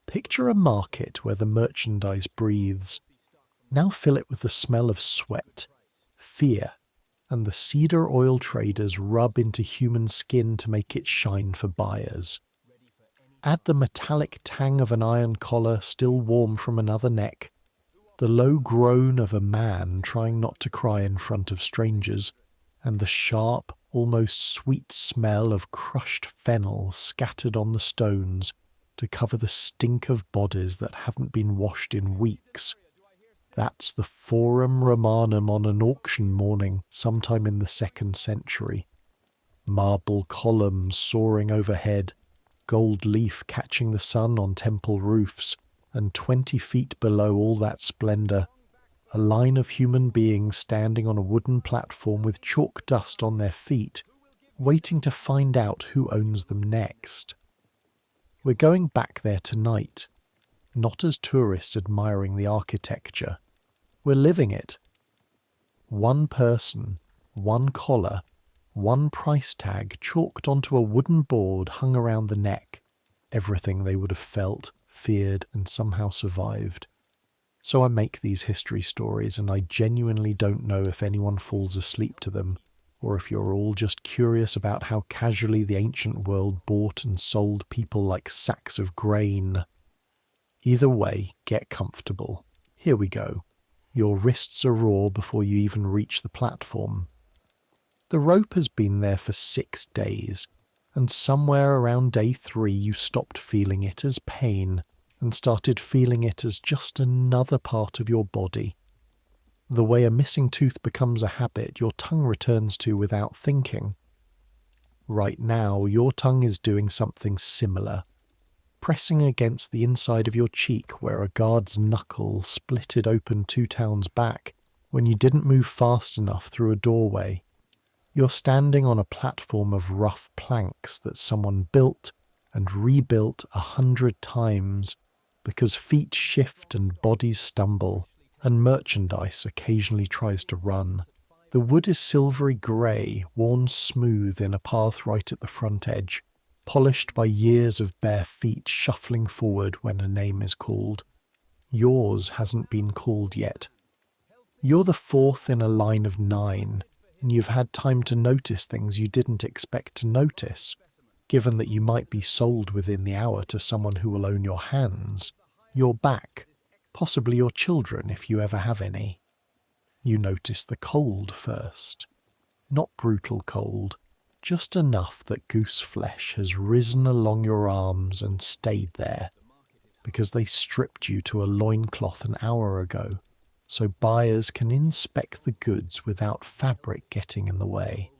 Picture a market where the merchandise breathes. Now fill it with the smell of sweat, fear, and the cedar oil traders rub into human skin to make it shine for buyers. Add the metallic tang of an iron collar still warm from another neck, the low groan of a man trying not to cry in front of strangers, and the sharp, almost sweet smell of crushed fennel scattered on the stones to cover the stink of bodies that haven't been washed in weeks. That's the Forum Romanum on an auction morning sometime in the 2nd century. Marble columns soaring overhead, gold leaf catching the sun on temple roofs, and 20 feet below all that splendour, a line of human beings standing on a wooden platform with chalk dust on their feet, waiting to find out who owns them next. We're going back there tonight, not as tourists admiring the architecture. We're living it. One person, one collar, one price tag chalked onto a wooden board hung around the neck. Everything they would have felt, feared, and somehow survived. So I make these history stories, and I genuinely don't know if anyone falls asleep to them, or if you're all just curious about how casually the ancient world bought and sold people like sacks of grain. Either way, get comfortable. Here we go. Your wrists are raw before you even reach the platform. The rope has been there for 6 days, and somewhere around day 3 you stopped feeling it as pain and started feeling it as just another part of your body. The way a missing tooth becomes a habit your tongue returns to without thinking. Right now, your tongue is doing something similar, pressing against the inside of your cheek where a guard's knuckle split it open 2 towns back when you didn't move fast enough through a doorway. You're standing on a platform of rough planks that someone built and rebuilt 100 times, because feet shift and bodies stumble, and merchandise occasionally tries to run. The wood is silvery grey, worn smooth in a path right at the front edge, polished by years of bare feet shuffling forward when a name is called. Yours hasn't been called yet. You're the 4th in a line of 9, and you've had time to notice things you didn't expect to notice, given that you might be sold within the hour to someone who will own your hands, your back, possibly your children if you ever have any. You notice the cold first. Not brutal cold, just enough that goose flesh has risen along your arms and stayed there, because they stripped you to a loincloth an hour ago, so buyers can inspect the goods without fabric getting in the way.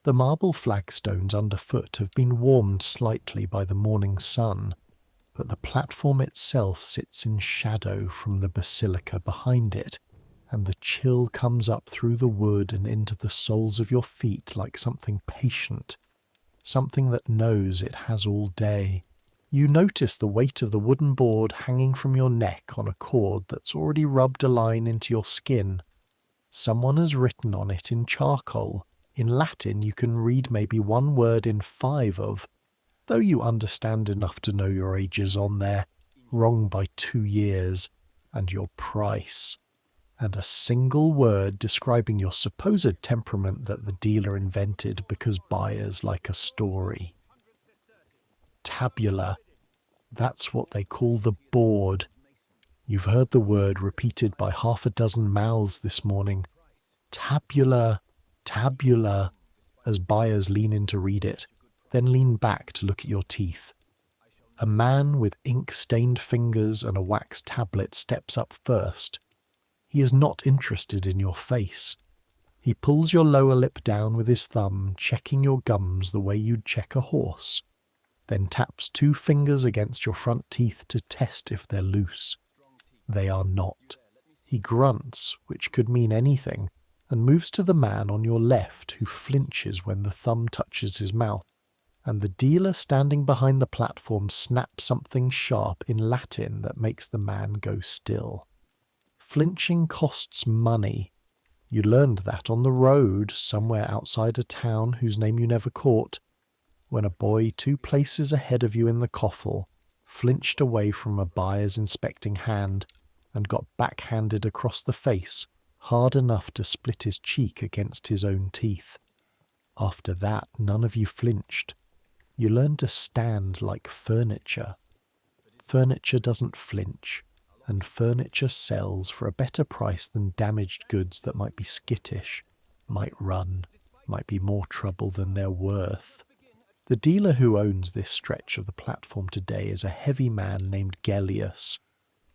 The marble flagstones underfoot have been warmed slightly by the morning sun, but the platform itself sits in shadow from the basilica behind it, and the chill comes up through the wood and into the soles of your feet like something patient, something that knows it has all day. You notice the weight of the wooden board hanging from your neck on a cord that's already rubbed a line into your skin. Someone has written on it in charcoal. In Latin you can read maybe 1 word in 5 of, though you understand enough to know your age is on there, wrong by 2 years, and your price, and a single word describing your supposed temperament that the dealer invented because buyers like a story. Tabula. That's what they call the board. You've heard the word repeated by 6 mouths this morning. Tabula, tabula, as buyers lean in to read it, then lean back to look at your teeth. A man with ink-stained fingers and a wax tablet steps up first. He is not interested in your face. He pulls your lower lip down with his thumb, checking your gums the way you'd check a horse, then taps 2 fingers against your front teeth to test if they're loose. They are not. He grunts, which could mean anything, and moves to the man on your left who flinches when the thumb touches his mouth, and the dealer standing behind the platform snaps something sharp in Latin that makes the man go still. Flinching costs money. You learned that on the road, somewhere outside a town whose name you never caught, when a boy 2 places ahead of you in the coffle flinched away from a buyer's inspecting hand, and got backhanded across the face hard enough to split his cheek against his own teeth. After that, none of you flinched. You learned to stand like furniture. Furniture doesn't flinch, and furniture sells for a better price than damaged goods that might be skittish, might run, might be more trouble than they're worth. The dealer who owns this stretch of the platform today is a heavy man named Gellius,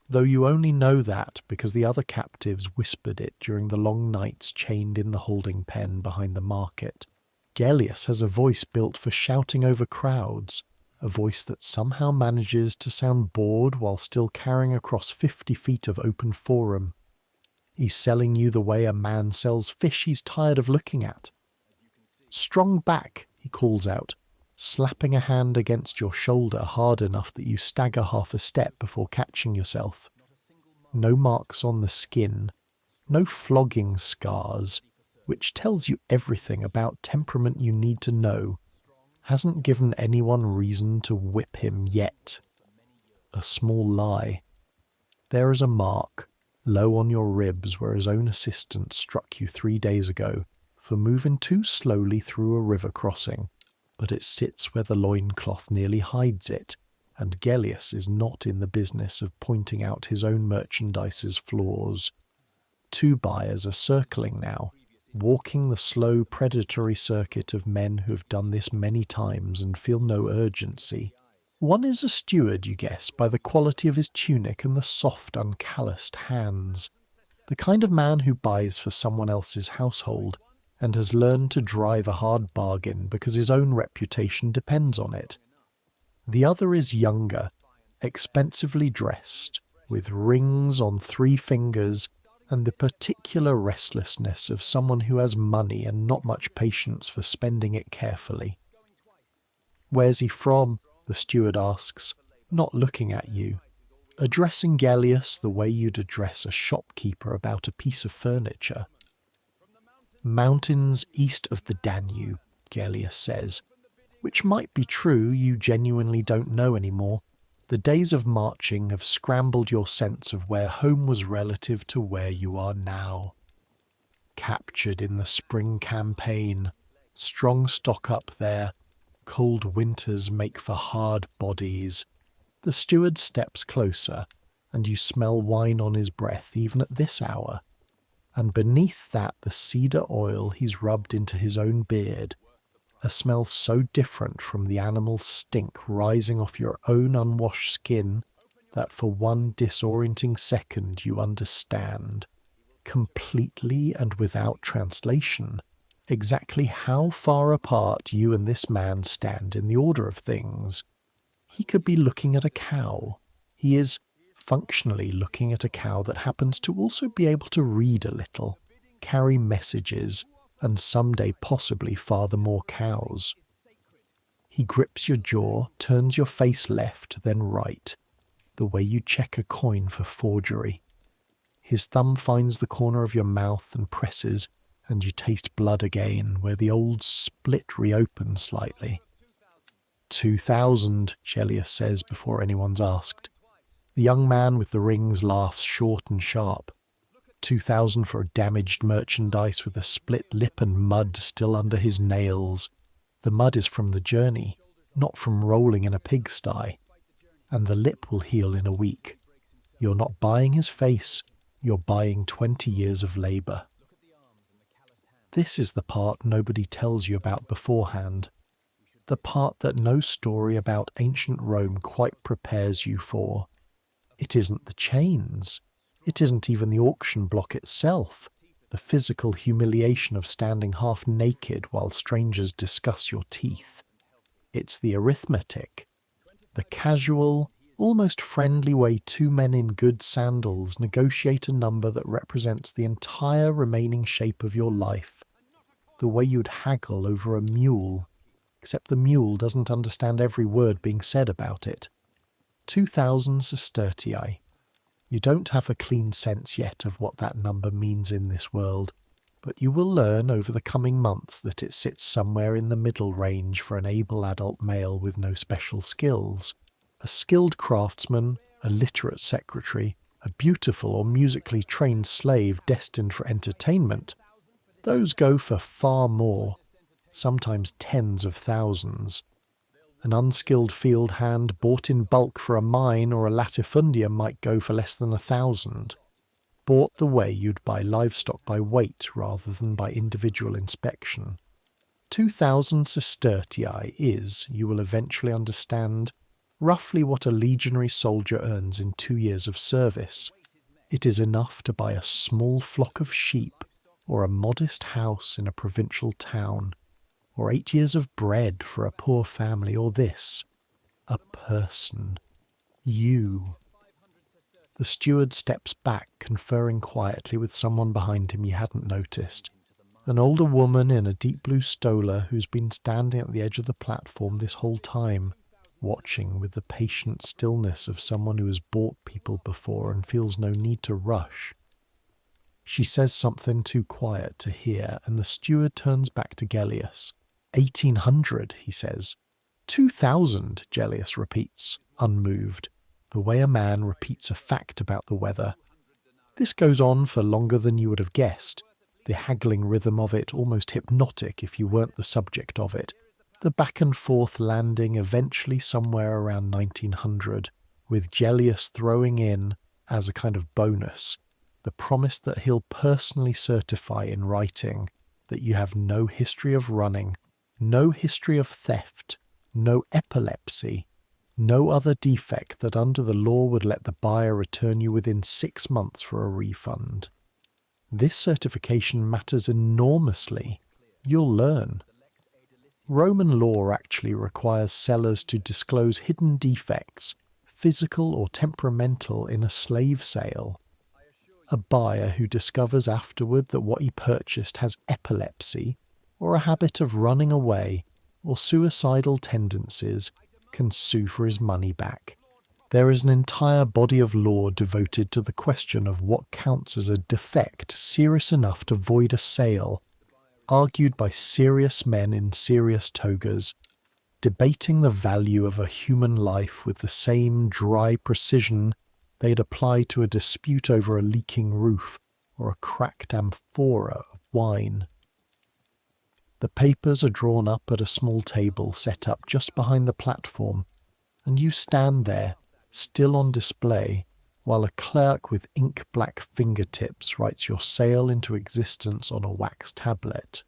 though you only know that because the other captives whispered it during the long nights chained in the holding pen behind the market. Gellius has a voice built for shouting over crowds, a voice that somehow manages to sound bored while still carrying across 50 feet of open forum. He's selling you the way a man sells fish he's tired of looking at. "Strong back," he calls out, slapping a hand against your shoulder hard enough that you stagger half a step before catching yourself. No marks on the skin, no flogging scars, which tells you everything about temperament you need to know. Hasn't given anyone reason to whip him yet. A small lie. There is a mark, low on your ribs where his own assistant struck you 3 days ago for moving too slowly through a river crossing, but it sits where the loincloth nearly hides it, and Gellius is not in the business of pointing out his own merchandise's flaws. 2 buyers are circling now, walking the slow predatory circuit of men who have done this many times and feel no urgency. One is a steward, you guess, by the quality of his tunic and the soft, uncalloused hands. The kind of man who buys for someone else's household and has learned to drive a hard bargain because his own reputation depends on it. The other is younger, expensively dressed, with rings on 3 fingers and the particular restlessness of someone who has money and not much patience for spending it carefully. "Where's he from?" the steward asks, not looking at you, addressing Gellius the way you'd address a shopkeeper about a piece of furniture. "Mountains east of the Danube," Gellius says, which might be true, you genuinely don't know anymore. The days of marching have scrambled your sense of where home was relative to where you are now. Captured in the spring campaign, strong stock up there, cold winters make for hard bodies. The steward steps closer, and you smell wine on his breath even at this hour. And beneath that the cedar oil he's rubbed into his own beard, a smell so different from the animal stink rising off your own unwashed skin that for one disorienting second you understand, completely and without translation, exactly how far apart you and this man stand in the order of things. He could be looking at a cow. He is functionally looking at a cow that happens to also be able to read a little, carry messages, and someday possibly father more cows. He grips your jaw, turns your face left, then right, the way you check a coin for forgery. His thumb finds the corner of your mouth and presses, and you taste blood again, where the old split reopens slightly. 2,000, Gellius says before anyone's asked. The young man with the rings laughs short and sharp. 2,000 for a damaged merchandise with a split lip and mud still under his nails. The mud is from the journey, not from rolling in a pigsty. And the lip will heal in a week. You're not buying his face, you're buying 20 years of labour. This is the part nobody tells you about beforehand. The part that no story about ancient Rome quite prepares you for. It isn't the chains. It isn't even the auction block itself, the physical humiliation of standing half naked while strangers discuss your teeth. It's the arithmetic, the casual, almost friendly way 2 men in good sandals negotiate a number that represents the entire remaining shape of your life, the way you'd haggle over a mule, except the mule doesn't understand every word being said about it. 2,000 sestertii. You don't have a clean sense yet of what that number means in this world, but you will learn over the coming months that it sits somewhere in the middle range for an able adult male with no special skills, A skilled craftsman, a literate secretary, a beautiful or musically trained slave destined for entertainment, those go for far more, sometimes tens of thousands. An unskilled field hand bought in bulk for a mine or a latifundia might go for less than 1,000. Bought the way you'd buy livestock by weight rather than by individual inspection. 2,000 sestertii is, you will eventually understand, roughly what a legionary soldier earns in 2 years of service. It is enough to buy a small flock of sheep, or a modest house in a provincial town, or 8 years of bread for a poor family, or this, a person. You. The steward steps back, conferring quietly with someone behind him you hadn't noticed. An older woman in a deep blue stola who's been standing at the edge of the platform this whole time, watching with the patient stillness of someone who has bought people before and feels no need to rush. She says something too quiet to hear, and the steward turns back to Gellius. 1,800, he says. 2,000, Gellius repeats, unmoved, the way a man repeats a fact about the weather. This goes on for longer than you would have guessed, the haggling rhythm of it almost hypnotic if you weren't the subject of it, the back and forth landing eventually somewhere around 1900, with Gellius throwing in, as a kind of bonus, the promise that he'll personally certify in writing that you have no history of running, no history of theft, no epilepsy, no other defect that under the law would let the buyer return you within 6 months for a refund. This certification matters enormously. You'll learn. Roman law actually requires sellers to disclose hidden defects, physical or temperamental, in a slave sale. A buyer who discovers afterward that what he purchased has epilepsy, or a habit of running away, or suicidal tendencies, can sue for his money back. There is an entire body of law devoted to the question of what counts as a defect serious enough to void a sale, argued by serious men in serious togas, debating the value of a human life with the same dry precision they'd apply to a dispute over a leaking roof or a cracked amphora of wine. The papers are drawn up at a small table set up just behind the platform, and you stand there, still on display, while a clerk with ink-black fingertips writes your sale into existence on a wax tablet.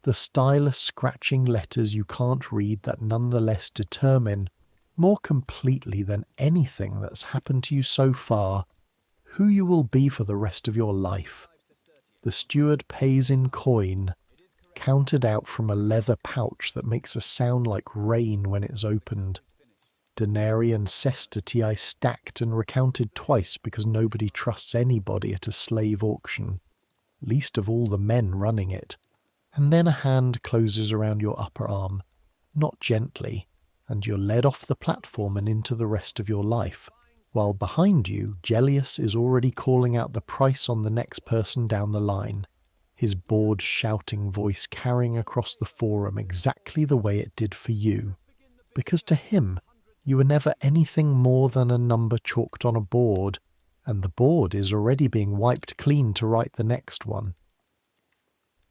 The stylus scratching letters you can't read that nonetheless determine, more completely than anything that's happened to you so far, who you will be for the rest of your life. The steward pays in coin, counted out from a leather pouch that makes a sound like rain when it's opened. Denarii and sestertii stacked and recounted twice because nobody trusts anybody at a slave auction, least of all the men running it. And then a hand closes around your upper arm, not gently, and you're led off the platform and into the rest of your life, while behind you Gellius is already calling out the price on the next person down the line, his bored shouting voice carrying across the forum exactly the way it did for you, because to him you were never anything more than a number chalked on a board, and the board is already being wiped clean to write the next one.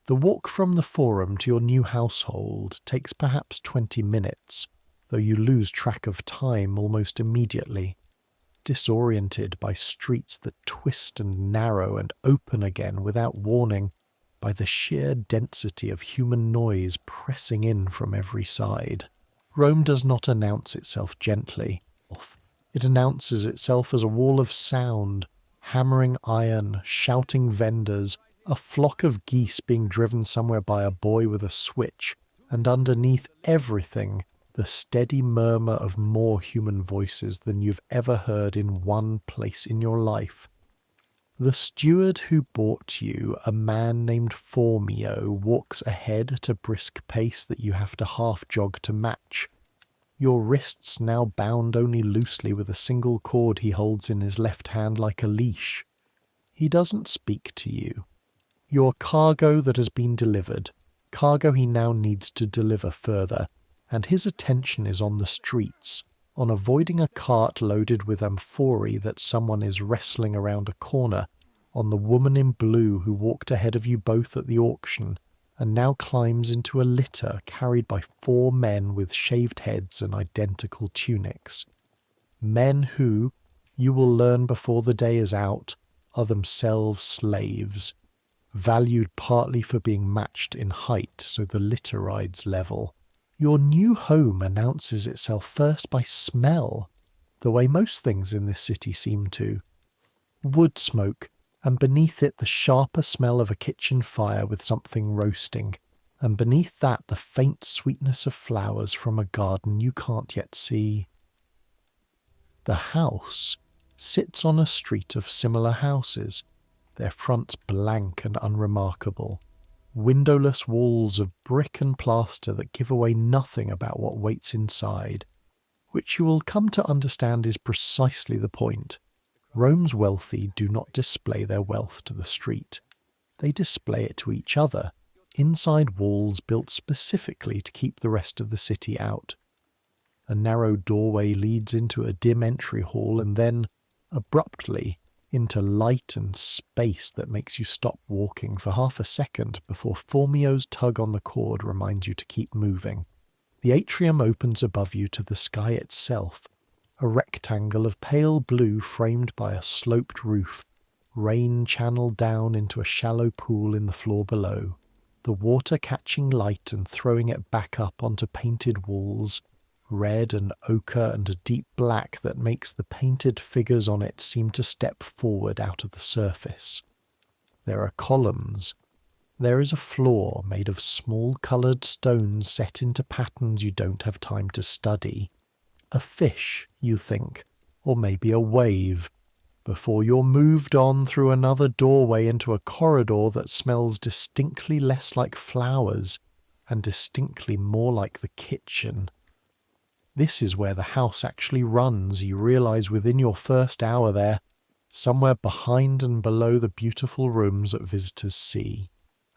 The walk from the forum to your new household takes perhaps 20 minutes, though you lose track of time almost immediately, disoriented by streets that twist and narrow and open again without warning, by the sheer density of human noise pressing in from every side. Rome does not announce itself gently. It announces itself as a wall of sound, hammering iron, shouting vendors, a flock of geese being driven somewhere by a boy with a switch, and underneath everything, the steady murmur of more human voices than you've ever heard in one place in your life. The steward who bought you, a man named Formio, walks ahead at a brisk pace that you have to half jog to match. Your wrists now bound only loosely with a single cord he holds in his left hand like a leash. He doesn't speak to you. Your cargo that has been delivered, cargo he now needs to deliver further, and his attention is on the streets, on avoiding a cart loaded with amphorae that someone is wrestling around a corner, on the woman in blue who walked ahead of you both at the auction and now climbs into a litter carried by 4 men with shaved heads and identical tunics. Men who, you will learn before the day is out, are themselves slaves, valued partly for being matched in height so the litter rides level. Your new home announces itself first by smell, the way most things in this city seem to. Wood smoke, and beneath it the sharper smell of a kitchen fire with something roasting, and beneath that the faint sweetness of flowers from a garden you can't yet see. The house sits on a street of similar houses, their fronts blank and unremarkable, windowless walls of brick and plaster that give away nothing about what waits inside, which you will come to understand is precisely the point. Rome's wealthy do not display their wealth to the street. They display it to each other, inside walls built specifically to keep the rest of the city out. A narrow doorway leads into a dim entry hall and then, abruptly, into light and space that makes you stop walking for half a second before Formio's tug on the cord reminds you to keep moving. The atrium opens above you to the sky itself, a rectangle of pale blue framed by a sloped roof, rain channeled down into a shallow pool in the floor below, the water catching light and throwing it back up onto painted walls, red and ochre and a deep black that makes the painted figures on it seem to step forward out of the surface. There are columns. There is a floor made of small coloured stones set into patterns you don't have time to study. A fish, you think, or maybe a wave, before you're moved on through another doorway into a corridor that smells distinctly less like flowers and distinctly more like the kitchen. This is where the house actually runs, you realise within your first hour there, somewhere behind and below the beautiful rooms that visitors see.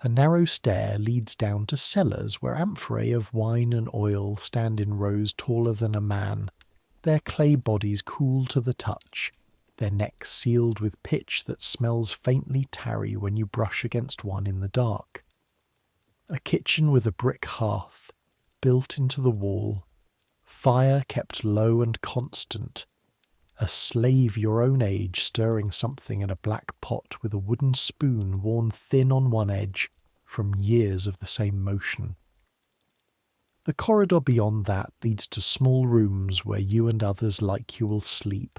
A narrow stair leads down to cellars where amphorae of wine and oil stand in rows taller than a man, their clay bodies cool to the touch, their necks sealed with pitch that smells faintly tarry when you brush against one in the dark. A kitchen with a brick hearth, built into the wall, fire kept low and constant, a slave your own age stirring something in a black pot with a wooden spoon worn thin on one edge from years of the same motion. The corridor beyond that leads to small rooms where you and others like you will sleep.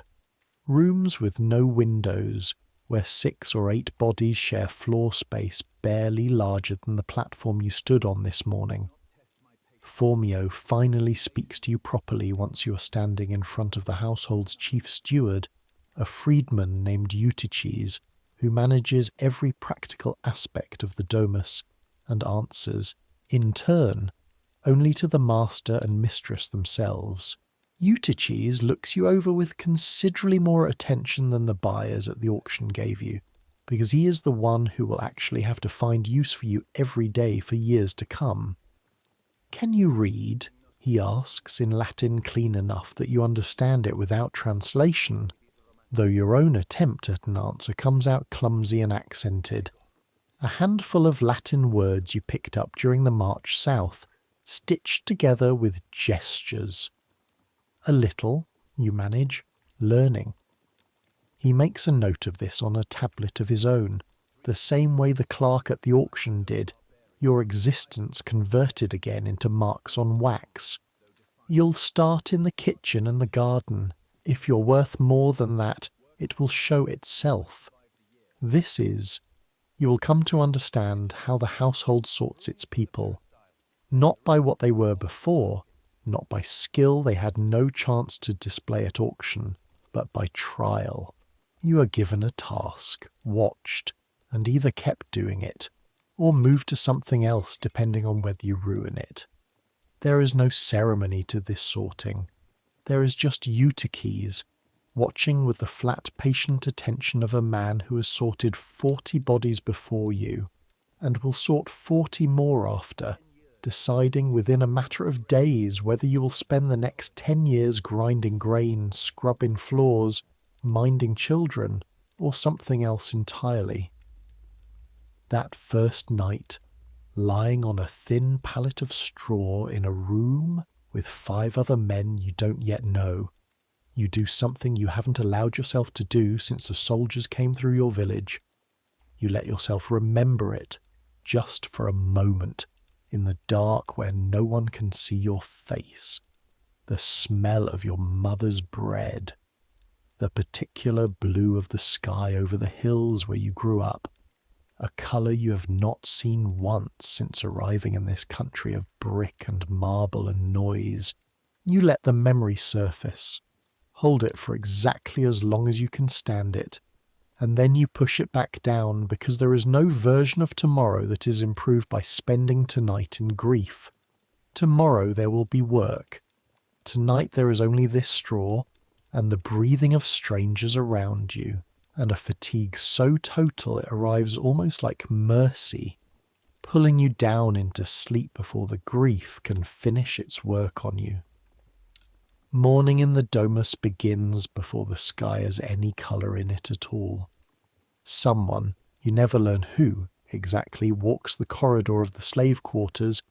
Rooms with no windows, where 6 or 8 bodies share floor space barely larger than the platform you stood on this morning. Formio finally speaks to you properly once you are standing in front of the household's chief steward, a freedman named Eutyches, who manages every practical aspect of the domus, and answers, in turn, only to the master and mistress themselves. Eutyches looks you over with considerably more attention than the buyers at the auction gave you, because he is the one who will actually have to find use for you every day for years to come. "Can you read?" he asks, in Latin clean enough that you understand it without translation, though your own attempt at an answer comes out clumsy and accented. A handful of Latin words you picked up during the march south, stitched together with gestures. A little, you manage, learning. He makes a note of this on a tablet of his own, the same way the clerk at the auction did, your existence converted again into marks on wax. You'll start in the kitchen and the garden. If you're worth more than that, it will show itself. This is, you will come to understand how the household sorts its people, not by what they were before, not by skill they had no chance to display at auction, but by trial. You are given a task, watched, and either kept doing it, or moved to something else depending on whether you ruin it. There is no ceremony to this sorting. There is just Eutyches, watching with the flat patient attention of a man who has sorted 40 bodies before you, and will sort 40 more after, deciding within a matter of days whether you will spend the next 10 years grinding grain, scrubbing floors, minding children, or something else entirely. That first night, lying on a thin pallet of straw in a room with 5 other men you don't yet know, you do something you haven't allowed yourself to do since the soldiers came through your village. You let yourself remember it, just for a moment, in the dark where no one can see your face. The smell of your mother's bread. The particular blue of the sky over the hills where you grew up. A colour you have not seen once since arriving in this country of brick and marble and noise. You let the memory surface. Hold it for exactly as long as you can stand it, and then you push it back down because there is no version of tomorrow that is improved by spending tonight in grief. Tomorrow there will be work. Tonight there is only this straw, and the breathing of strangers around you, and a fatigue so total it arrives almost like mercy, pulling you down into sleep before the grief can finish its work on you. Morning in the domus begins before the sky has any colour in it at all. Someone, you never learn who exactly, walks the corridor of the slave quarters,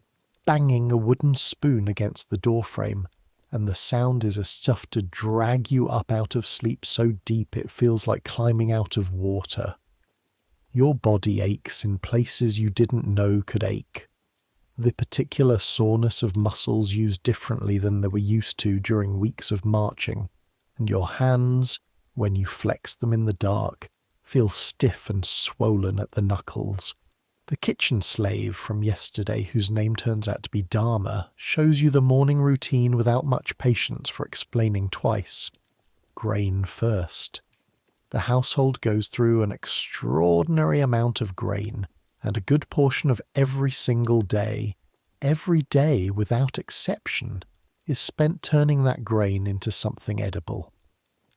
banging a wooden spoon against the doorframe, and the sound is enough to drag you up out of sleep so deep it feels like climbing out of water. Your body aches in places you didn't know could ache. The particular soreness of muscles used differently than they were used to during weeks of marching, and your hands, when you flex them in the dark, feel stiff and swollen at the knuckles. The kitchen slave from yesterday, whose name turns out to be Dharma, shows you the morning routine without much patience for explaining twice. Grain first. The household goes through an extraordinary amount of grain, and a good portion of every day without exception, is spent turning that grain into something edible.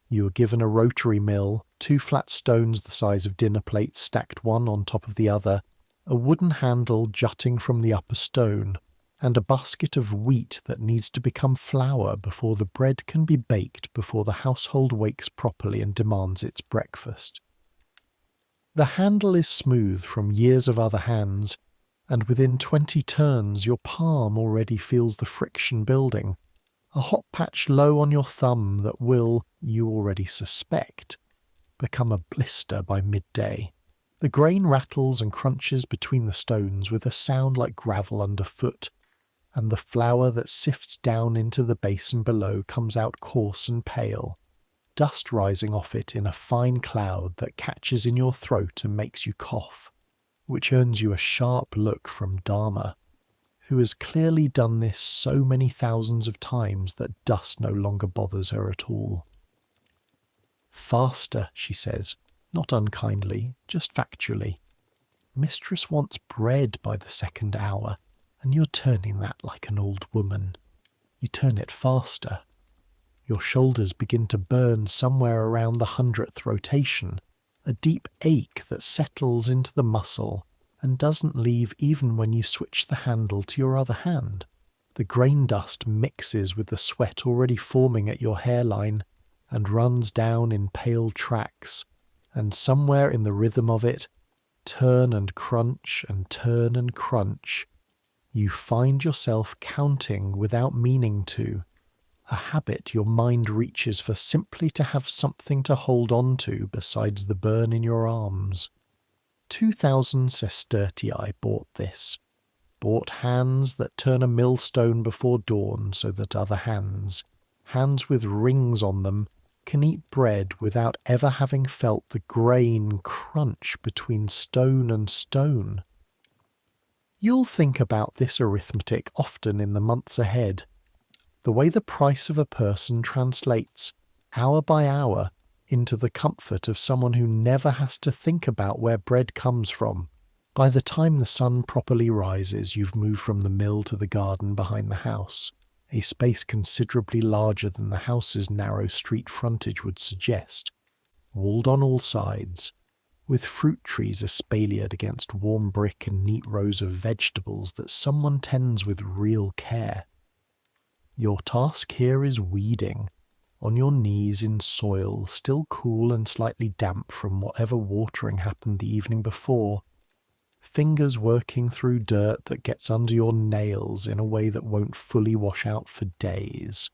You are given a rotary mill, 2 flat stones the size of dinner plates stacked one on top of the other, a wooden handle jutting from the upper stone, and a basket of wheat that needs to become flour before the bread can be baked before the household wakes properly and demands its breakfast. The handle is smooth from years of other hands, and within 20 turns your palm already feels the friction building, a hot patch low on your thumb that will, you already suspect, become a blister by midday. The grain rattles and crunches between the stones with a sound like gravel underfoot, and the flour that sifts down into the basin below comes out coarse and pale, dust rising off it in a fine cloud that catches in your throat and makes you cough, which earns you a sharp look from Dharma, who has clearly done this so many thousands of times that dust no longer bothers her at all. Faster, she says, not unkindly, just factually. Mistress wants bread by the 2nd hour, and you're turning that like an old woman. You turn it faster. Your shoulders begin to burn somewhere around the 100th rotation, a deep ache that settles into the muscle and doesn't leave even when you switch the handle to your other hand. The grain dust mixes with the sweat already forming at your hairline and runs down in pale tracks, and somewhere in the rhythm of it, turn and crunch and turn and crunch, you find yourself counting without meaning to, a habit your mind reaches for simply to have something to hold on to besides the burn in your arms. 2,000 sestertii bought this. Bought hands that turn a millstone before dawn so that other hands with rings on them, can eat bread without ever having felt the grain crunch between stone and stone. You'll think about this arithmetic often in the months ahead. The way the price of a person translates, hour by hour, into the comfort of someone who never has to think about where bread comes from. By the time the sun properly rises, you've moved from the mill to the garden behind the house, a space considerably larger than the house's narrow street frontage would suggest, walled on all sides. with fruit trees espaliered against warm brick and neat rows of vegetables that someone tends with real care. Your task here is weeding, on your knees in soil still cool and slightly damp from whatever watering happened the evening before, fingers working through dirt that gets under your nails in a way that won't fully wash out for days.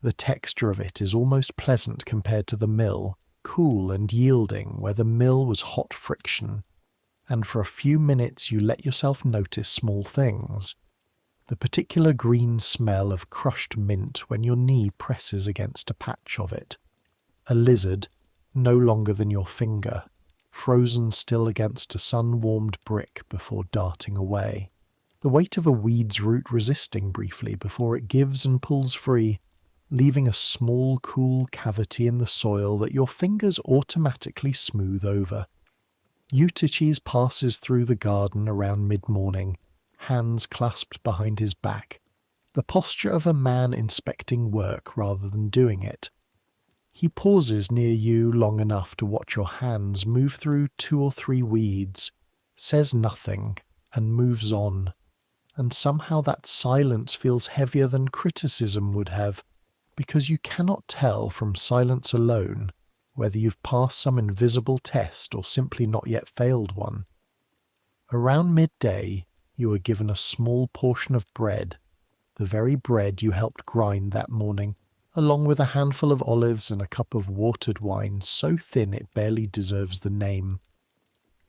The texture of it is almost pleasant compared to the mill, cool and yielding where the mill was hot friction, and for a few minutes you let yourself notice small things. The particular green smell of crushed mint when your knee presses against a patch of it. A lizard, no longer than your finger, frozen still against a sun-warmed brick before darting away. The weight of a weed's root resisting briefly before it gives and pulls free, leaving a small, cool cavity in the soil that your fingers automatically smooth over. Eutyches passes through the garden around mid-morning, hands clasped behind his back, the posture of a man inspecting work rather than doing it. He pauses near you long enough to watch your hands move through 2 or 3 weeds, says nothing, and moves on, and somehow that silence feels heavier than criticism would have, because you cannot tell from silence alone whether you've passed some invisible test or simply not yet failed one. Around midday, you are given a small portion of bread, the very bread you helped grind that morning, along with a handful of olives and a cup of watered wine so thin it barely deserves the name.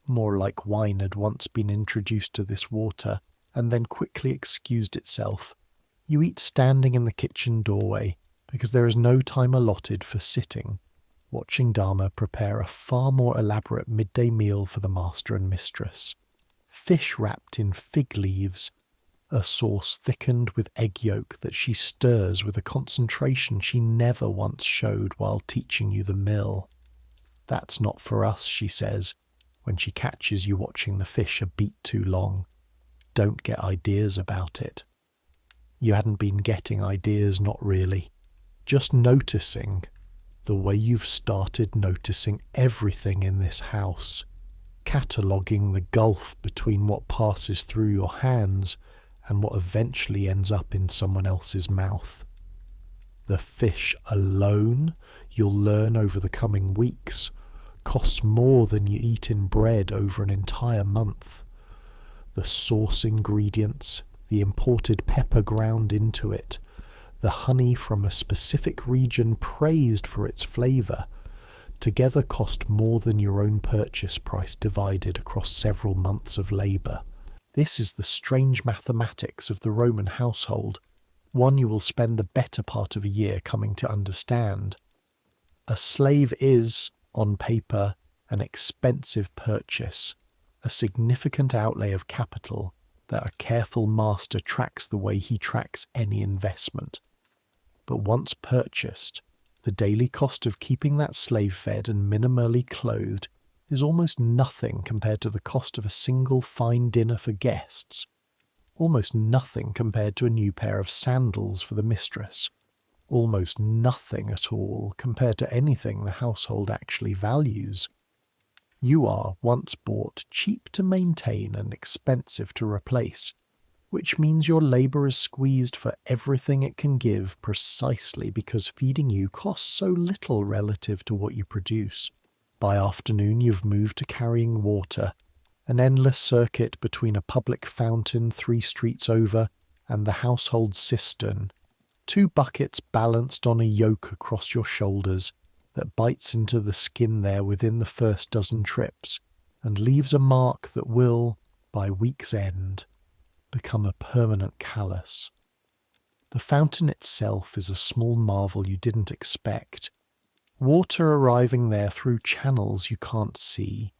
More like wine had once been introduced to this water, and then quickly excused itself. You eat standing in the kitchen doorway, because there is no time allotted for sitting, watching Dharma prepare a far more elaborate midday meal for the master and mistress. Fish wrapped in fig leaves, a sauce thickened with egg yolk that she stirs with a concentration she never once showed while teaching you the mill. "That's not for us," she says, when she catches you watching the fish a beat too long. "Don't get ideas about it." You hadn't been getting ideas, not really. Just noticing, the way you've started noticing everything in this house. Cataloguing the gulf between what passes through your hands and what eventually ends up in someone else's mouth. The fish alone, you'll learn over the coming weeks, costs more than you eat in bread over an entire month. The sauce ingredients, the imported pepper ground into it, the honey from a specific region praised for its flavour, together cost more than your own purchase price divided across several months of labour. This is the strange mathematics of the Roman household, one you will spend the better part of a year coming to understand. A slave is, on paper, an expensive purchase, a significant outlay of capital that a careful master tracks the way he tracks any investment. But once purchased, the daily cost of keeping that slave fed and minimally clothed is almost nothing compared to the cost of a single fine dinner for guests, almost nothing compared to a new pair of sandals for the mistress, almost nothing at all compared to anything the household actually values. You are, once bought, cheap to maintain and expensive to replace, which means your labour is squeezed for everything it can give precisely because feeding you costs so little relative to what you produce. By afternoon you've moved to carrying water, an endless circuit between a public fountain 3 streets over and the household cistern, 2 buckets balanced on a yoke across your shoulders that bites into the skin there within the first dozen trips and leaves a mark that will, by week's end, become a permanent callus. The fountain itself is a small marvel you didn't expect, water arriving there through channels you can't see,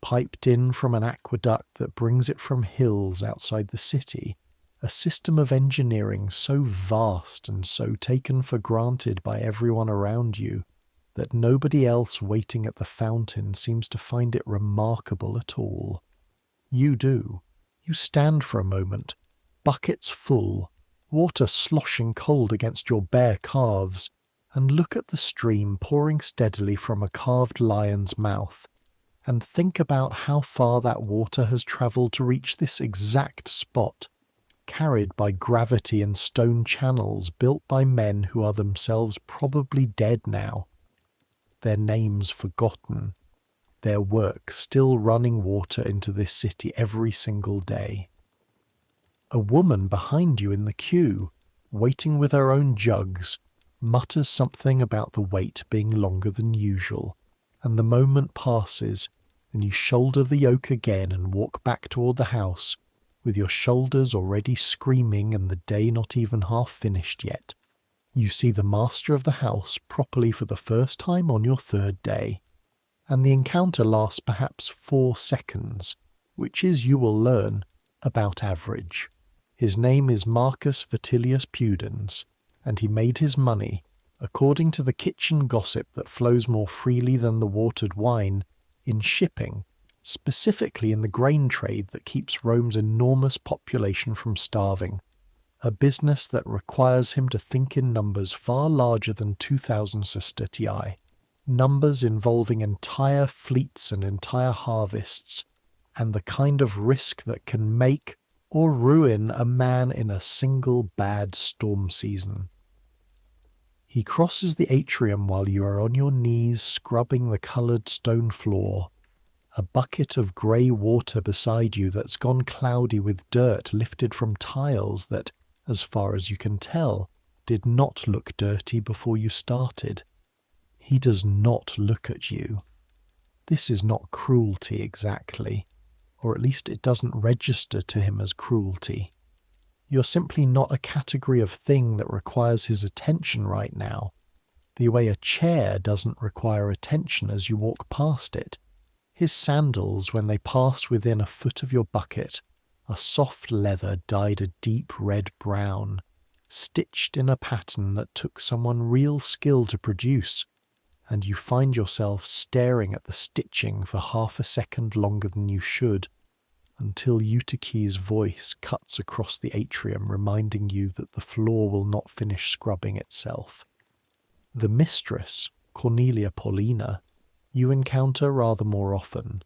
piped in from an aqueduct that brings it from hills outside the city, a system of engineering so vast and so taken for granted by everyone around you that nobody else waiting at the fountain seems to find it remarkable at all. You do. You stand for a moment, buckets full, water sloshing cold against your bare calves, and look at the stream pouring steadily from a carved lion's mouth, and think about how far that water has travelled to reach this exact spot, carried by gravity and stone channels built by men who are themselves probably dead now, their names forgotten, their work still running water into this city every single day. A woman behind you in the queue, waiting with her own jugs, mutters something about the wait being longer than usual, and the moment passes, and you shoulder the yoke again and walk back toward the house, with your shoulders already screaming and the day not even half finished yet. You see the master of the house properly for the first time on your third day, and the encounter lasts perhaps 4 seconds, which is, you will learn, about average. His name is Marcus Vatilius Pudens, and he made his money, according to the kitchen gossip that flows more freely than the watered wine, in shipping, specifically in the grain trade that keeps Rome's enormous population from starving, a business that requires him to think in numbers far larger than 2,000 sestertii, numbers involving entire fleets and entire harvests, and the kind of risk that can make or ruin a man in a single bad storm season. He crosses the atrium while you are on your knees scrubbing the coloured stone floor, a bucket of grey water beside you that's gone cloudy with dirt lifted from tiles that, as far as you can tell, did not look dirty before you started. He does not look at you. This is not cruelty exactly, or at least it doesn't register to him as cruelty. You're simply not a category of thing that requires his attention right now, the way a chair doesn't require attention as you walk past it. His sandals, when they pass within a foot of your bucket, are soft leather dyed a deep red brown, stitched in a pattern that took someone real skill to produce, and you find yourself staring at the stitching for half a second longer than you should, until Eutyche's voice cuts across the atrium reminding you that the floor will not finish scrubbing itself. The mistress, Cornelia Paulina, you encounter rather more often,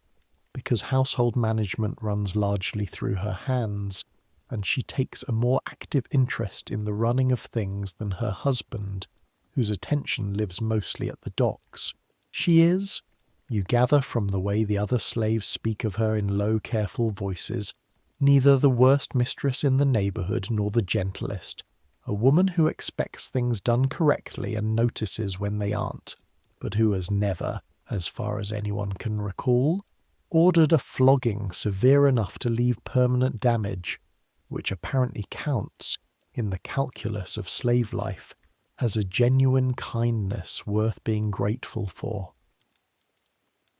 because household management runs largely through her hands, and she takes a more active interest in the running of things than her husband, whose attention lives mostly at the docks. She is, you gather from the way the other slaves speak of her in low, careful voices, neither the worst mistress in the neighbourhood nor the gentlest, a woman who expects things done correctly and notices when they aren't, but who has never, as far as anyone can recall, ordered a flogging severe enough to leave permanent damage, which apparently counts, in the calculus of slave life, as a genuine kindness worth being grateful for.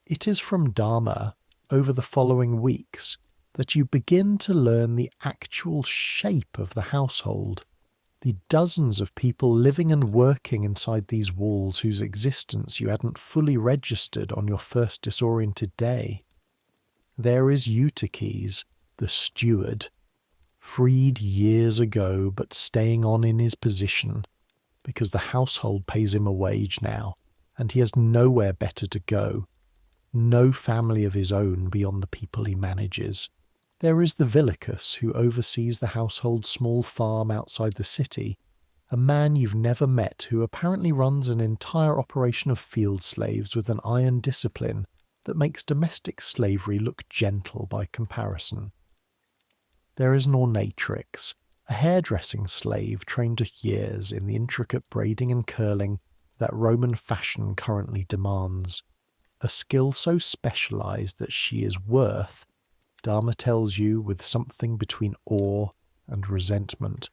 It is from Dharma, over the following weeks, that you begin to learn the actual shape of the household, the dozens of people living and working inside these walls whose existence you hadn't fully registered on your first disoriented day. There is Eutyches, the steward, freed years ago but staying on in his position, because the household pays him a wage now, and he has nowhere better to go, no family of his own beyond the people he manages. There is the Villicus, who oversees the household's small farm outside the city, a man you've never met who apparently runs an entire operation of field slaves with an iron discipline that makes domestic slavery look gentle by comparison. There is an ornatrix, a hairdressing slave trained to years in the intricate braiding and curling that Roman fashion currently demands, a skill so specialized that she is worth, Dharma tells you with something between awe and resentment,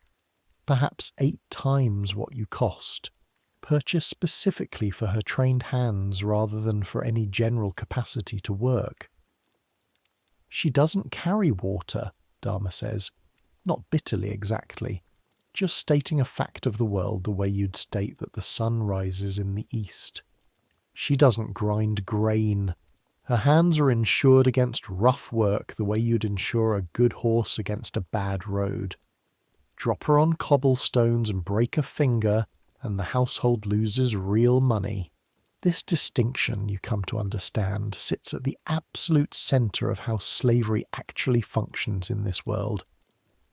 perhaps 8 times what you cost, purchased specifically for her trained hands rather than for any general capacity to work. She doesn't carry water, Dharma says, not bitterly exactly, just stating a fact of the world the way you'd state that the sun rises in the east. She doesn't grind grain. Her hands are insured against rough work the way you'd insure a good horse against a bad road. Drop her on cobblestones and break a finger, and the household loses real money. This distinction, you come to understand, sits at the absolute centre of how slavery actually functions in this world.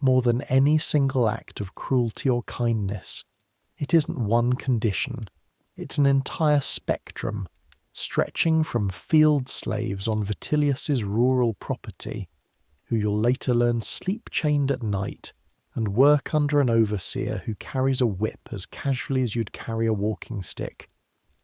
More than any single act of cruelty or kindness, it isn't one condition, it's an entire spectrum, stretching from field slaves on Vitellius's rural property, who you'll later learn sleep chained at night and work under an overseer who carries a whip as casually as you'd carry a walking stick,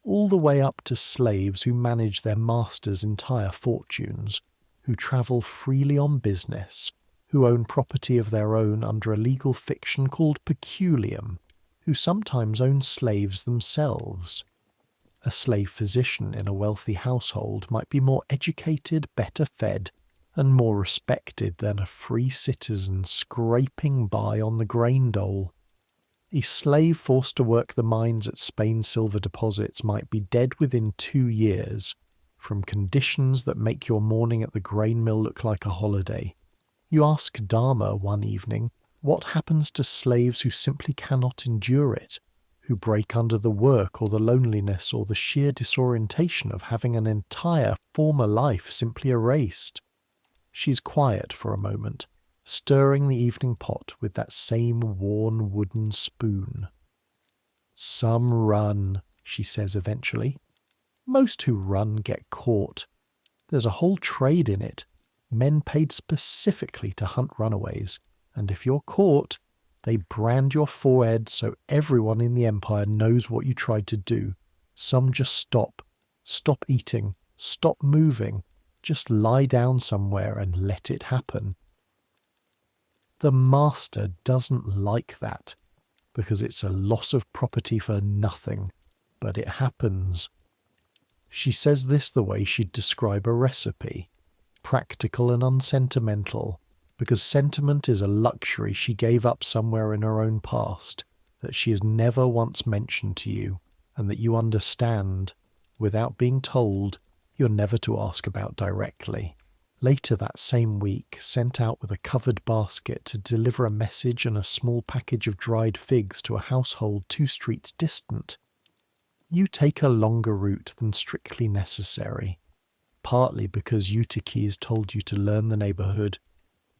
all the way up to slaves who manage their masters' entire fortunes, who travel freely on business, who own property of their own under a legal fiction called peculium, who sometimes own slaves themselves. A slave physician in a wealthy household might be more educated, better fed, and more respected than a free citizen scraping by on the grain dole. A slave forced to work the mines at Spain's silver deposits might be dead within 2 years, from conditions that make your morning at the grain mill look like a holiday. You ask Dharma one evening, what happens to slaves who simply cannot endure it, who break under the work or the loneliness or the sheer disorientation of having an entire former life simply erased? She's quiet for a moment, stirring the evening pot with that same worn wooden spoon. Some run, she says eventually. Most who run get caught. There's a whole trade in it. Men paid specifically to hunt runaways, and if you're caught, they brand your forehead so everyone in the empire knows what you tried to do. Some just stop eating, stop moving, just lie down somewhere and let it happen. The master doesn't like that, because it's a loss of property for nothing, but it happens. She says this the way she'd describe a recipe, practical and unsentimental, because sentiment is a luxury she gave up somewhere in her own past, that she has never once mentioned to you, and that you understand, without being told, you're never to ask about directly. Later that same week, sent out with a covered basket to deliver a message and a small package of dried figs to a household 2 streets distant, you take a longer route than strictly necessary, partly because Eutyches told you to learn the neighbourhood,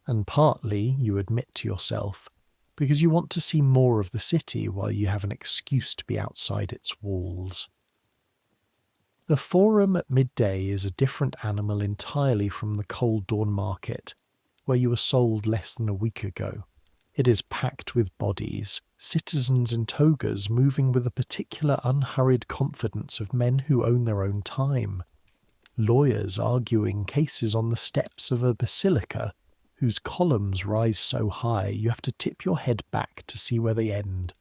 and partly, you admit to yourself, because you want to see more of the city while you have an excuse to be outside its walls. The Forum at midday is a different animal entirely from the Cold Dawn Market, where you were sold less than a week ago. It is packed with bodies, citizens in togas moving with a particular unhurried confidence of men who own their own time. Lawyers arguing cases on the steps of a basilica, whose columns rise so high you have to tip your head back to see where they end.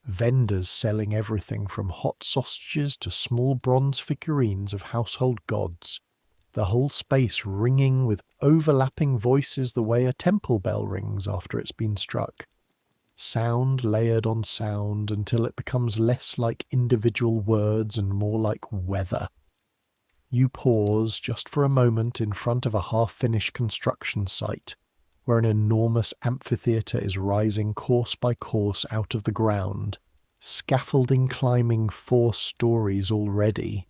Vendors selling everything from hot sausages to small bronze figurines of household gods, the whole space ringing with overlapping voices the way a temple bell rings after it's been struck. Sound layered on sound until it becomes less like individual words and more like weather. You pause just for a moment in front of a half-finished construction site, where an enormous amphitheatre is rising course by course out of the ground, scaffolding climbing 4 stories already,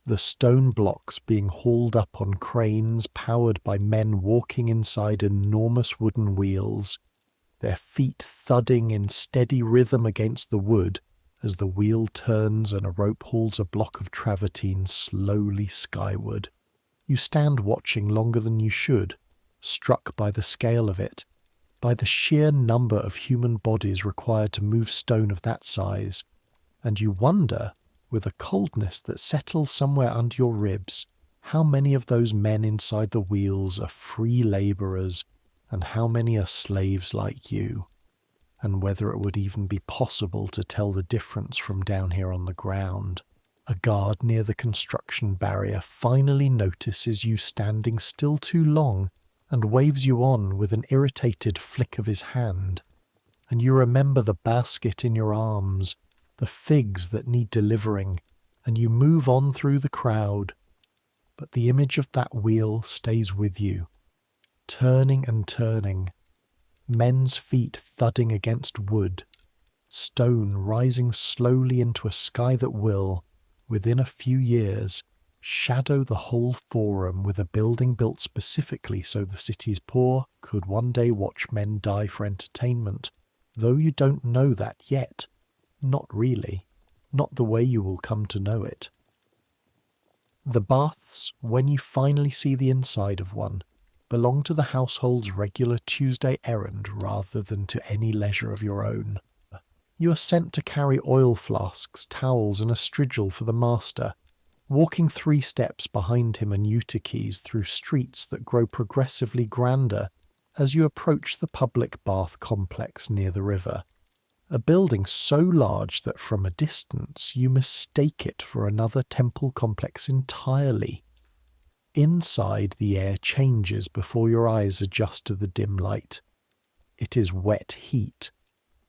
the stone blocks being hauled up on cranes powered by men walking inside enormous wooden wheels, their feet thudding in steady rhythm against the wood as the wheel turns and a rope hauls a block of travertine slowly skyward. You stand watching longer than you should, struck by the scale of it, by the sheer number of human bodies required to move stone of that size, and you wonder, with a coldness that settles somewhere under your ribs, how many of those men inside the wheels are free labourers, and how many are slaves like you, and whether it would even be possible to tell the difference from down here on the ground. A guard near the construction barrier finally notices you standing still too long and waves you on with an irritated flick of his hand, and you remember the basket in your arms, the figs that need delivering, and you move on through the crowd. But the image of that wheel stays with you, turning and turning, men's feet thudding against wood, stone rising slowly into a sky that will, within a few years, shadow the whole forum with a building built specifically so the city's poor could one day watch men die for entertainment, though you don't know that yet. Not really. Not the way you will come to know it. The baths, when you finally see the inside of one, belong to the household's regular Tuesday errand rather than to any leisure of your own. You are sent to carry oil flasks, towels, and a strigil for the master, walking 3 steps behind him and Eutyches through streets that grow progressively grander as you approach the public bath complex near the river. A building so large that from a distance you mistake it for another temple complex entirely. Inside, the air changes before your eyes adjust to the dim light. It is wet heat,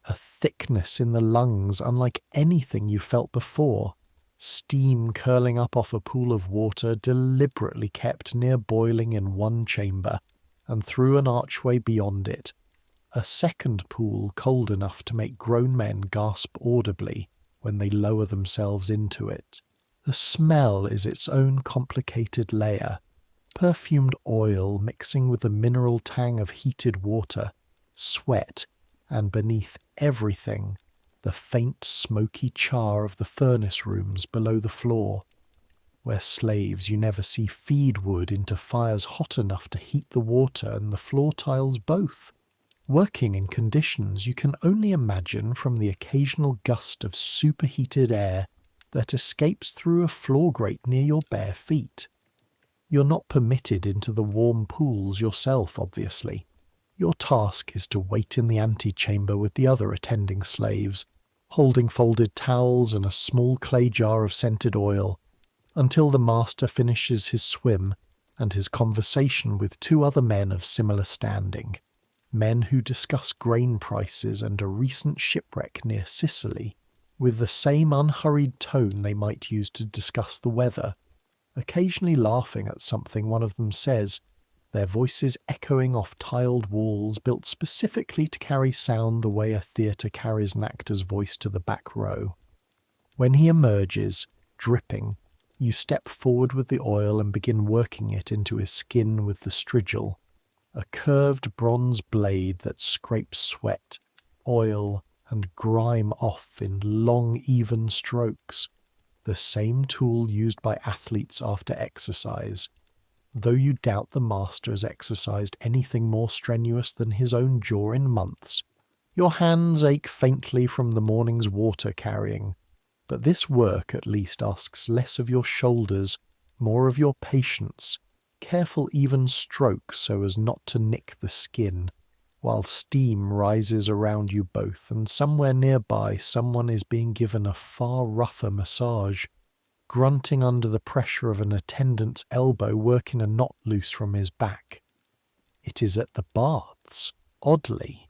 a thickness in the lungs unlike anything you felt before, steam curling up off a pool of water deliberately kept near boiling in one chamber, and through an archway beyond it, a second pool cold enough to make grown men gasp audibly when they lower themselves into it. The smell is its own complicated layer, perfumed oil mixing with the mineral tang of heated water, sweat, and beneath everything, the faint smoky char of the furnace rooms below the floor, where slaves you never see feed wood into fires hot enough to heat the water and the floor tiles both, working in conditions you can only imagine from the occasional gust of superheated air that escapes through a floor grate near your bare feet. You're not permitted into the warm pools yourself, obviously. Your task is to wait in the antechamber with the other attending slaves, holding folded towels and a small clay jar of scented oil, until the master finishes his swim and his conversation with 2 other men of similar standing. Men who discuss grain prices and a recent shipwreck near Sicily, with the same unhurried tone they might use to discuss the weather, occasionally laughing at something one of them says, their voices echoing off tiled walls built specifically to carry sound the way a theatre carries an actor's voice to the back row. When he emerges, dripping, you step forward with the oil and begin working it into his skin with the strigil, a curved bronze blade that scrapes sweat, oil, and grime off in long, even strokes, the same tool used by athletes after exercise, though you doubt the master has exercised anything more strenuous than his own jaw in months. Your hands ache faintly from the morning's water carrying, but this work at least asks less of your shoulders, more of your patience, careful even strokes so as not to nick the skin, while steam rises around you both, and somewhere nearby someone is being given a far rougher massage, grunting under the pressure of an attendant's elbow working a knot loose from his back. It is at the baths, oddly,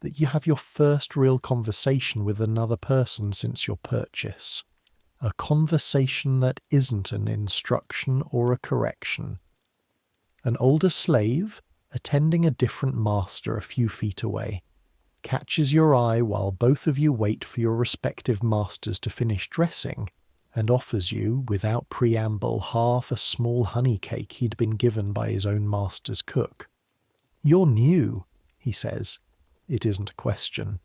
that you have your first real conversation with another person since your purchase. A conversation that isn't an instruction or a correction. An older slave, attending a different master a few feet away, catches your eye while both of you wait for your respective masters to finish dressing, and offers you, without preamble, half a small honey cake he'd been given by his own master's cook. "You're new," he says. It isn't a question.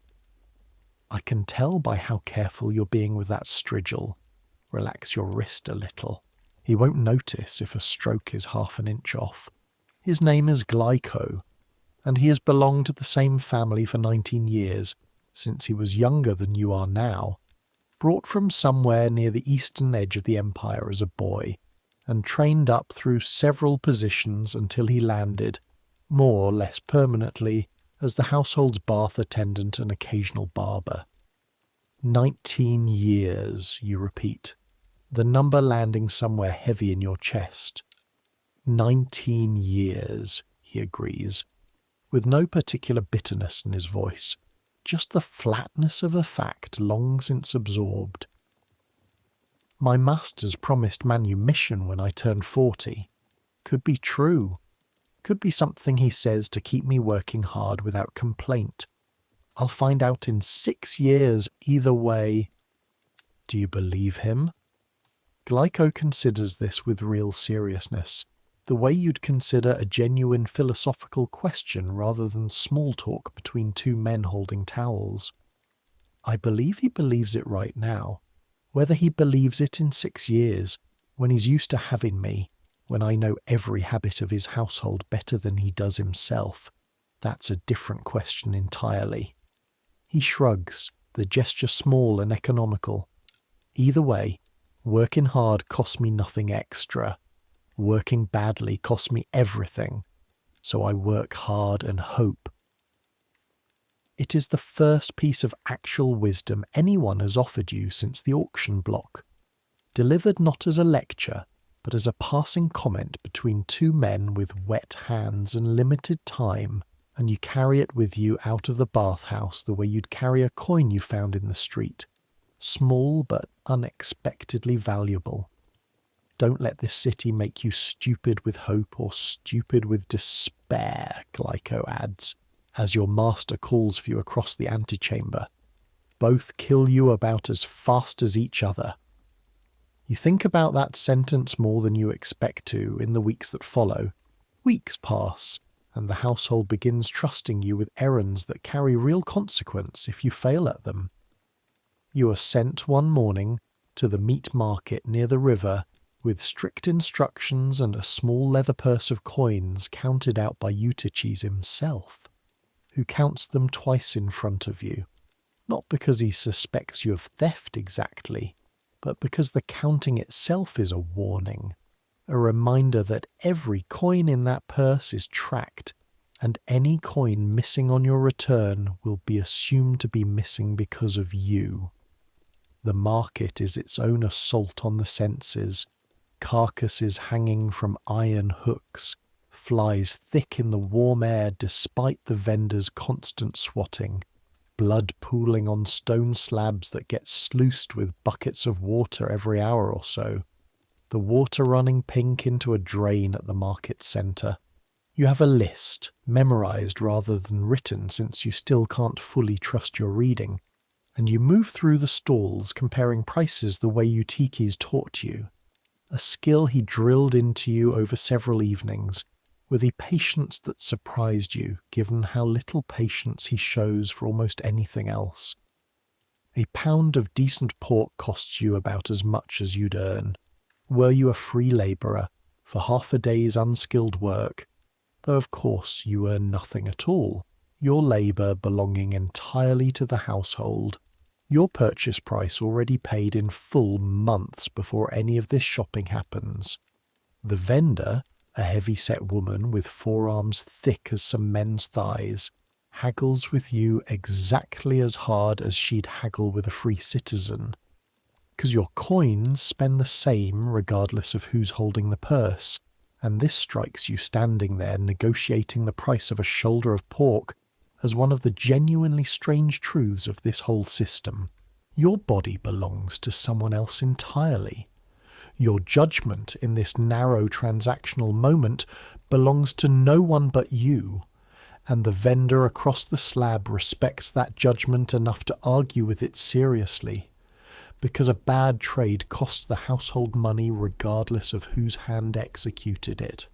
"I can tell by how careful you're being with that strigil. Relax your wrist a little. He won't notice if a stroke is half an inch off. His name is Glyco, and he has belonged to the same family for 19 years, since he was younger than you are now, brought from somewhere near the eastern edge of the empire as a boy, and trained up through several positions until he landed, more or less permanently, as the household's bath attendant and occasional barber. 19 years, you repeat, the number landing somewhere heavy in your chest. 19 years, he agrees, with no particular bitterness in his voice, just the flatness of a fact long since absorbed. My masters promised manumission when I turned 40. Could be true. Could be something he says to keep me working hard without complaint. I'll find out in 6 years either way. Do you believe him? Glyco considers this with real seriousness, the way you'd consider a genuine philosophical question rather than small talk between two men holding towels. I believe he believes it right now. Whether he believes it in 6 years, when he's used to having me, when I know every habit of his household better than he does himself, that's a different question entirely. He shrugs, the gesture small and economical. Either way, working hard costs me nothing extra. Working badly costs me everything. So I work hard and hope. It is the first piece of actual wisdom anyone has offered you since the auction block. Delivered not as a lecture, but as a passing comment between two men with wet hands and limited time, and you carry it with you out of the bathhouse the way you'd carry a coin you found in the street. Small but unexpectedly valuable. Don't let this city make you stupid with hope or stupid with despair, Glyco adds, as your master calls for you across the antechamber. Both kill you about as fast as each other. You think about that sentence more than you expect to in the weeks that follow. Weeks pass, and the household begins trusting you with errands that carry real consequence if you fail at them. You are sent one morning to the meat market near the river with strict instructions and a small leather purse of coins counted out by Eutyches himself, who counts them twice in front of you, not because he suspects you of theft exactly, but because the counting itself is a warning, a reminder that every coin in that purse is tracked, and any coin missing on your return will be assumed to be missing because of you. The market is its own assault on the senses, carcasses hanging from iron hooks, flies thick in the warm air despite the vendor's constant swatting, blood pooling on stone slabs that get sluiced with buckets of water every hour or so, the water running pink into a drain at the market centre. You have a list, memorised rather than written since you still can't fully trust your reading, and you move through the stalls comparing prices the way Eutyches taught you, a skill he drilled into you over several evenings, with a patience that surprised you, given how little patience he shows for almost anything else. A pound of decent pork costs you about as much as you'd earn, were you a free labourer, for half a day's unskilled work, though of course you earn nothing at all, your labour belonging entirely to the household, your purchase price already paid in full months before any of this shopping happens. The vendor, a heavy-set woman with forearms thick as some men's thighs, haggles with you exactly as hard as she'd haggle with a free citizen. 'Cause your coins spend the same regardless of who's holding the purse, and this strikes you standing there negotiating the price of a shoulder of pork as one of the genuinely strange truths of this whole system. Your body belongs to someone else entirely. Your judgment in this narrow transactional moment belongs to no one but you, and the vendor across the slab respects that judgment enough to argue with it seriously, because a bad trade costs the household money regardless of whose hand executed it.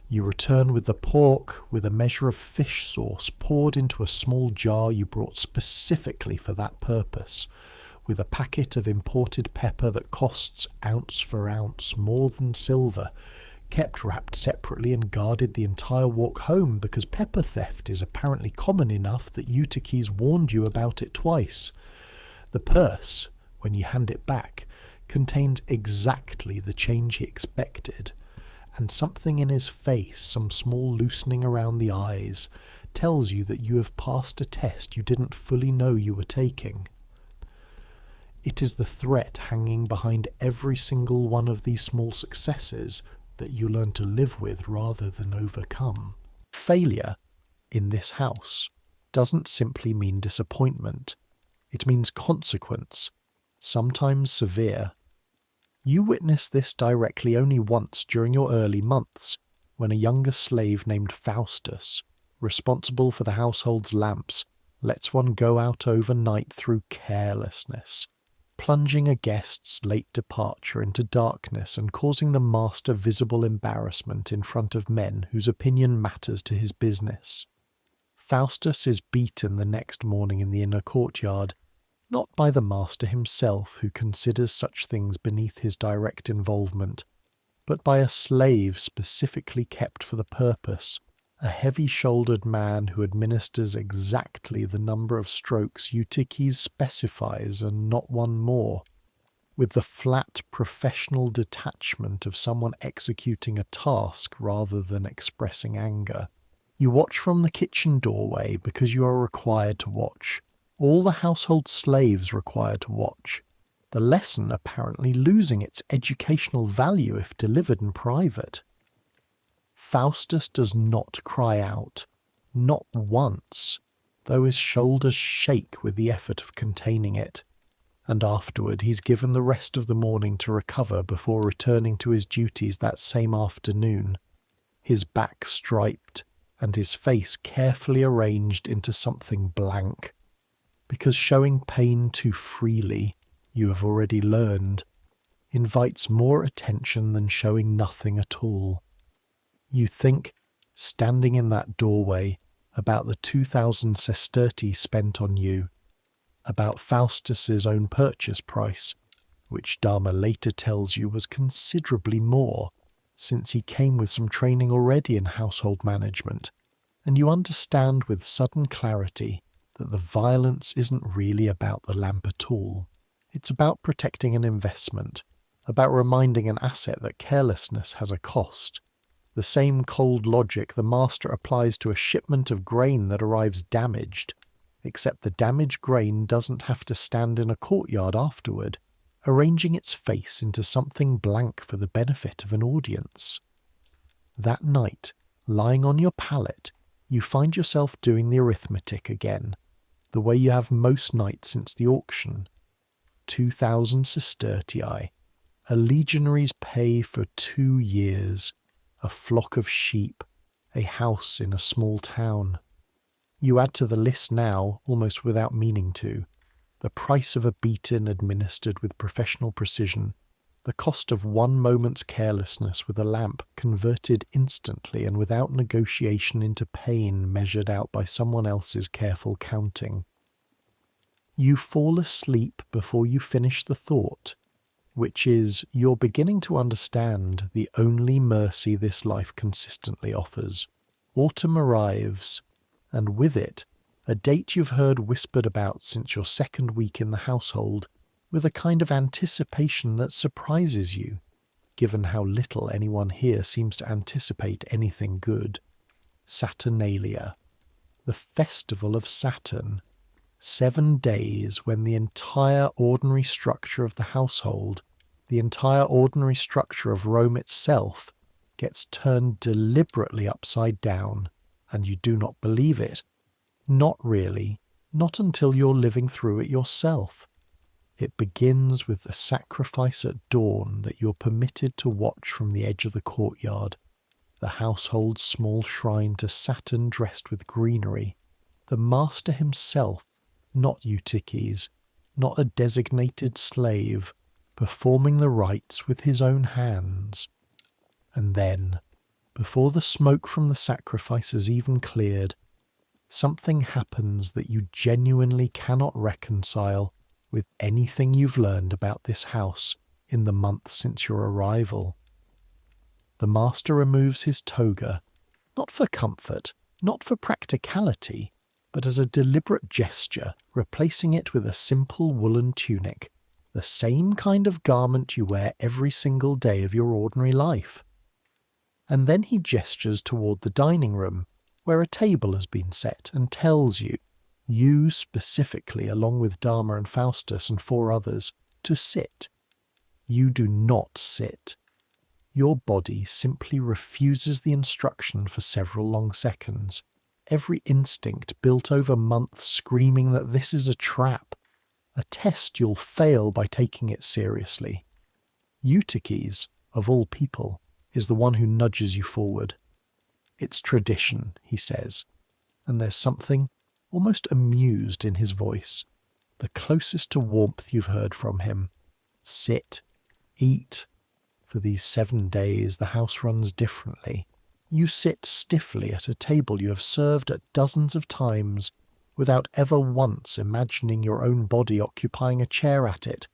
You return with the pork with a measure of fish sauce poured into a small jar you brought specifically for that purpose, with a packet of imported pepper that costs ounce for ounce more than silver, kept wrapped separately and guarded the entire walk home because pepper theft is apparently common enough that Eutyches warned you about it twice. The purse, when you hand it back, contains exactly the change he expected, and something in his face, some small loosening around the eyes, tells you that you have passed a test you didn't fully know you were taking. It is the threat hanging behind every single one of these small successes that you learn to live with rather than overcome. Failure, in this house, doesn't simply mean disappointment. It means consequence, sometimes severe. You witness this directly only once during your early months, when a younger slave named Faustus, responsible for the household's lamps, lets one go out overnight through carelessness. plunging a guest's late departure into darkness and causing the master visible embarrassment in front of men whose opinion matters to his business. Faustus is beaten the next morning in the inner courtyard, not by the master himself, who considers such things beneath his direct involvement, but by a slave specifically kept for the purpose, a heavy-shouldered man who administers exactly the number of strokes Eutyches specifies and not one more, with the flat professional detachment of someone executing a task rather than expressing anger. You watch from the kitchen doorway because you are required to watch. All the household slaves required to watch. The lesson apparently losing its educational value if delivered in private. Faustus does not cry out, not once, though his shoulders shake with the effort of containing it, and afterward he's given the rest of the morning to recover before returning to his duties that same afternoon, his back striped and his face carefully arranged into something blank, because showing pain too freely, you have already learned, invites more attention than showing nothing at all. You think, standing in that doorway, about the 2,000 sesterti spent on you, about Faustus's own purchase price, which Dharma later tells you was considerably more, since he came with some training already in household management, and you understand with sudden clarity that the violence isn't really about the lamp at all. It's about protecting an investment, about reminding an asset that carelessness has a cost. The same cold logic the master applies to a shipment of grain that arrives damaged, except the damaged grain doesn't have to stand in a courtyard afterward, arranging its face into something blank for the benefit of an audience. That night, lying on your pallet, you find yourself doing the arithmetic again, the way you have most nights since the auction. 2,000 sestertii, a legionary's pay for 2 years, a flock of sheep, a house in a small town. You add to the list now, almost without meaning to, the price of a beating administered with professional precision, the cost of one moment's carelessness with a lamp converted instantly and without negotiation into pain measured out by someone else's careful counting. You fall asleep before you finish the thought, which is you're beginning to understand the only mercy this life consistently offers. Autumn arrives, and with it, a date you've heard whispered about since your second week in the household, with a kind of anticipation that surprises you, given how little anyone here seems to anticipate anything good. Saturnalia, the festival of Saturn. 7 days when the entire ordinary structure of the household, the entire ordinary structure of Rome itself, gets turned deliberately upside down, and you do not believe it. Not really, not until you're living through it yourself. It begins with the sacrifice at dawn that you're permitted to watch from the edge of the courtyard, the household's small shrine to Saturn dressed with greenery, the master himself, not Eutyches, not a designated slave, performing the rites with his own hands. And then, before the smoke from the sacrifice has even cleared, something happens that you genuinely cannot reconcile with anything you've learned about this house in the month since your arrival. The master removes his toga, not for comfort, not for practicality, but as a deliberate gesture, replacing it with a simple woolen tunic, the same kind of garment you wear every single day of your ordinary life. And then he gestures toward the dining room, where a table has been set, and tells you specifically, along with Dharma and Faustus and 4 others, to sit. You do not sit. Your body simply refuses the instruction for several long seconds, every instinct built over months screaming that this is a trap, a test you'll fail by taking it seriously. Eutyches, of all people, is the one who nudges you forward. It's tradition, he says, and there's something almost amused in his voice. the closest to warmth you've heard from him. Sit, eat. For these 7 days, the house runs differently. You sit stiffly at a table you have served at dozens of times, without ever once imagining your own body occupying a chair at it,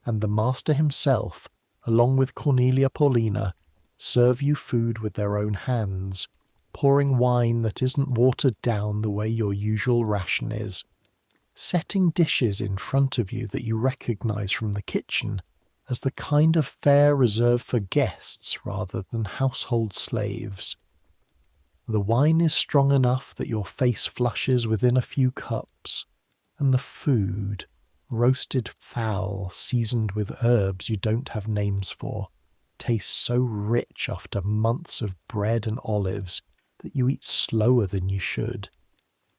and the master himself, along with Cornelia Paulina, serve you food with their own hands, pouring wine that isn't watered down the way your usual ration is, setting dishes in front of you that you recognize from the kitchen as the kind of fare reserved for guests rather than household slaves. The wine is strong enough that your face flushes within a few cups, and the food, roasted fowl seasoned with herbs you don't have names for, tastes so rich after months of bread and olives that you eat slower than you should,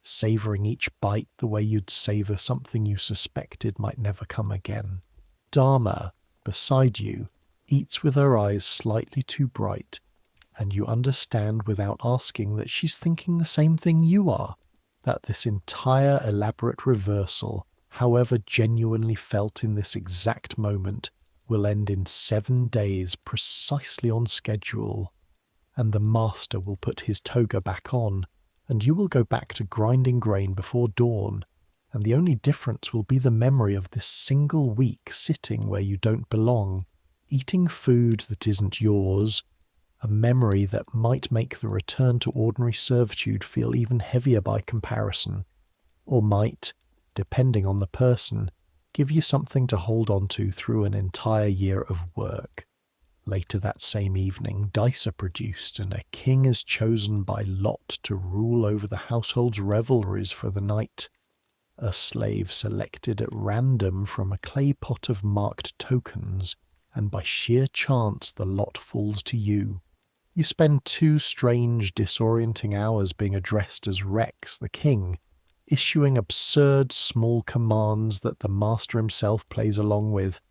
savouring each bite the way you'd savour something you suspected might never come again. Dharma, beside you, eats with her eyes slightly too bright, and you understand without asking that she's thinking the same thing you are, that this entire elaborate reversal, however genuinely felt in this exact moment, will end in 7 days precisely on schedule, and the master will put his toga back on, and you will go back to grinding grain before dawn, and the only difference will be the memory of this single week sitting where you don't belong, eating food that isn't yours, a memory that might make the return to ordinary servitude feel even heavier by comparison, or might, depending on the person, give you something to hold on to through an entire year of work. Later that same evening, dice are produced, and a king is chosen by lot to rule over the household's revelries for the night. A slave selected at random from a clay pot of marked tokens, and by sheer chance the lot falls to you. You spend 2 strange, disorienting hours being addressed as Rex, the king, issuing absurd small commands that the master himself plays along with,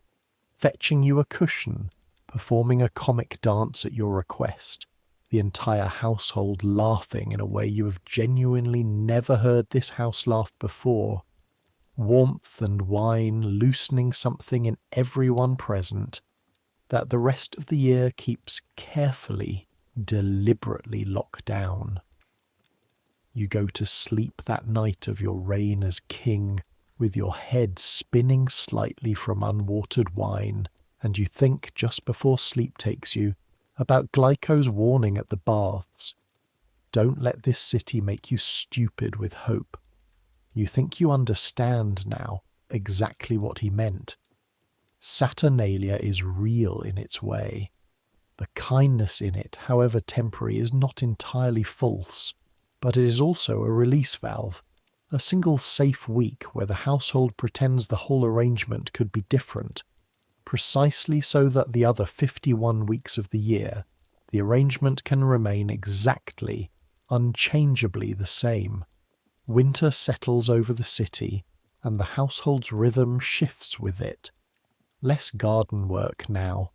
fetching you a cushion, performing a comic dance at your request, the entire household laughing in a way you have genuinely never heard this house laugh before, warmth and wine loosening something in everyone present that the rest of the year keeps carefully, deliberately locked down. You go to sleep that night of your reign as king, with your head spinning slightly from unwatered wine, and you think just before sleep takes you about Glyco's warning at the baths. Don't let this city make you stupid with hope. You think you understand now exactly what he meant. Saturnalia is real in its way. The kindness in it, however temporary, is not entirely false, but it is also a release valve, a single safe week where the household pretends the whole arrangement could be different, precisely so that the other 51 weeks of the year, the arrangement can remain exactly, unchangeably the same. Winter settles over the city, and the household's rhythm shifts with it. Less garden work now,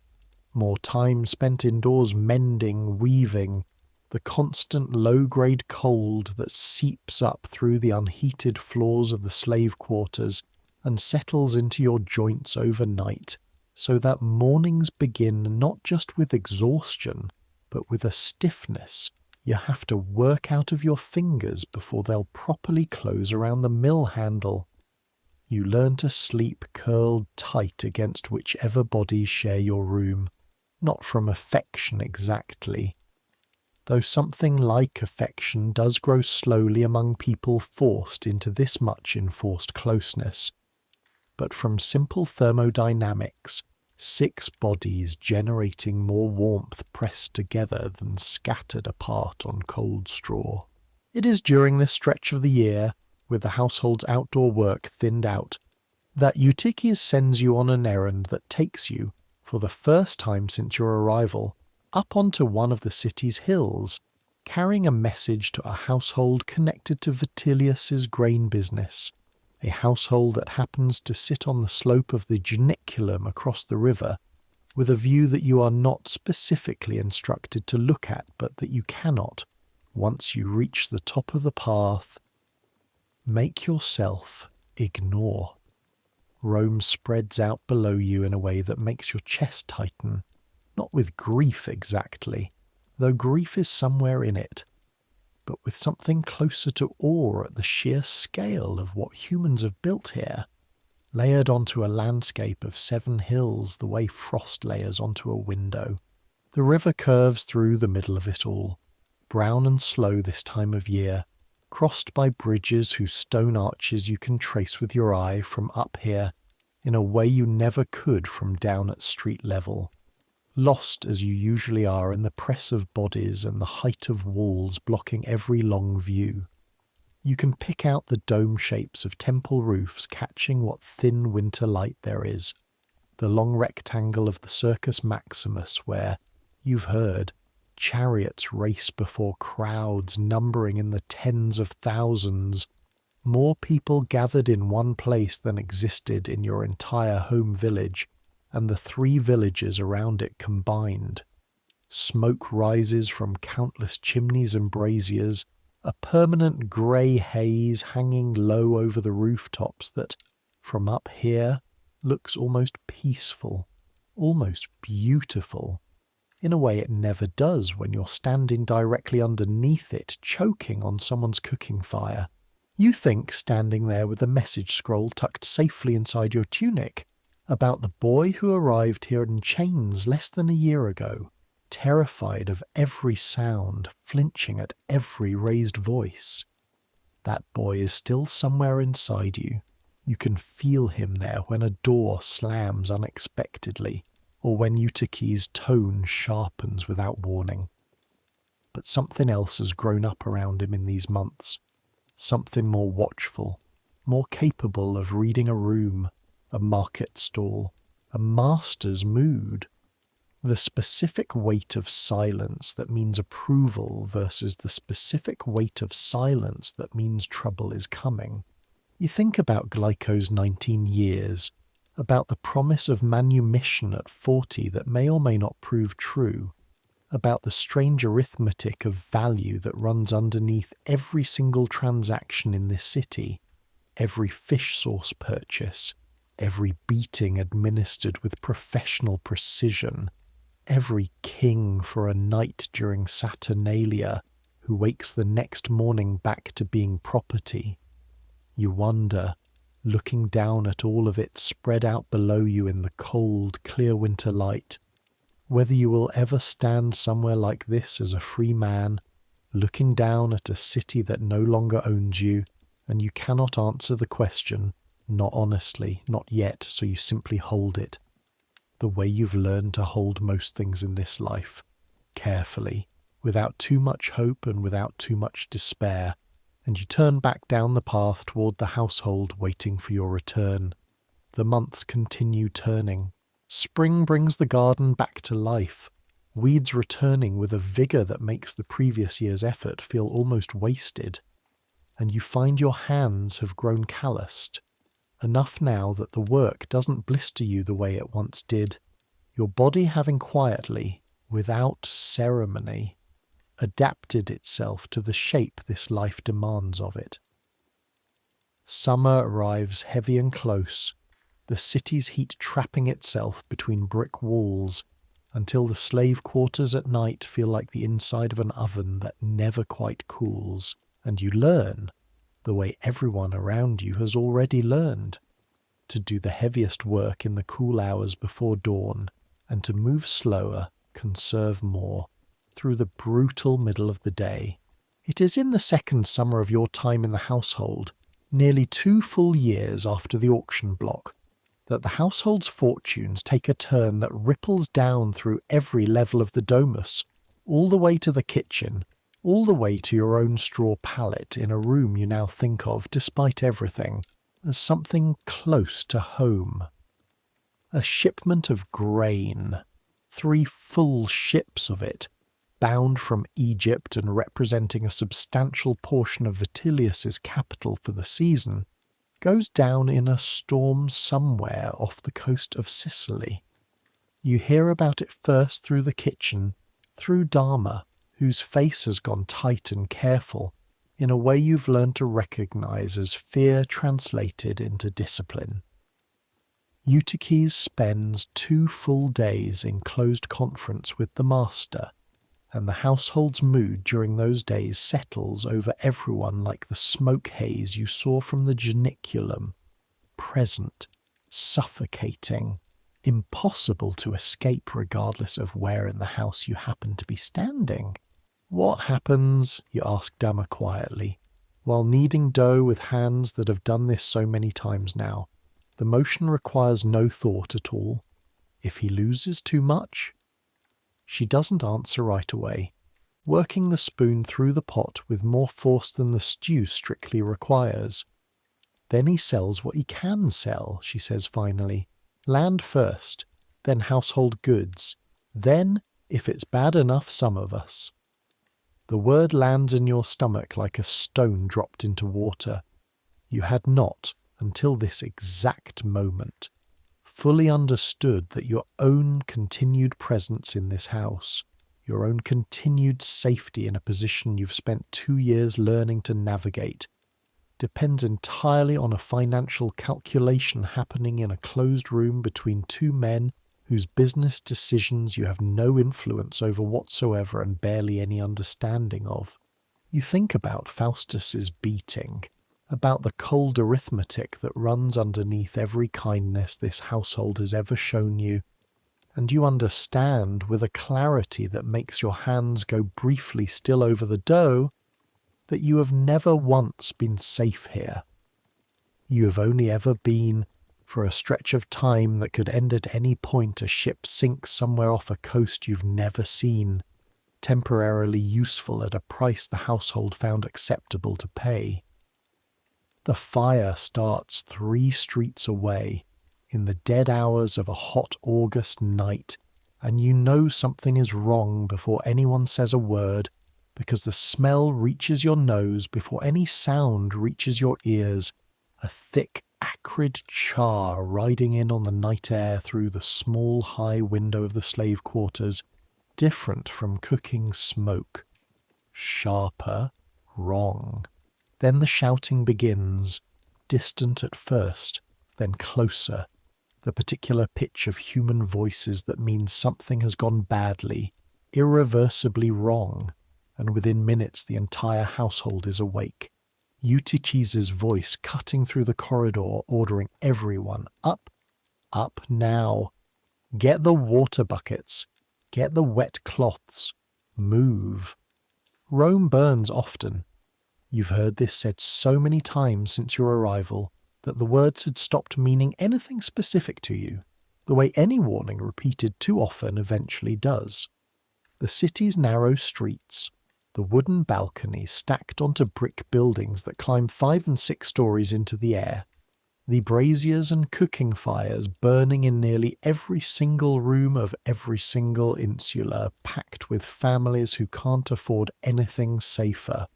more time spent indoors mending, weaving, the constant low-grade cold that seeps up through the unheated floors of the slave quarters and settles into your joints overnight, so that mornings begin not just with exhaustion, but with a stiffness you have to work out of your fingers before they'll properly close around the mill handle. You learn to sleep curled tight against whichever bodies share your room, not from affection exactly, though something like affection does grow slowly among people forced into this much enforced closeness, but from simple thermodynamics, 6 bodies generating more warmth pressed together than scattered apart on cold straw. It is during this stretch of the year, with the household's outdoor work thinned out, that Eutychius sends you on an errand that takes you, for the first time since your arrival, up onto one of the city's hills, carrying a message to a household connected to Vitellius's grain business, a household that happens to sit on the slope of the Janiculum across the river, with a view that you are not specifically instructed to look at, but that you cannot, once you reach the top of the path, make yourself ignore. Rome spreads out below you in a way that makes your chest tighten, not with grief exactly, though grief is somewhere in it, but with something closer to awe at the sheer scale of what humans have built here, layered onto a landscape of 7 hills the way frost layers onto a window. The river curves through the middle of it all, brown and slow this time of year, crossed by bridges whose stone arches you can trace with your eye from up here in a way you never could from down at street level, lost as you usually are in the press of bodies and the height of walls blocking every long view. You can pick out the dome shapes of temple roofs catching what thin winter light there is, the long rectangle of the Circus Maximus where, you've heard, chariots race before crowds numbering in the tens of thousands, more people gathered in one place than existed in your entire home village and the 3 villages around it combined. Smoke rises from countless chimneys and braziers, a permanent grey haze hanging low over the rooftops that, from up here, looks almost peaceful, almost beautiful, in a way it never does when you're standing directly underneath it, choking on someone's cooking fire. You think, standing there with a message scroll tucked safely inside your tunic, about the boy who arrived here in chains less than a year ago, terrified of every sound, flinching at every raised voice. That boy is still somewhere inside you. You can feel him there when a door slams unexpectedly, or when Utaki's tone sharpens without warning. But something else has grown up around him in these months. Something more watchful, more capable of reading a room, a market stall, a master's mood. The specific weight of silence that means approval versus the specific weight of silence that means trouble is coming. You think about Glyco's 19 years, about the promise of manumission at 40 that may or may not prove true, about the strange arithmetic of value that runs underneath every single transaction in this city, every fish sauce purchase, every beating administered with professional precision, every king for a night during Saturnalia who wakes the next morning back to being property. You wonder, looking down at all of it spread out below you in the cold, clear winter light, whether you will ever stand somewhere like this as a free man, looking down at a city that no longer owns you, and you cannot answer the question, not honestly, not yet, so you simply hold it. The way you've learned to hold most things in this life, carefully, without too much hope and without too much despair, and you turn back down the path toward the household waiting for your return. The months continue turning. Spring brings the garden back to life, weeds returning with a vigour that makes the previous year's effort feel almost wasted, and you find your hands have grown calloused, enough now that the work doesn't blister you the way it once did, your body having quietly, without ceremony, adapted itself to the shape this life demands of it. Summer arrives heavy and close, the city's heat trapping itself between brick walls until the slave quarters at night feel like the inside of an oven that never quite cools, and you learn, the way everyone around you has already learned, to do the heaviest work in the cool hours before dawn and to move slower, conserve more, through the brutal middle of the day. It is in the second summer of your time in the household, nearly 2 full years after the auction block, that the household's fortunes take a turn that ripples down through every level of the domus, all the way to the kitchen, all the way to your own straw pallet in a room you now think of, despite everything, as something close to home. A shipment of grain, 3 full ships of it, bound from Egypt and representing a substantial portion of Vitellius's capital for the season, goes down in a storm somewhere off the coast of Sicily. You hear about it first through the kitchen, through Dharma, whose face has gone tight and careful, in a way you've learned to recognize as fear translated into discipline. Eutyches spends 2 full days in closed conference with the master, and the household's mood during those days settles over everyone like the smoke haze you saw from the geniculum, present, suffocating, impossible to escape regardless of where in the house you happen to be standing. What happens, you ask Dama quietly, while kneading dough with hands that have done this so many times now? The motion requires no thought at all. If he loses too much? She doesn't answer right away, working the spoon through the pot with more force than the stew strictly requires. Then he sells what he can sell, she says finally. Land first, then household goods, then, if it's bad enough, some of us. The word lands in your stomach like a stone dropped into water. You had not, until this exact moment, fully understood that your own continued presence in this house, your own continued safety in a position you've spent 2 years learning to navigate, depends entirely on a financial calculation happening in a closed room between 2 men whose business decisions you have no influence over whatsoever and barely any understanding of. You think about Faustus's beating, about the cold arithmetic that runs underneath every kindness this household has ever shown you, and you understand with a clarity that makes your hands go briefly still over the dough that you have never once been safe here. You have only ever been, for a stretch of time that could end at any point a ship sinks somewhere off a coast you've never seen, temporarily useful at a price the household found acceptable to pay. The fire starts 3 streets away, in the dead hours of a hot August night, and you know something is wrong before anyone says a word, because the smell reaches your nose before any sound reaches your ears, a thick, acrid char riding in on the night air through the small high window of the slave quarters, different from cooking smoke. Sharper, wrong. Then the shouting begins, distant at first, then closer, the particular pitch of human voices that means something has gone badly, irreversibly wrong, and within minutes the entire household is awake. Eutyches's voice cutting through the corridor, ordering everyone up, up now. Get the water buckets, get the wet cloths, move. Rome burns often. You've heard this said so many times since your arrival that the words had stopped meaning anything specific to you, the way any warning repeated too often eventually does. The city's narrow streets, the wooden balconies stacked onto brick buildings that climb 5 and 6 stories into the air, the braziers and cooking fires burning in nearly every single room of every single insula, packed with families who can't afford anything safer.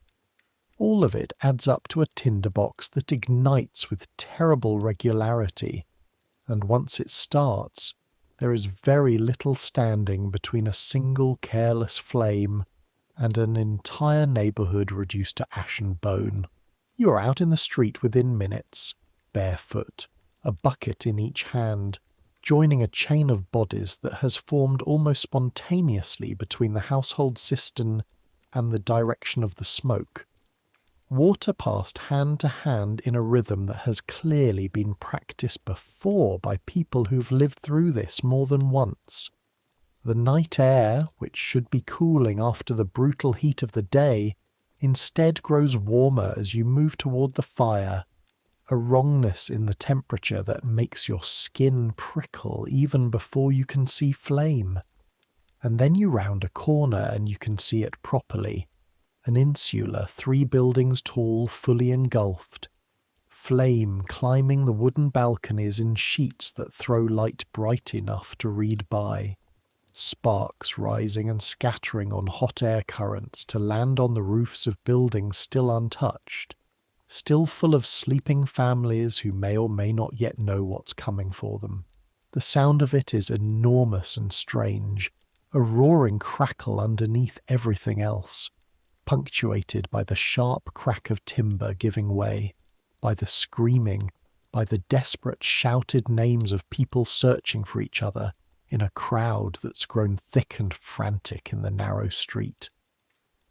All of it adds up to a tinderbox that ignites with terrible regularity, and once it starts, there is very little standing between a single careless flame and an entire neighbourhood reduced to ash and bone. You are out in the street within minutes, barefoot, a bucket in each hand, joining a chain of bodies that has formed almost spontaneously between the household cistern and the direction of the smoke. Water passed hand to hand in a rhythm that has clearly been practiced before by people who've lived through this more than once. The night air, which should be cooling after the brutal heat of the day, instead grows warmer as you move toward the fire, a wrongness in the temperature that makes your skin prickle even before you can see flame. And then you round a corner and you can see it properly. An insula 3 buildings tall, fully engulfed. Flame climbing the wooden balconies in sheets that throw light bright enough to read by. Sparks rising and scattering on hot air currents to land on the roofs of buildings still untouched, still full of sleeping families who may or may not yet know what's coming for them. The sound of it is enormous and strange, a roaring crackle underneath everything else, punctuated by the sharp crack of timber giving way, by the screaming, by the desperate shouted names of people searching for each other in a crowd that's grown thick and frantic in the narrow street.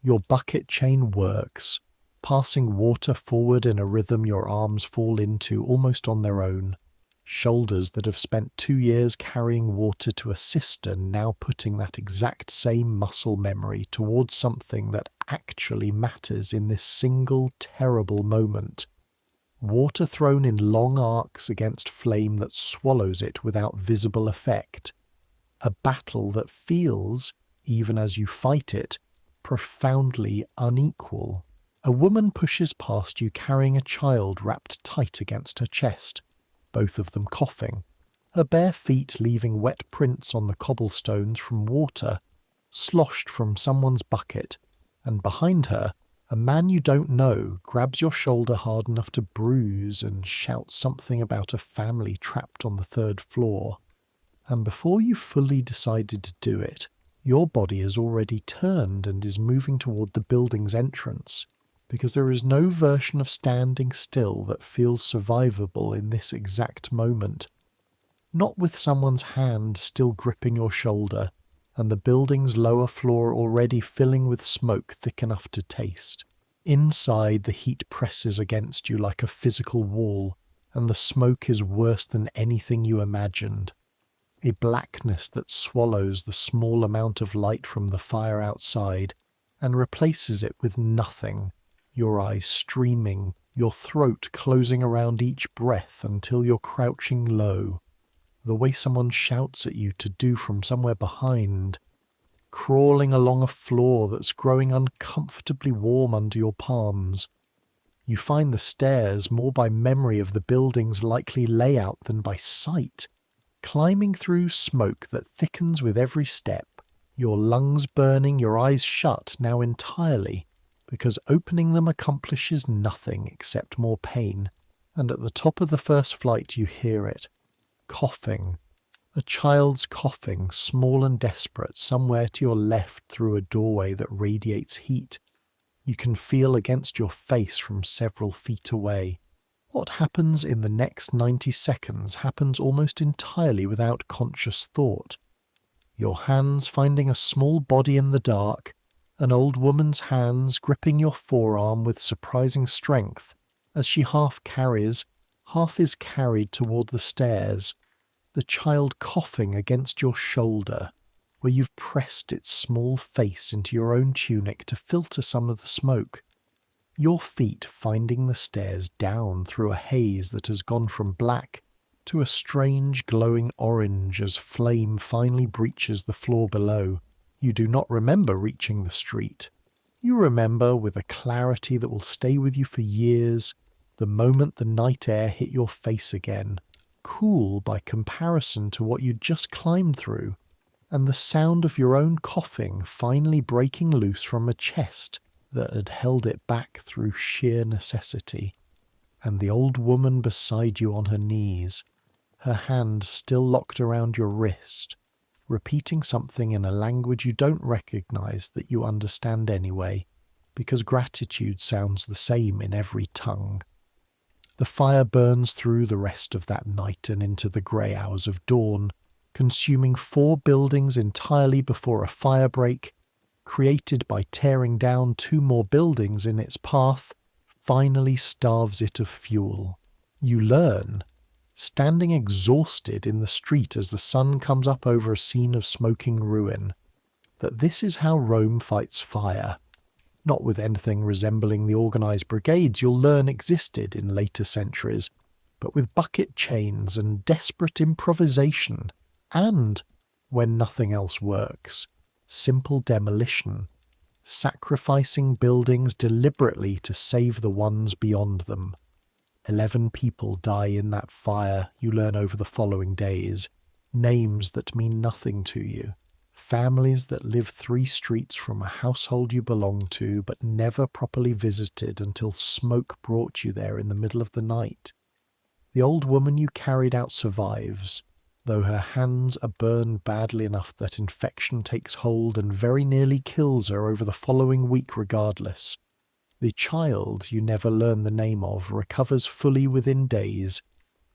Your bucket chain works, passing water forward in a rhythm your arms fall into almost on their own, shoulders that have spent 2 years carrying water to a cistern now putting that exact same muscle memory towards something that actually matters in this single terrible moment. Water thrown in long arcs against flame that swallows it without visible effect. A battle that feels, even as you fight it, profoundly unequal. A woman pushes past you carrying a child wrapped tight against her chest, both of them coughing, her bare feet leaving wet prints on the cobblestones from water, sloshed from someone's bucket, and behind her, a man you don't know grabs your shoulder hard enough to bruise and shouts something about a family trapped on the 3rd floor. And before you fully decided to do it, your body has already turned and is moving toward the building's entrance, because there is no version of standing still that feels survivable in this exact moment. Not with someone's hand still gripping your shoulder, and the building's lower floor already filling with smoke thick enough to taste. Inside, the heat presses against you like a physical wall, and the smoke is worse than anything you imagined. A blackness that swallows the small amount of light from the fire outside and replaces it with nothing, your eyes streaming, your throat closing around each breath until you're crouching low, the way someone shouts at you to do from somewhere behind, crawling along a floor that's growing uncomfortably warm under your palms. You find the stairs more by memory of the building's likely layout than by sight, climbing through smoke that thickens with every step, your lungs burning, your eyes shut now entirely, because opening them accomplishes nothing except more pain, and at the top of the first flight you hear it. Coughing. A child's coughing, small and desperate, somewhere to your left through a doorway that radiates heat. You can feel against your face from several feet away. What happens in the next 90 seconds happens almost entirely without conscious thought. Your hands finding a small body in the dark, an old woman's hands gripping your forearm with surprising strength as she half is carried toward the stairs, the child coughing against your shoulder, where you've pressed its small face into your own tunic to filter some of the smoke. Your feet finding the stairs down through a haze that has gone from black to a strange glowing orange as flame finally breaches the floor below. You do not remember reaching the street. You remember, with a clarity that will stay with you for years, the moment the night air hit your face again, cool by comparison to what you'd just climbed through, and the sound of your own coughing finally breaking loose from a chest that had held it back through sheer necessity, and the old woman beside you on her knees, her hand still locked around your wrist, repeating something in a language you don't recognize that you understand anyway, because gratitude sounds the same in every tongue. The fire burns through the rest of that night and into the grey hours of dawn, consuming 4 buildings entirely before a fire break, created by tearing down 2 more buildings in its path, finally starves it of fuel. You learn, standing exhausted in the street as the sun comes up over a scene of smoking ruin, that this is how Rome fights fire. Not with anything resembling the organised brigades you'll learn existed in later centuries, but with bucket chains and desperate improvisation, and, when nothing else works, simple demolition, sacrificing buildings deliberately to save the ones beyond them. 11 people die in that fire, you learn over the following days, names that mean nothing to you. Families that live 3 streets from a household you belong to but never properly visited until smoke brought you there in the middle of the night. The old woman you carried out survives, though her hands are burned badly enough that infection takes hold and very nearly kills her over the following week regardless. The child you never learn the name of recovers fully within days,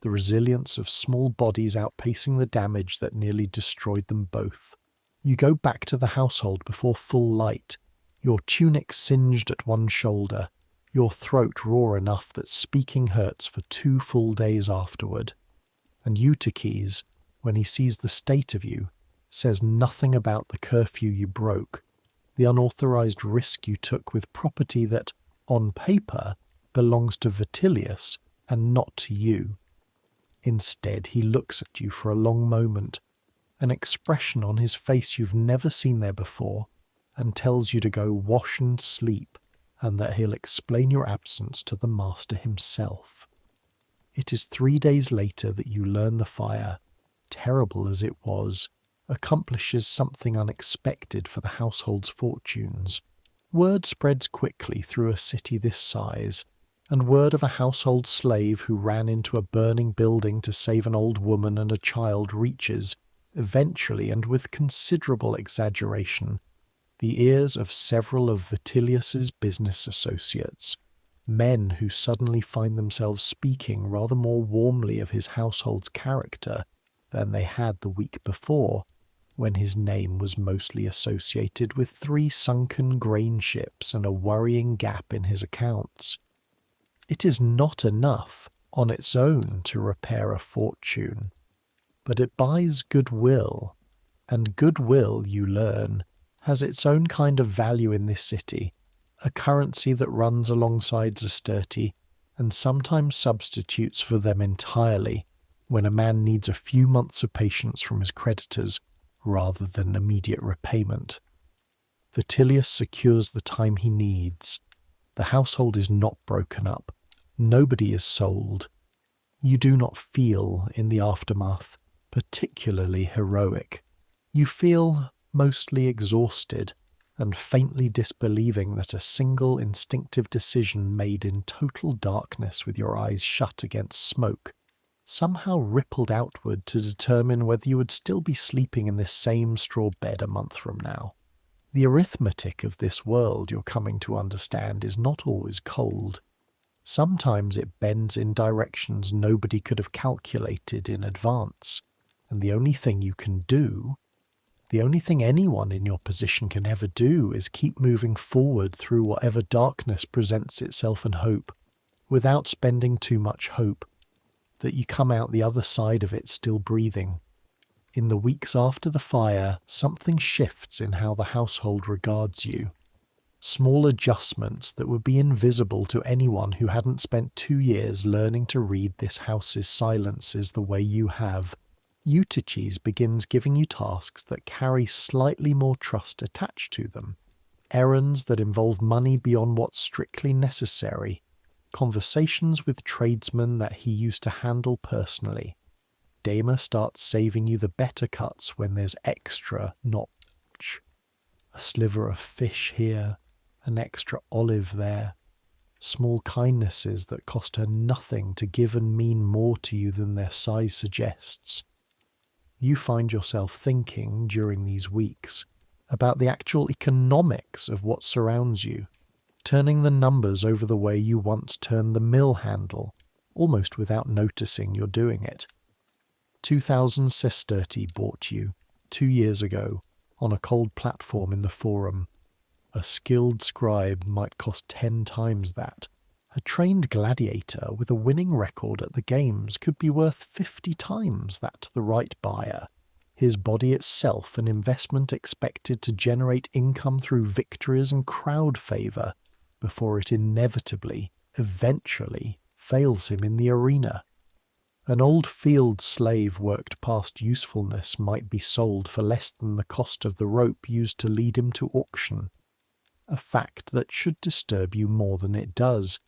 the resilience of small bodies outpacing the damage that nearly destroyed them both. You go back to the household before full light, your tunic singed at one shoulder, your throat raw enough that speaking hurts for 2 full days afterward. And Eutyches, when he sees the state of you, says nothing about the curfew you broke, the unauthorized risk you took with property that, on paper, belongs to Vitellius and not to you. Instead, he looks at you for a long moment, an expression on his face you've never seen there before, and tells you to go wash and sleep, and that he'll explain your absence to the master himself. It is 3 days later that you learn the fire, terrible as it was, accomplishes something unexpected for the household's fortunes. Word spreads quickly through a city this size, and word of a household slave who ran into a burning building to save an old woman and a child reaches, eventually and with considerable exaggeration, the ears of several of Vitellius's business associates, men who suddenly find themselves speaking rather more warmly of his household's character than they had the week before, when his name was mostly associated with 3 sunken grain ships and a worrying gap in his accounts. It is not enough on its own to repair a fortune, but it buys goodwill, and goodwill, you learn, has its own kind of value in this city, a currency that runs alongside zesterti and sometimes substitutes for them entirely when a man needs a few months of patience from his creditors rather than immediate repayment. Vitellius secures the time he needs. The household is not broken up. Nobody is sold. You do not feel, in the aftermath, particularly heroic. You feel mostly exhausted and faintly disbelieving that a single instinctive decision made in total darkness with your eyes shut against smoke somehow rippled outward to determine whether you would still be sleeping in this same straw bed a month from now. The arithmetic of this world you're coming to understand is not always cold. Sometimes it bends in directions nobody could have calculated in advance, and the only thing you can do, the only thing anyone in your position can ever do, is keep moving forward through whatever darkness presents itself and hope, without spending too much hope, that you come out the other side of it still breathing. In the weeks after the fire, something shifts in how the household regards you. Small adjustments that would be invisible to anyone who hadn't spent 2 years learning to read this house's silences the way you have. Eutyches begins giving you tasks that carry slightly more trust attached to them. Errands that involve money beyond what's strictly necessary. Conversations with tradesmen that he used to handle personally. Dama starts saving you the better cuts when there's extra, not much. A sliver of fish here, an extra olive there. Small kindnesses that cost her nothing to give and mean more to you than their size suggests. You find yourself thinking, during these weeks, about the actual economics of what surrounds you, turning the numbers over the way you once turned the mill handle, almost without noticing you're doing it. 2,000 sesterti bought you, 2 years ago, on a cold platform in the Forum. A skilled scribe might cost 10 times that. A trained gladiator with a winning record at the games could be worth 50 times that to the right buyer. His body itself an investment expected to generate income through victories and crowd favour, before it inevitably, eventually, fails him in the arena. An old field slave worked past usefulness might be sold for less than the cost of the rope used to lead him to auction. A fact that should disturb you more than it does,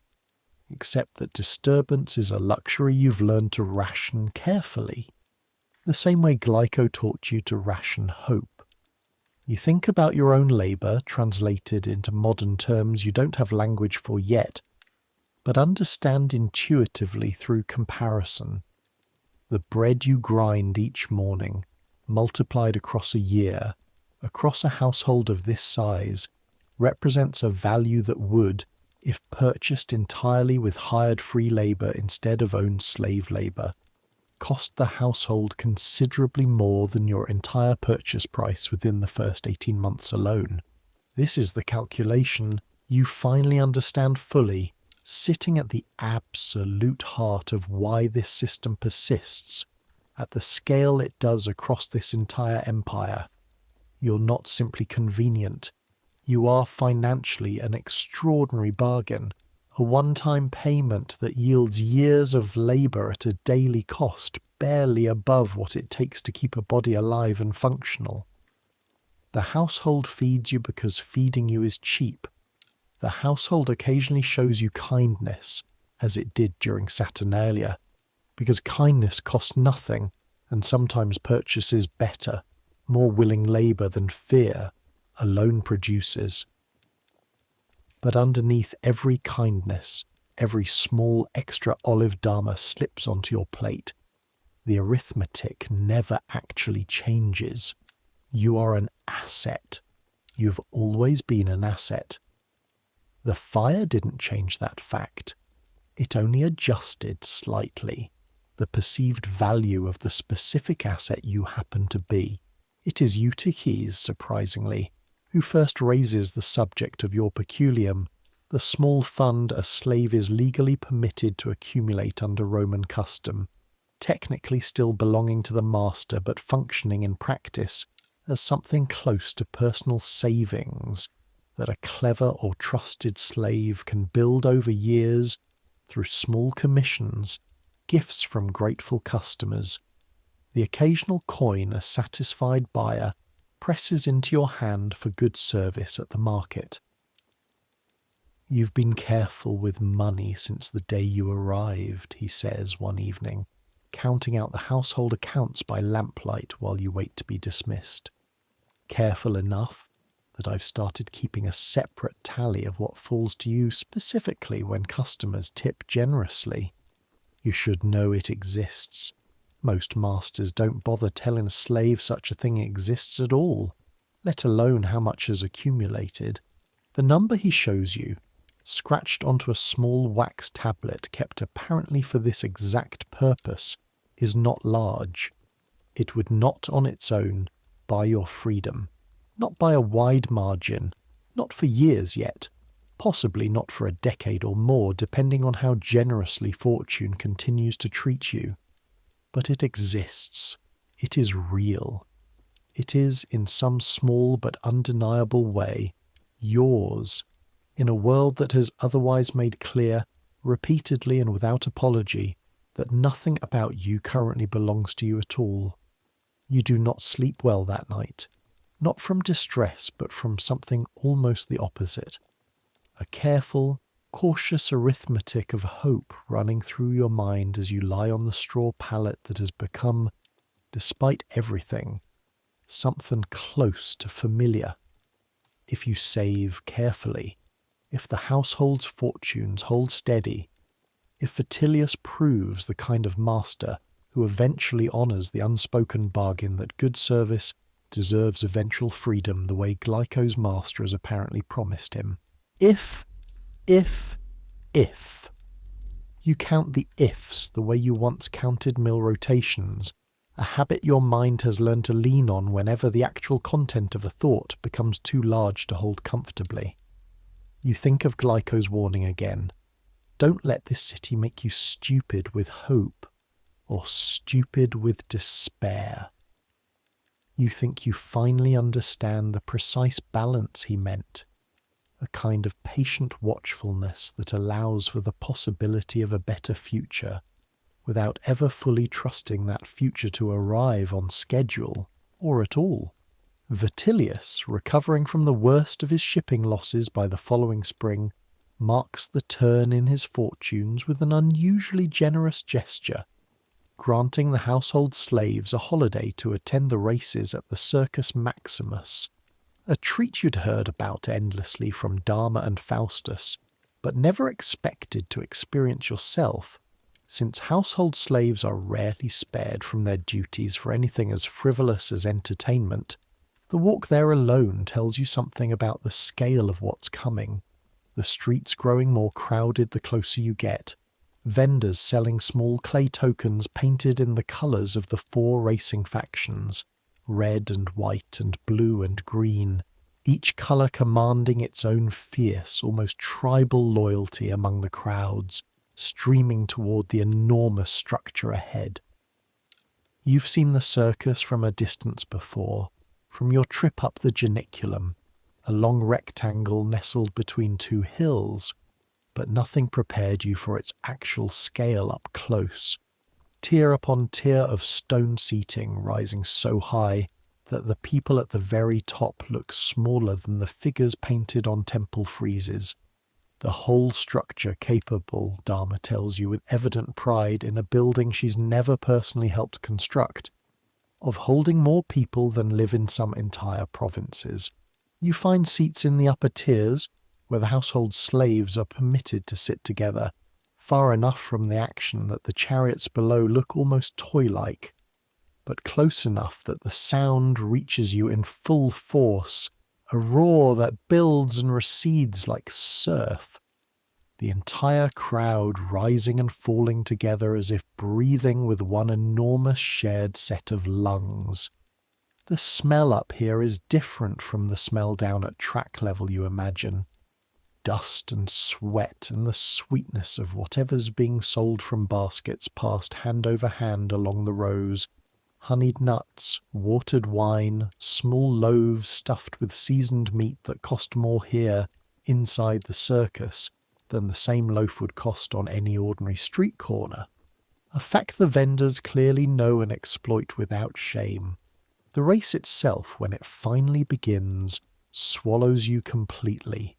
except that disturbance is a luxury you've learned to ration carefully, the same way Glyco taught you to ration hope. You think about your own labour translated into modern terms you don't have language for yet, but understand intuitively through comparison. The bread you grind each morning, multiplied across a year, across a household of this size, represents a value that would, if purchased entirely with hired free labour instead of owned slave labour, cost the household considerably more than your entire purchase price within the first 18 months alone. This is the calculation you finally understand fully, sitting at the absolute heart of why this system persists at the scale it does across this entire empire. You're not simply convenient. You are financially an extraordinary bargain, a one-time payment that yields years of labour at a daily cost barely above what it takes to keep a body alive and functional. The household feeds you because feeding you is cheap. The household occasionally shows you kindness, as it did during Saturnalia, because kindness costs nothing and sometimes purchases better, more willing labour than fear alone produces. But underneath every kindness, every small extra olive dharma slips onto your plate, the arithmetic never actually changes. You are an asset. You've always been an asset. The fire didn't change that fact. It only adjusted slightly the perceived value of the specific asset you happen to be. It is Eutyches, surprisingly, who first raises the subject of your peculium, the small fund a slave is legally permitted to accumulate under Roman custom, technically still belonging to the master but functioning in practice as something close to personal savings that a clever or trusted slave can build over years through small commissions, gifts from grateful customers. The occasional coin a satisfied buyer presses into your hand for good service at the market. "You've been careful with money since the day you arrived," he says one evening, counting out the household accounts by lamplight while you wait to be dismissed. "Careful enough that I've started keeping a separate tally of what falls to you specifically when customers tip generously. You should know it exists. Most masters don't bother telling a slave such a thing exists at all, let alone how much has accumulated. The number he shows you, scratched onto a small wax tablet kept apparently for this exact purpose, is not large. It would not on its own buy your freedom, not by a wide margin, not for years yet, possibly not for a decade or more, depending on how generously fortune continues to treat you. But it exists. It is real. It is, in some small but undeniable way, yours, in a world that has otherwise made clear, repeatedly and without apology, that nothing about you currently belongs to you at all. You do not sleep well that night, not from distress, but from something almost the opposite. A careful, cautious arithmetic of hope running through your mind as you lie on the straw pallet that has become, despite everything, something close to familiar. If you save carefully, if the household's fortunes hold steady, if Vitellius proves the kind of master who eventually honours the unspoken bargain that good service deserves eventual freedom the way Glyco's master has apparently promised him. If you count the ifs the way you once counted mill rotations, a habit your mind has learned to lean on whenever the actual content of a thought becomes too large to hold comfortably. You think of Glyco's warning again. Don't let this city make you stupid with hope, or stupid with despair. You think you finally understand the precise balance he meant, a kind of patient watchfulness that allows for the possibility of a better future, without ever fully trusting that future to arrive on schedule, or at all. Vitellius, recovering from the worst of his shipping losses by the following spring, marks the turn in his fortunes with an unusually generous gesture, granting the household slaves a holiday to attend the races at the Circus Maximus, a treat you'd heard about endlessly from Dharma and Faustus, but never expected to experience yourself, since household slaves are rarely spared from their duties for anything as frivolous as entertainment. The walk there alone tells you something about the scale of what's coming. the streets growing more crowded the closer you get, vendors selling small clay tokens painted in the colours of the 4 racing factions, red and white and blue and green, each colour commanding its own fierce, almost tribal loyalty among the crowds, streaming toward the enormous structure ahead. You've seen the circus from a distance before, from your trip up the Janiculum, a long rectangle nestled between 2 hills, but nothing prepared you for its actual scale up close. Tier upon tier of stone seating rising so high that the people at the very top look smaller than the figures painted on temple friezes. The whole structure capable, Dharma tells you with evident pride in a building she's never personally helped construct, of holding more people than live in some entire provinces. You find seats in the upper tiers, where the household slaves are permitted to sit together, far enough from the action that the chariots below look almost toy-like, but close enough that the sound reaches you in full force, a roar that builds and recedes like surf. The entire crowd rising and falling together as if breathing with one enormous shared set of lungs. The smell up here is different from the smell down at track level you imagine. Dust and sweat and the sweetness of whatever's being sold from baskets passed hand over hand along the rows. Honeyed nuts, watered wine, small loaves stuffed with seasoned meat that cost more here, inside the circus, than the same loaf would cost on any ordinary street corner. A fact the vendors clearly know and exploit without shame. The race itself, when it finally begins, swallows you completely.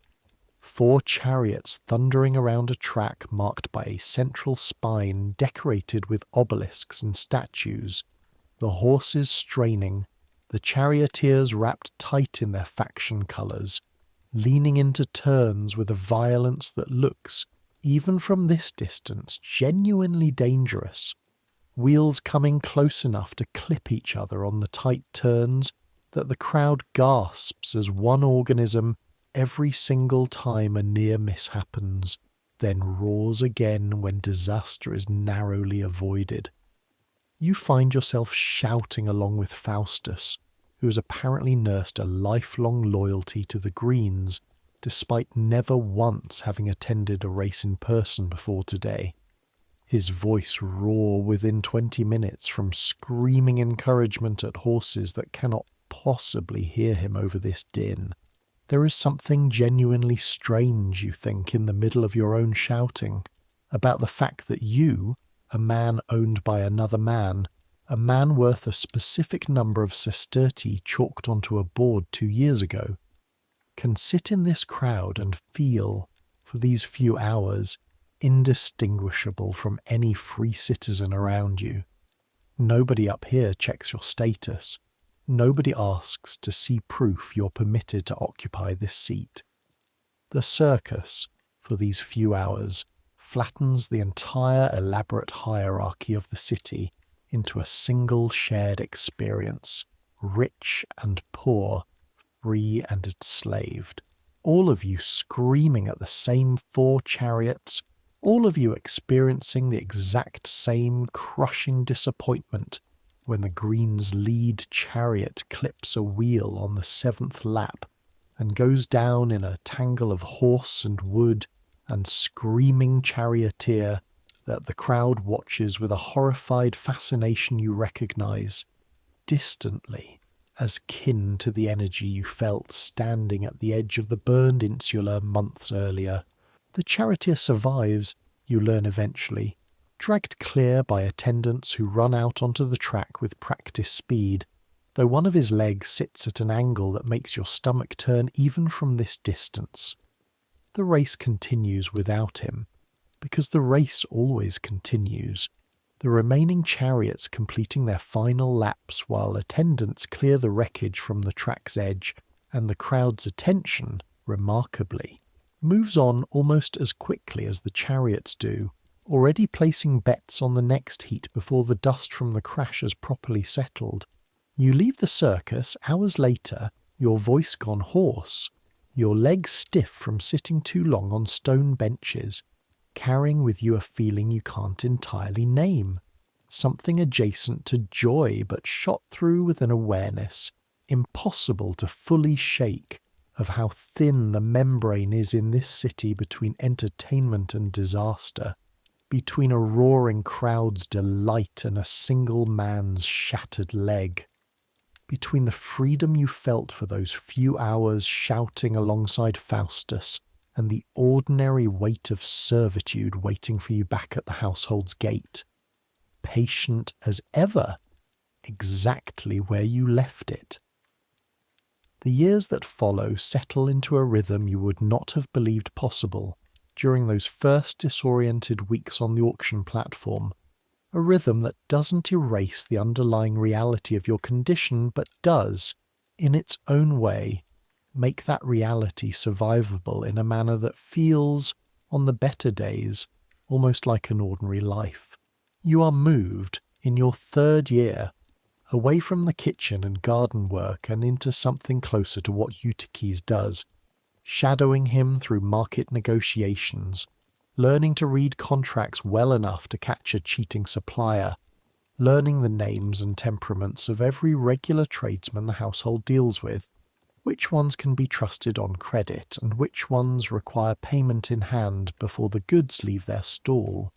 4 chariots thundering around a track marked by a central spine decorated with obelisks and statues, the horses straining, the charioteers wrapped tight in their faction colours, leaning into turns with a violence that looks, even from this distance, genuinely dangerous. Wheels coming close enough to clip each other on the tight turns that the crowd gasps as one organism every single time a near miss happens, then roars again when disaster is narrowly avoided. You find yourself shouting along with Faustus, who has apparently nursed a lifelong loyalty to the Greens, despite never once having attended a race in person before today. His voice roar within 20 minutes from screaming encouragement at horses that cannot possibly hear him over this din. There is something genuinely strange, you think, in the middle of your own shouting, about the fact that you, a man owned by another man, a man worth a specific number of sesterti chalked onto a board 2 years ago, can sit in this crowd and feel, for these few hours, indistinguishable from any free citizen around you. Nobody up here checks your status. Nobody asks to see proof you're permitted to occupy this seat. The circus, for these few hours, flattens the entire elaborate hierarchy of the city into a single shared experience, rich and poor, free and enslaved. All of you screaming at the same 4 chariots, all of you experiencing the exact same crushing disappointment when the Green's lead chariot clips a wheel on the 7th lap and goes down in a tangle of horse and wood and screaming charioteer that the crowd watches with a horrified fascination you recognize, distantly, as kin to the energy you felt standing at the edge of the burned insula months earlier. The charioteer survives, you learn eventually, dragged clear by attendants who run out onto the track with practice speed, though one of his legs sits at an angle that makes your stomach turn even from this distance. The race continues without him, because the race always continues, the remaining chariots completing their final laps while attendants clear the wreckage from the track's edge, and the crowd's attention, remarkably, moves on almost as quickly as the chariots do, already placing bets on the next heat before the dust from the crash has properly settled. You leave the circus hours later, your voice gone hoarse, your legs stiff from sitting too long on stone benches, carrying with you a feeling you can't entirely name, something adjacent to joy but shot through with an awareness impossible to fully shake of how thin the membrane is in this city between entertainment and disaster, between a roaring crowd's delight and a single man's shattered leg, between the freedom you felt for those few hours shouting alongside Faustus and the ordinary weight of servitude waiting for you back at the household's gate, patient as ever, exactly where you left it. The years that follow settle into a rhythm you would not have believed possible during those first disoriented weeks on the auction platform, a rhythm that doesn't erase the underlying reality of your condition but does, in its own way, make that reality survivable in a manner that feels, on the better days, almost like an ordinary life. You are moved, in your third year, away from the kitchen and garden work and into something closer to what Eutyches does, shadowing him through market negotiations, learning to read contracts well enough to catch a cheating supplier, learning the names and temperaments of every regular tradesman the household deals with, which ones can be trusted on credit and which ones require payment in hand before the goods leave their stall.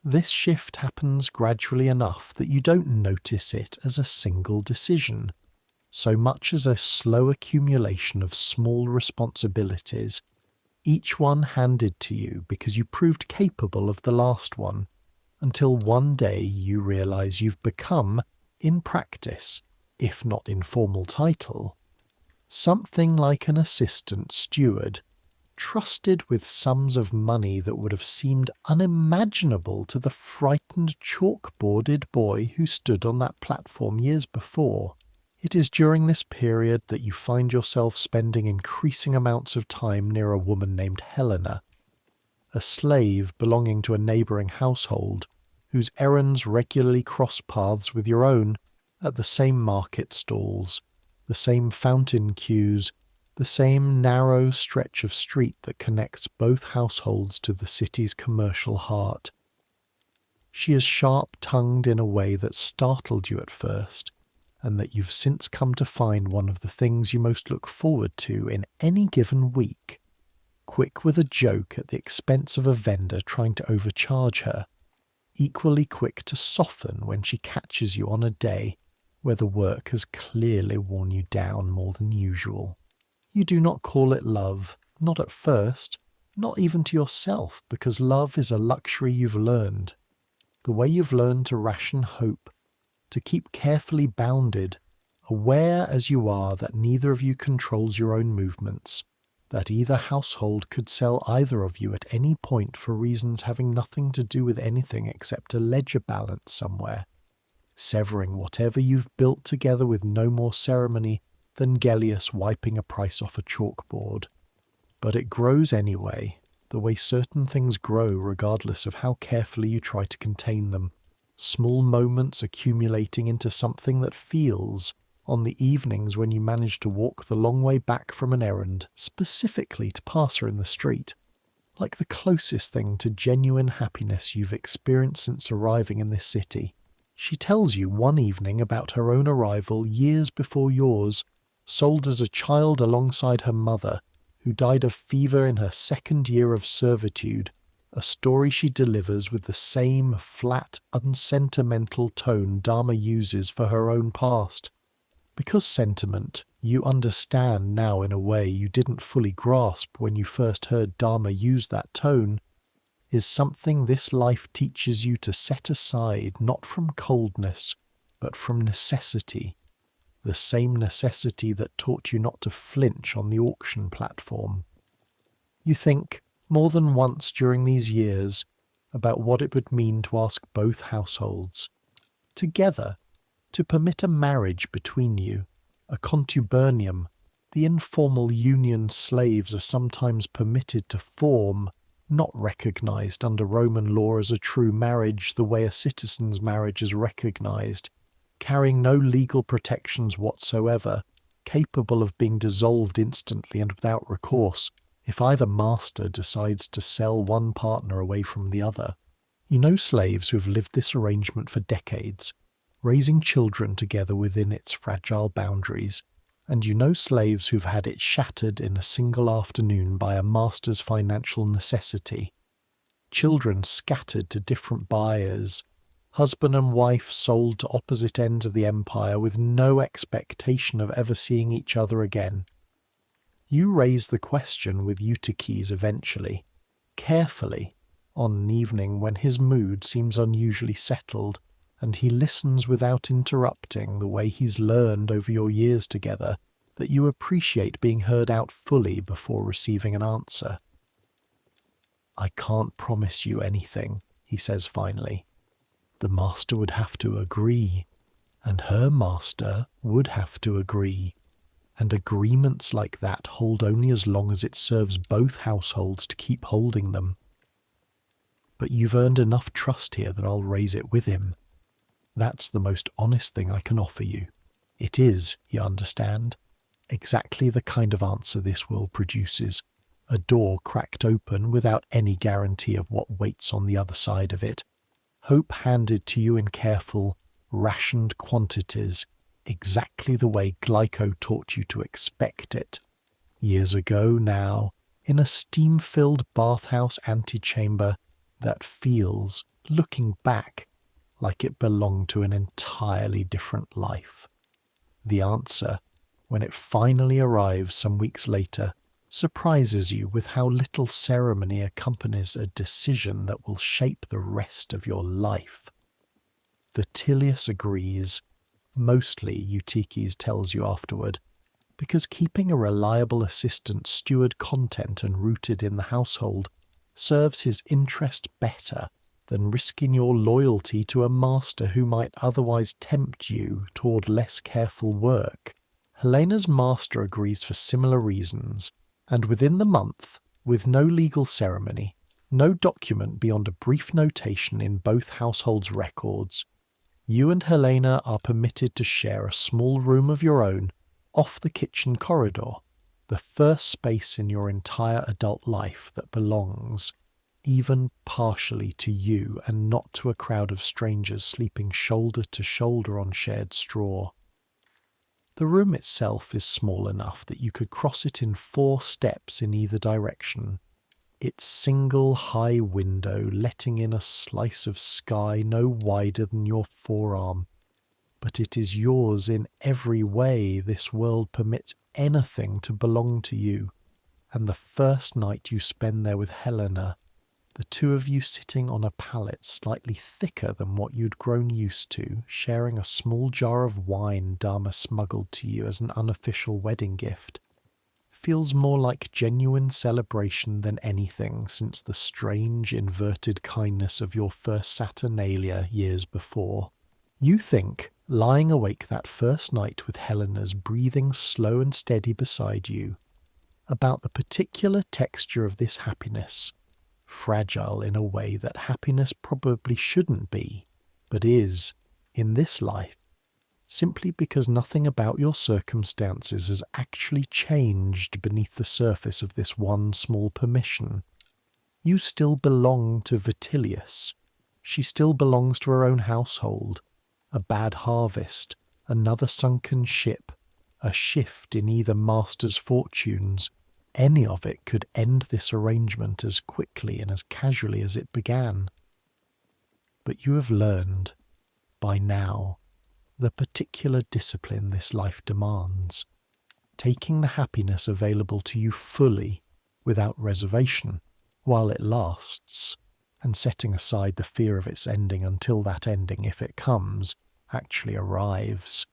This shift happens gradually enough that you don't notice it as a single decision, so much as a slow accumulation of small responsibilities, each one handed to you because you proved capable of the last one, until one day you realize you've become, in practice, if not in formal title, something like an assistant steward, trusted with sums of money that would have seemed unimaginable to the frightened chalkboarded boy who stood on that platform years before. It is during this period that you find yourself spending increasing amounts of time near a woman named Helena, a slave belonging to a neighbouring household, whose errands regularly cross paths with your own at the same market stalls, the same fountain queues, the same narrow stretch of street that connects both households to the city's commercial heart. She is sharp-tongued in a way that startled you at first, and that you've since come to find one of the things you most look forward to in any given week, quick with a joke at the expense of a vendor trying to overcharge her, equally quick to soften when she catches you on a day where the work has clearly worn you down more than usual. You do not call it love, not at first, not even to yourself, because love is a luxury you've learned. The way you've learned to ration hope, to keep carefully bounded, aware as you are that neither of you controls your own movements, that either household could sell either of you at any point for reasons having nothing to do with anything except a ledger balance somewhere, severing whatever you've built together with no more ceremony than Gellius wiping a price off a chalkboard. But it grows anyway, the way certain things grow regardless of how carefully you try to contain them, small moments accumulating into something that feels, on the evenings when you manage to walk the long way back from an errand, specifically to pass her in the street, like the closest thing to genuine happiness you've experienced since arriving in this city. She tells you one evening about her own arrival years before yours, sold as a child alongside her mother, who died of fever in her second year of servitude, a story she delivers with the same flat, unsentimental tone Dharma uses for her own past. Because sentiment, you understand now in a way you didn't fully grasp when you first heard Dharma use that tone, is something this life teaches you to set aside not from coldness, but from necessity, the same necessity that taught you not to flinch on the auction platform. You think, more than once during these years, about what it would mean to ask both households, together, to permit a marriage between you, a contubernium, the informal union slaves are sometimes permitted to form, not recognized under Roman law as a true marriage the way a citizen's marriage is recognized, carrying no legal protections whatsoever, capable of being dissolved instantly and without recourse if either master decides to sell one partner away from the other. You know slaves who have lived this arrangement for decades, raising children together within its fragile boundaries, and you know slaves who've had it shattered in a single afternoon by a master's financial necessity. Children scattered to different buyers, husband and wife sold to opposite ends of the empire with no expectation of ever seeing each other again. You raise the question with Eutyches eventually, carefully, on an evening when his mood seems unusually settled, and he listens without interrupting the way he's learned over your years together that you appreciate being heard out fully before receiving an answer. "I can't promise you anything," he says finally. "The master would have to agree, and her master would have to agree. And agreements like that hold only as long as it serves both households to keep holding them. But you've earned enough trust here that I'll raise it with him. That's the most honest thing I can offer you. It is, you understand, exactly the kind of answer this world produces. A door cracked open without any guarantee of what waits on the other side of it. Hope handed to you in careful, rationed quantities, exactly the way Glyco taught you to expect it. Years ago now, in a steam-filled bathhouse antechamber that feels, looking back, like it belonged to an entirely different life. The answer, when it finally arrives some weeks later, surprises you with how little ceremony accompanies a decision that will shape the rest of your life. Vitellius agrees, mostly, Eutyches tells you afterward, because keeping a reliable assistant steward content and rooted in the household serves his interest better than risking your loyalty to a master who might otherwise tempt you toward less careful work. Helena's master agrees for similar reasons, and within the month, with no legal ceremony, no document beyond a brief notation in both households' records, you and Helena are permitted to share a small room of your own off the kitchen corridor, the first space in your entire adult life that belongs, even partially, to you and not to a crowd of strangers sleeping shoulder to shoulder on shared straw. The room itself is small enough that you could cross it in 4 steps in either direction, its single high window letting in a slice of sky no wider than your forearm. But it is yours in every way this world permits anything to belong to you, and the first night you spend there with Helena, the two of you sitting on a pallet slightly thicker than what you'd grown used to, sharing a small jar of wine Dharma smuggled to you as an unofficial wedding gift, feels more like genuine celebration than anything since the strange inverted kindness of your first Saturnalia years before. You think, lying awake that first night with Helena's breathing slow and steady beside you, about the particular texture of this happiness, fragile in a way that happiness probably shouldn't be, but is, in this life, simply because nothing about your circumstances has actually changed beneath the surface of this one small permission. You still belong to Vitellius. She still belongs to her own household. A bad harvest, another sunken ship, a shift in either master's fortunes, any of it could end this arrangement as quickly and as casually as it began. But you have learned, by now, the particular discipline this life demands, taking the happiness available to you fully, without reservation, while it lasts, and setting aside the fear of its ending until that ending, if it comes, actually arrives.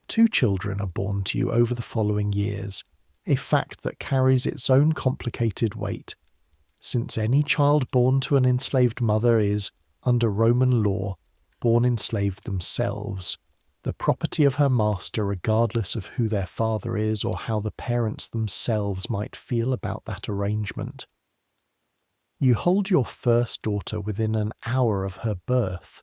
2 children are born to you over the following years, a fact that carries its own complicated weight, since any child born to an enslaved mother is, under Roman law, born enslaved themselves, the property of her master regardless of who their father is or how the parents themselves might feel about that arrangement. You hold your first daughter within an hour of her birth,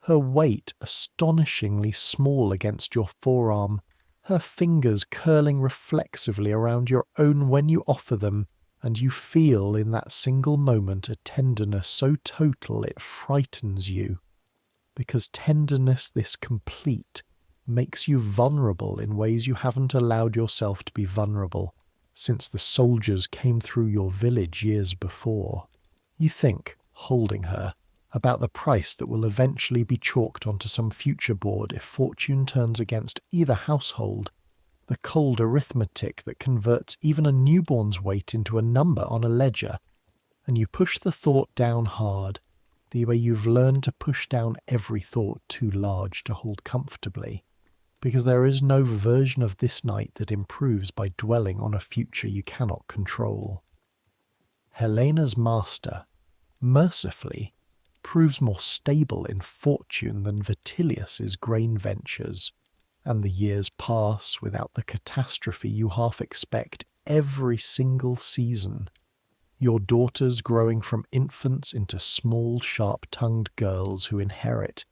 her weight astonishingly small against your forearm, her fingers curling reflexively around your own when you offer them, and you feel in that single moment a tenderness so total it frightens you, because tenderness this complete makes you vulnerable in ways you haven't allowed yourself to be vulnerable since the soldiers came through your village years before. You think, holding her, about the price that will eventually be chalked onto some future board if fortune turns against either household, the cold arithmetic that converts even a newborn's weight into a number on a ledger, and you push the thought down hard, the way you've learned to push down every thought too large to hold comfortably, because there is no version of this night that improves by dwelling on a future you cannot control. Helena's master, mercifully, proves more stable in fortune than Vitilius's grain ventures, and the years pass without the catastrophe you half expect every single season. Your daughters growing from infants into small, sharp-tongued girls who inherit.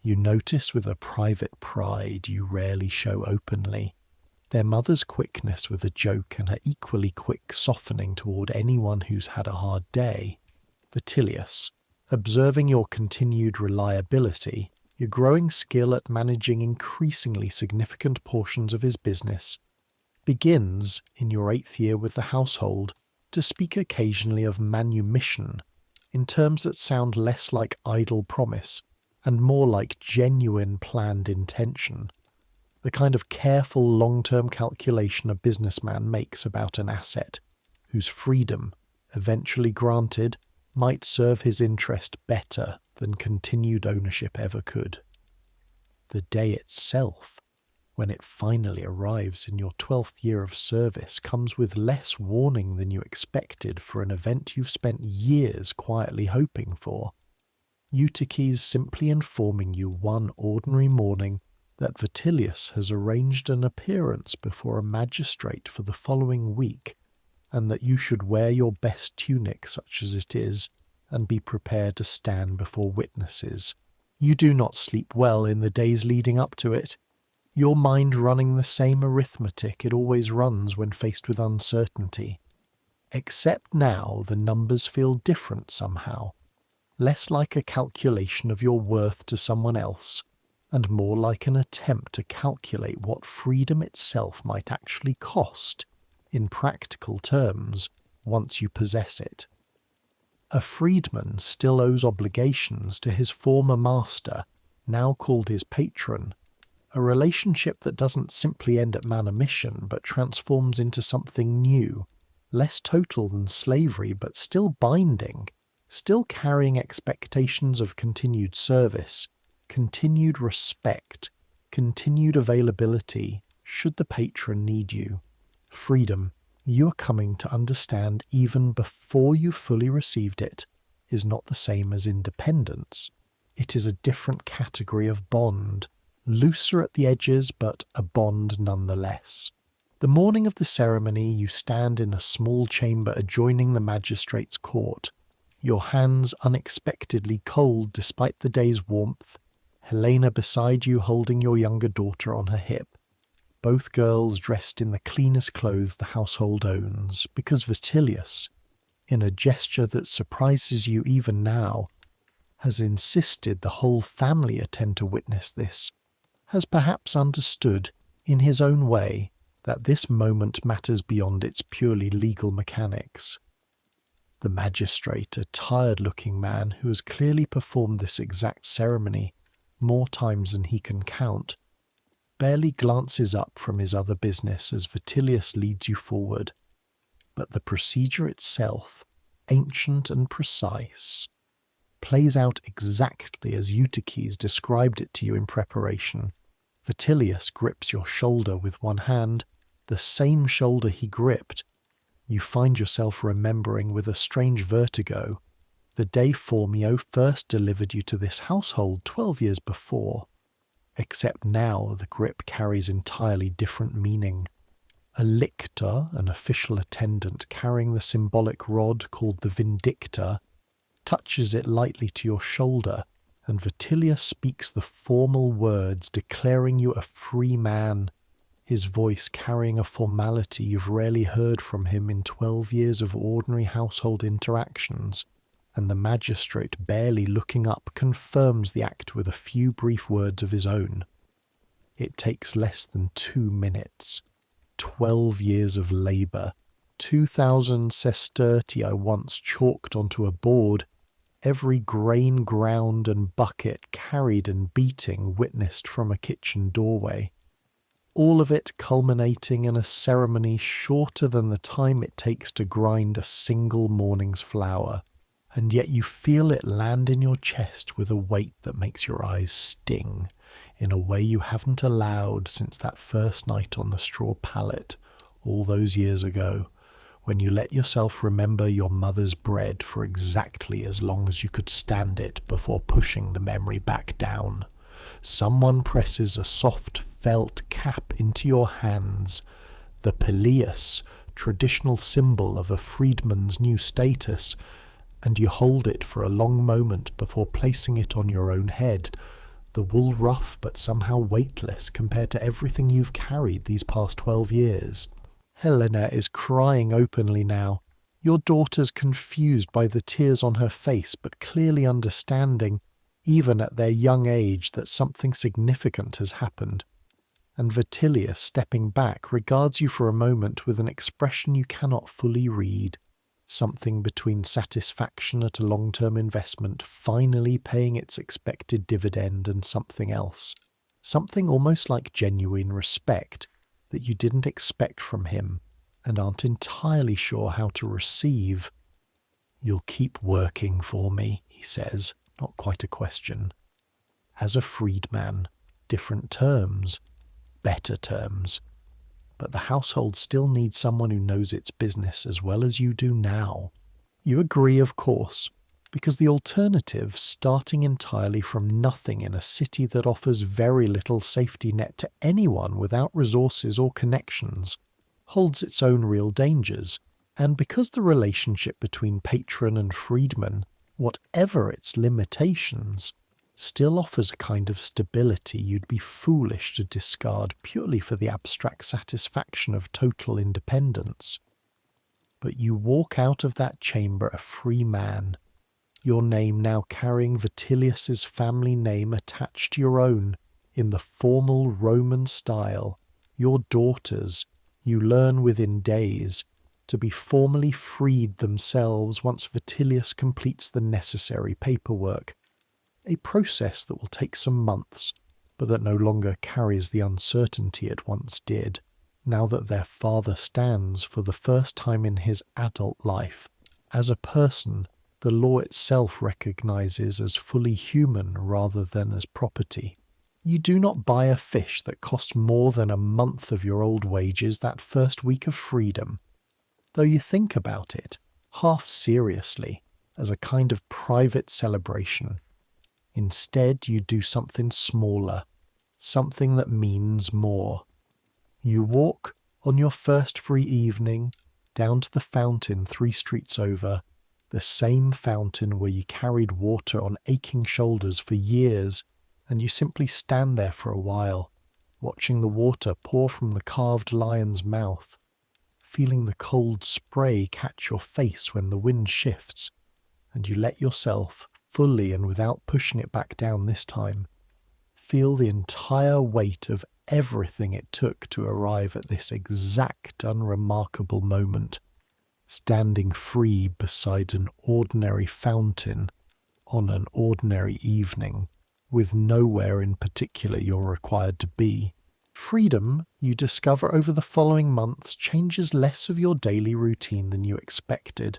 You notice with a private pride you rarely show openly, their mother's quickness with a joke and her equally quick softening toward anyone who's had a hard day. Vitilius, observing your continued reliability, your growing skill at managing increasingly significant portions of his business, begins, in your 8th year with the household, to speak occasionally of manumission, in terms that sound less like idle promise and more like genuine planned intention, the kind of careful long-term calculation a businessman makes about an asset, whose freedom, eventually granted, might serve his interest better than continued ownership ever could. The day itself, when it finally arrives in your 12th year of service, comes with less warning than you expected for an event you've spent years quietly hoping for. Eutyches simply informing you one ordinary morning that Vitilius has arranged an appearance before a magistrate for the following week, and that you should wear your best tunic such as it is, and be prepared to stand before witnesses. You do not sleep well in the days leading up to it, your mind running the same arithmetic it always runs when faced with uncertainty. Except now the numbers feel different somehow, less like a calculation of your worth to someone else, and more like an attempt to calculate what freedom itself might actually cost, in practical terms, once you possess it. A freedman still owes obligations to his former master, now called his patron, a relationship that doesn't simply end at manumission but transforms into something new, less total than slavery but still binding, still carrying expectations of continued service, continued respect, continued availability should the patron need you. Freedom, you are coming to understand even before you fully received it, is not the same as independence. It is a different category of bond, looser at the edges but a bond nonetheless. The morning of the ceremony you stand in a small chamber adjoining the magistrate's court, your hands unexpectedly cold despite the day's warmth, Helena beside you holding your younger daughter on her hip, both girls dressed in the cleanest clothes the household owns, because Vitilius, in a gesture that surprises you even now, has insisted the whole family attend to witness this, has perhaps understood, in his own way, that this moment matters beyond its purely legal mechanics. The magistrate, a tired-looking man who has clearly performed this exact ceremony more times than he can count, barely glances up from his other business as Vitilius leads you forward, but the procedure itself, ancient and precise, plays out exactly as Eutyches described it to you in preparation. Vitilius grips your shoulder with one hand, the same shoulder he gripped. You find yourself remembering with a strange vertigo the day Formio first delivered you to this household 12 years before, except now the grip carries entirely different meaning. A lictor, an official attendant carrying the symbolic rod called the Vindictor, touches it lightly to your shoulder, and Vitilius speaks the formal words declaring you a free man, his voice carrying a formality you've rarely heard from him in 12 years of ordinary household interactions, and the magistrate, barely looking up, confirms the act with a few brief words of his own. It takes less than 2 minutes. 12 years of labour, 2,000 sestertii I once chalked onto a board, every grain ground and bucket carried and beating witnessed from a kitchen doorway. All of it culminating in a ceremony shorter than the time it takes to grind a single morning's flour, and yet you feel it land in your chest with a weight that makes your eyes sting in a way you haven't allowed since that first night on the straw pallet all those years ago, when you let yourself remember your mother's bread for exactly as long as you could stand it before pushing the memory back down. Someone presses a soft felt cap into your hands, the pileus, traditional symbol of a freedman's new status, and you hold it for a long moment before placing it on your own head, the wool rough but somehow weightless compared to everything you've carried these past 12 years. Helena is crying openly now, your daughter's confused by the tears on her face but clearly understanding, even at their young age, that something significant has happened. And Vitellius, stepping back, regards you for a moment with an expression you cannot fully read, something between satisfaction at a long-term investment finally paying its expected dividend and something else, something almost like genuine respect that you didn't expect from him and aren't entirely sure how to receive. "You'll keep working for me," he says, not quite a question. "As a freedman, different terms, better terms. But the household still needs someone who knows its business as well as you do now." You agree, of course, because the alternative, starting entirely from nothing in a city that offers very little safety net to anyone without resources or connections, holds its own real dangers. And because the relationship between patron and freedman, whatever its limitations, still offers a kind of stability you'd be foolish to discard purely for the abstract satisfaction of total independence. But you walk out of that chamber a free man, your name now carrying Vitellius's family name attached to your own in the formal Roman style, your daughters, you learn within days, to be formally freed themselves once Vitellius completes the necessary paperwork, a process that will take some months, but that no longer carries the uncertainty it once did, now that their father stands for the first time in his adult life as a person the law itself recognizes as fully human rather than as property. You do not buy a fish that costs more than a month of your old wages that first week of freedom, though you think about it, half seriously, as a kind of private celebration. Instead, you do something smaller, something that means more. You walk, on your first free evening, down to the fountain 3 streets over, the same fountain where you carried water on aching shoulders for years, and you simply stand there for a while, watching the water pour from the carved lion's mouth, feeling the cold spray catch your face when the wind shifts, and you let yourself, fully and without pushing it back down this time, feel the entire weight of everything it took to arrive at this exact unremarkable moment, standing free beside an ordinary fountain on an ordinary evening, with nowhere in particular you're required to be. Freedom, you discover over the following months, changes less of your daily routine than you expected,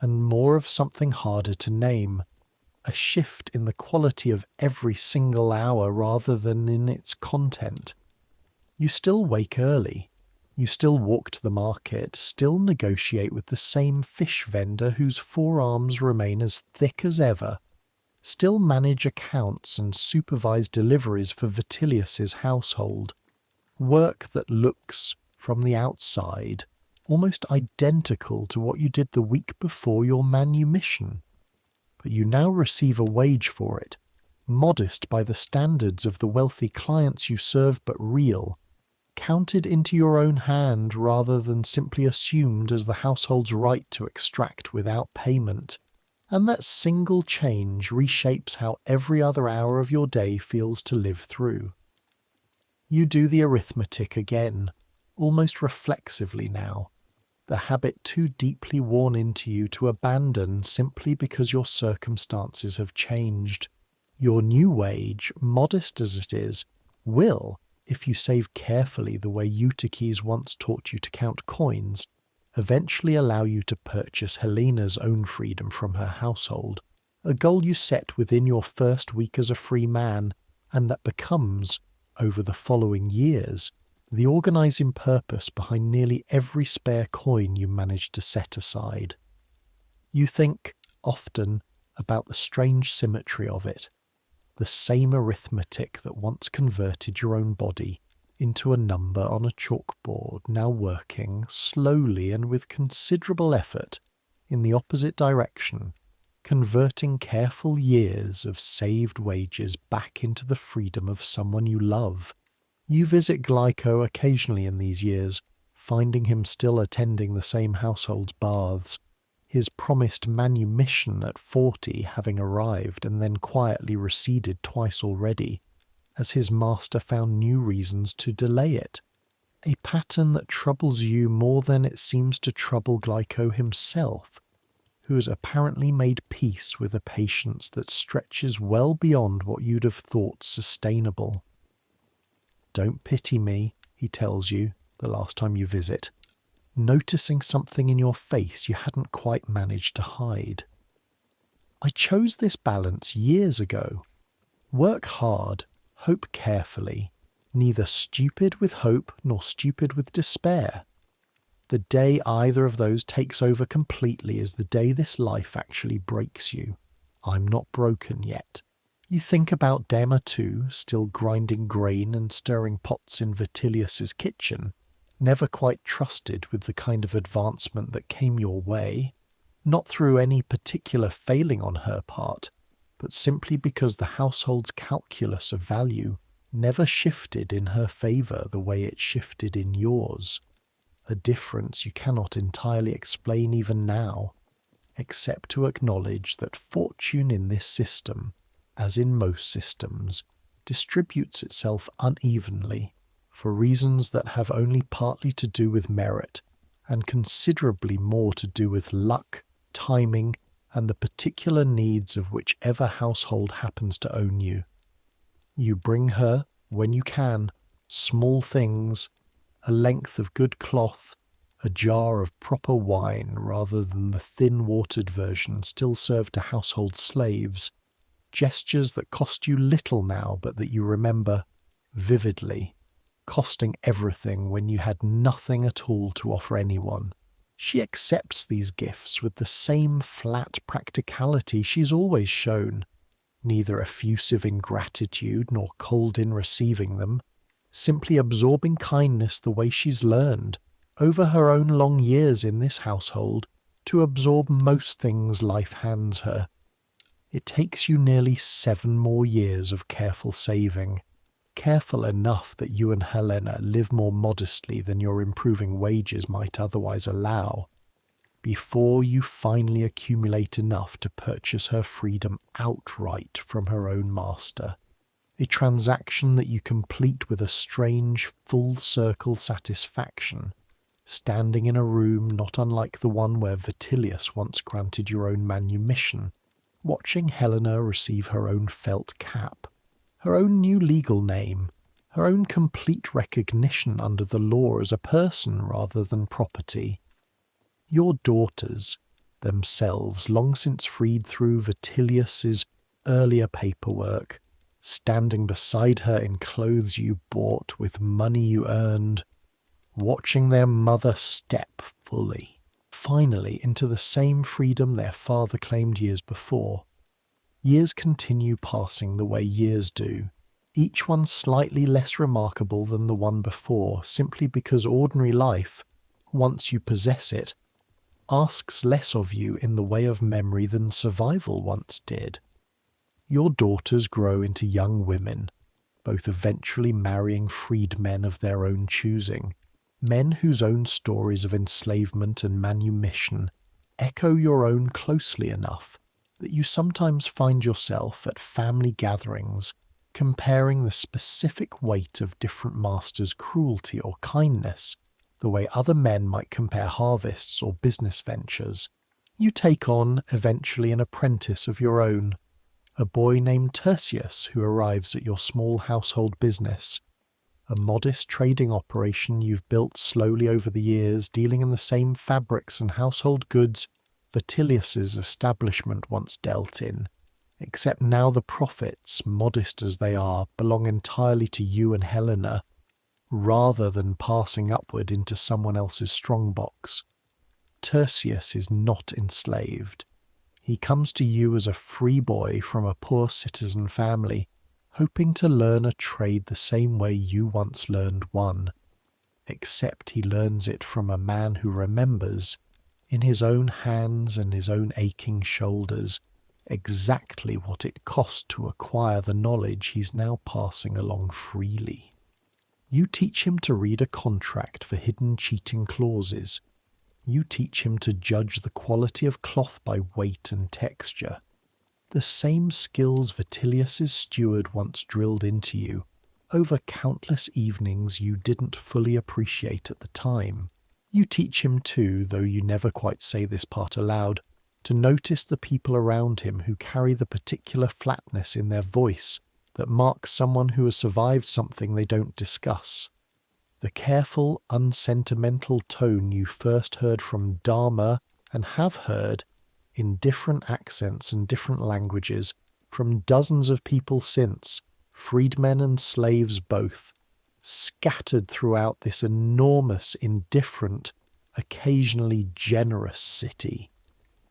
and more of something harder to name, a shift in the quality of every single hour rather than in its content. You still wake early. You still walk to the market, still negotiate with the same fish vendor whose forearms remain as thick as ever, still manage accounts and supervise deliveries for Vitellius's household. Work that looks, from the outside, almost identical to what you did the week before your manumission. But you now receive a wage for it, modest by the standards of the wealthy clients you serve but real, counted into your own hand rather than simply assumed as the household's right to extract without payment. And that single change reshapes how every other hour of your day feels to live through. You do the arithmetic again, almost reflexively now, the habit too deeply worn into you to abandon simply because your circumstances have changed. Your new wage, modest as it is, will, if you save carefully the way Eutyches once taught you to count coins, eventually allow you to purchase Helena's own freedom from her household, a goal you set within your first week as a free man, and that becomes, over the following years, the organising purpose behind nearly every spare coin you manage to set aside. You think, often, about the strange symmetry of it, the same arithmetic that once converted your own body into a number on a chalkboard, now working, slowly and with considerable effort, in the opposite direction, converting careful years of saved wages back into the freedom of someone you love. You visit Glyco occasionally in these years, finding him still attending the same household's baths, his promised manumission at 40 having arrived and then quietly receded twice already, as his master found new reasons to delay it. A pattern that troubles you more than it seems to trouble Glyco himself, who has apparently made peace with a patience that stretches well beyond what you'd have thought sustainable. Don't pity me, he tells you, the last time you visit, noticing something in your face you hadn't quite managed to hide. I chose this balance years ago. Work hard, hope carefully, neither stupid with hope nor stupid with despair. The day either of those takes over completely is the day this life actually breaks you. I'm not broken yet. You think about Dema too, still grinding grain and stirring pots in Vitellius's kitchen, never quite trusted with the kind of advancement that came your way, not through any particular failing on her part, but simply because the household's calculus of value never shifted in her favour the way it shifted in yours, a difference you cannot entirely explain even now, except to acknowledge that fortune in this system, as in most systems, distributes itself unevenly for reasons that have only partly to do with merit and considerably more to do with luck, timing, and the particular needs of whichever household happens to own you. You bring her, when you can, small things, a length of good cloth, a jar of proper wine rather than the thin-watered version still served to household slaves, gestures that cost you little now but that you remember vividly, costing everything when you had nothing at all to offer anyone. She accepts these gifts with the same flat practicality she's always shown, neither effusive in gratitude nor cold in receiving them, simply absorbing kindness the way she's learned, over her own long years in this household, to absorb most things life hands her. It takes you nearly 7 more years of careful saving, careful enough that you and Helena live more modestly than your improving wages might otherwise allow, before you finally accumulate enough to purchase her freedom outright from her own master, a transaction that you complete with a strange full-circle satisfaction, standing in a room not unlike the one where Vitellius once granted your own manumission, watching Helena receive her own felt cap, her own new legal name, her own complete recognition under the law as a person rather than property. Your daughters, themselves long since freed through Vitellius's earlier paperwork, standing beside her in clothes you bought with money you earned, watching their mother step fully, finally into the same freedom their father claimed years before. Years continue passing the way years do, each one slightly less remarkable than the one before, simply because ordinary life, once you possess it, asks less of you in the way of memory than survival once did. Your daughters grow into young women, both eventually marrying freedmen of their own choosing, men whose own stories of enslavement and manumission echo your own closely enough that you sometimes find yourself at family gatherings comparing the specific weight of different masters' cruelty or kindness, the way other men might compare harvests or business ventures. You take on, eventually, an apprentice of your own, a boy named Tertius who arrives at your small household business, a modest trading operation you've built slowly over the years, dealing in the same fabrics and household goods Vitellius's establishment once dealt in, except now the profits, modest as they are, belong entirely to you and Helena, rather than passing upward into someone else's strongbox. Tertius is not enslaved. He comes to you as a free boy from a poor citizen family, hoping to learn a trade the same way you once learned one, except he learns it from a man who remembers, in his own hands and his own aching shoulders, exactly what it cost to acquire the knowledge he's now passing along freely. You teach him to read a contract for hidden cheating clauses. You teach him to judge the quality of cloth by weight and texture. The same skills Vitellius's steward once drilled into you over countless evenings you didn't fully appreciate at the time. You teach him too, though you never quite say this part aloud, to notice the people around him who carry the particular flatness in their voice that marks someone who has survived something they don't discuss. The careful, unsentimental tone you first heard from Dharma and have heard, in different accents and different languages, from dozens of people since, freedmen and slaves both, scattered throughout this enormous, indifferent, occasionally generous city.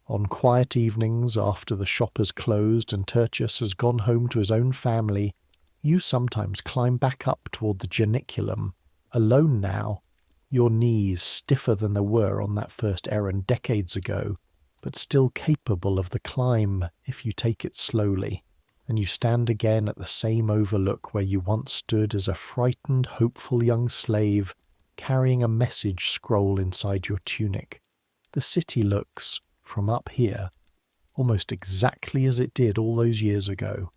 On quiet evenings, after the shop has closed and Tertius has gone home to his own family, you sometimes climb back up toward the geniculum, alone now, your knees stiffer than they were on that first errand decades ago, but still capable of the climb if you take it slowly, and you stand again at the same overlook where you once stood as a frightened, hopeful young slave carrying a message scroll inside your tunic. The city looks, from up here, almost exactly as it did all those years ago.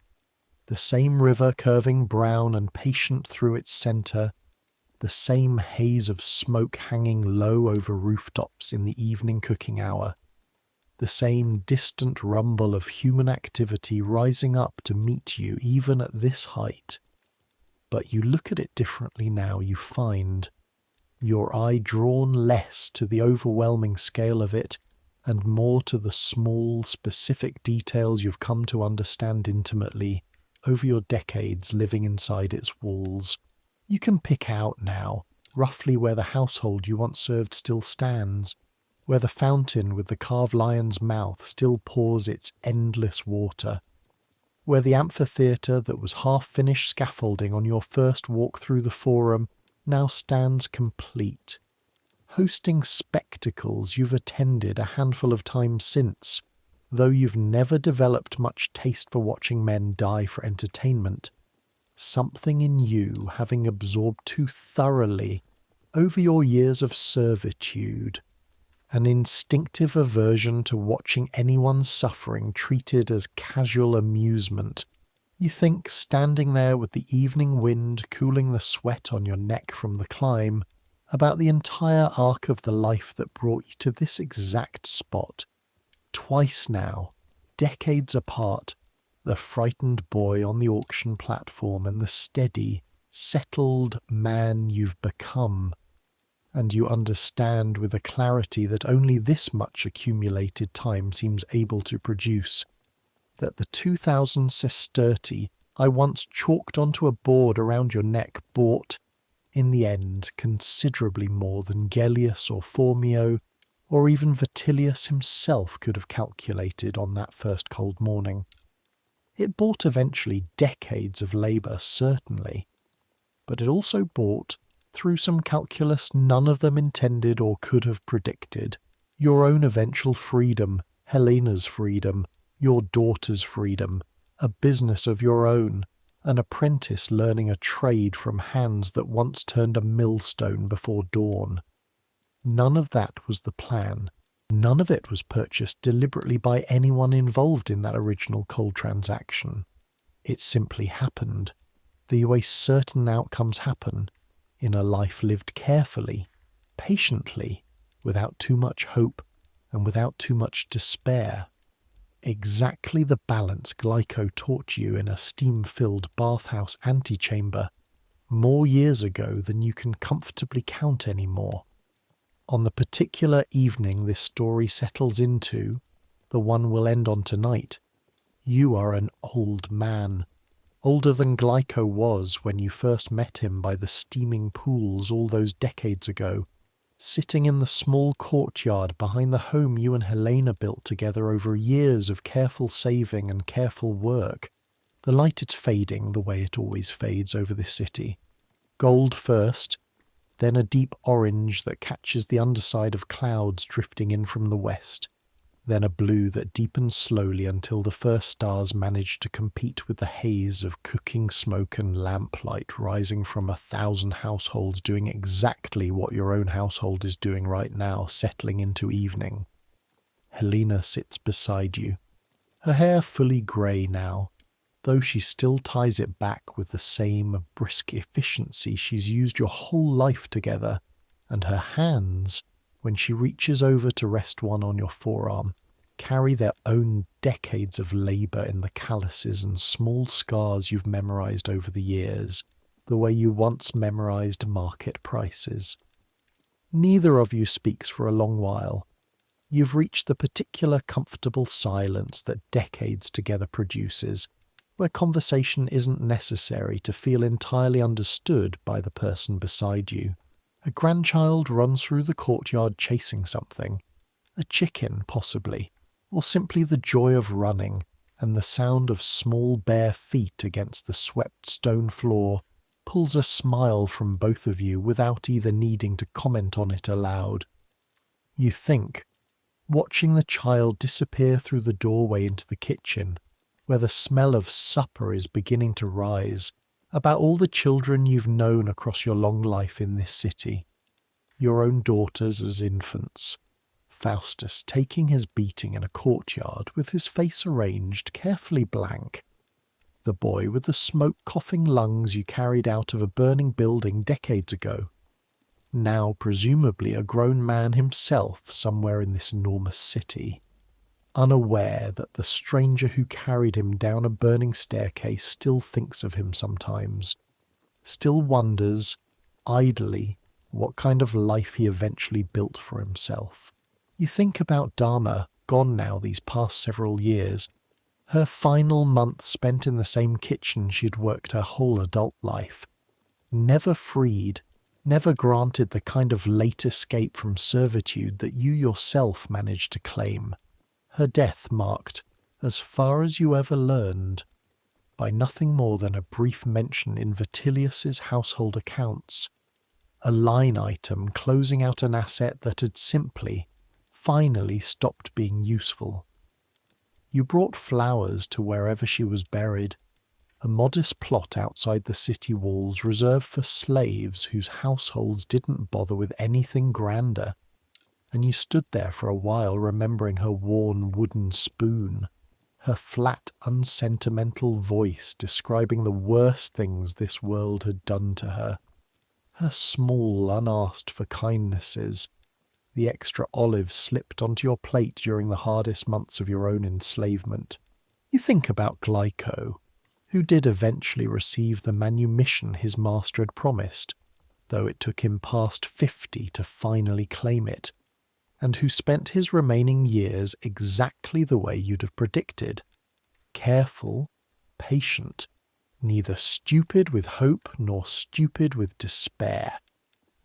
The same river curving brown and patient through its centre, the same haze of smoke hanging low over rooftops in the evening cooking hour, the same distant rumble of human activity rising up to meet you even at this height. But you look at it differently now, you find, your eye drawn less to the overwhelming scale of it and more to the small, specific details you've come to understand intimately over your decades living inside its walls. You can pick out now, roughly where the household you once served still stands, where the fountain with the carved lion's mouth still pours its endless water, where the amphitheatre that was half-finished scaffolding on your first walk through the forum now stands complete, hosting spectacles you've attended a handful of times since, though you've never developed much taste for watching men die for entertainment, something in you having absorbed too thoroughly over your years of servitude, an instinctive aversion to watching anyone's suffering treated as casual amusement. You think, standing there with the evening wind cooling the sweat on your neck from the climb, about the entire arc of the life that brought you to this exact spot. Twice now, decades apart, the frightened boy on the auction platform and the steady, settled man you've become. And you understand with a clarity that only this much accumulated time seems able to produce, that the 2,000 sesterti I once chalked onto a board around your neck bought, in the end, considerably more than Gellius or Phormio, or even Vitellius himself could have calculated on that first cold morning. It bought eventually decades of labour, certainly, but it also bought, through some calculus none of them intended or could have predicted, your own eventual freedom, Helena's freedom, your daughter's freedom, a business of your own, an apprentice learning a trade from hands that once turned a millstone before dawn. None of that was the plan. None of it was purchased deliberately by anyone involved in that original cold transaction. It simply happened, the way certain outcomes happen in a life lived carefully, patiently, without too much hope and without too much despair. Exactly the balance Glyco taught you in a steam-filled bathhouse antechamber more years ago than you can comfortably count anymore. On the particular evening this story settles into, the one we'll end on tonight, you are an old man, older than Glyco was when you first met him by the steaming pools all those decades ago, sitting in the small courtyard behind the home you and Helena built together over years of careful saving and careful work. The light is fading the way it always fades over this city. Gold first, then a deep orange that catches the underside of clouds drifting in from the west, then a blue that deepens slowly until the first stars manage to compete with the haze of cooking smoke and lamplight rising from 1,000 households doing exactly what your own household is doing right now, settling into evening. Helena sits beside you, her hair fully grey now, though she still ties it back with the same brisk efficiency she's used your whole life together, and her hands, when she reaches over to rest one on your forearm, carry their own decades of labour in the calluses and small scars you've memorised over the years, the way you once memorised market prices. Neither of you speaks for a long while. You've reached the particular comfortable silence that decades together produces, where conversation isn't necessary to feel entirely understood by the person beside you. A grandchild runs through the courtyard chasing something, a chicken possibly, or simply the joy of running and the sound of small bare feet against the swept stone floor pulls a smile from both of you without either needing to comment on it aloud. You think, watching the child disappear through the doorway into the kitchen, where the smell of supper is beginning to rise, about all the children you've known across your long life in this city. Your own daughters as infants. Faustus taking his beating in a courtyard with his face arranged carefully blank. The boy with the smoke-coughing lungs you carried out of a burning building decades ago. Now presumably a grown man himself somewhere in this enormous city, unaware that the stranger who carried him down a burning staircase still thinks of him sometimes, still wonders, idly, what kind of life he eventually built for himself. You think about Dharma, gone now these past several years, her final month spent in the same kitchen she'd worked her whole adult life, never freed, never granted the kind of late escape from servitude that you yourself managed to claim. Her death marked, as far as you ever learned, by nothing more than a brief mention in Vitellius's household accounts, a line item closing out an asset that had simply, finally stopped being useful. You brought flowers to wherever she was buried, a modest plot outside the city walls reserved for slaves whose households didn't bother with anything grander, and you stood there for a while remembering her worn wooden spoon, her flat, unsentimental voice describing the worst things this world had done to her, her small, unasked-for kindnesses, the extra olives slipped onto your plate during the hardest months of your own enslavement. You think about Glyco, who did eventually receive the manumission his master had promised, though it took him past 50 to finally claim it, and who spent his remaining years exactly the way you'd have predicted. Careful, patient, neither stupid with hope nor stupid with despair,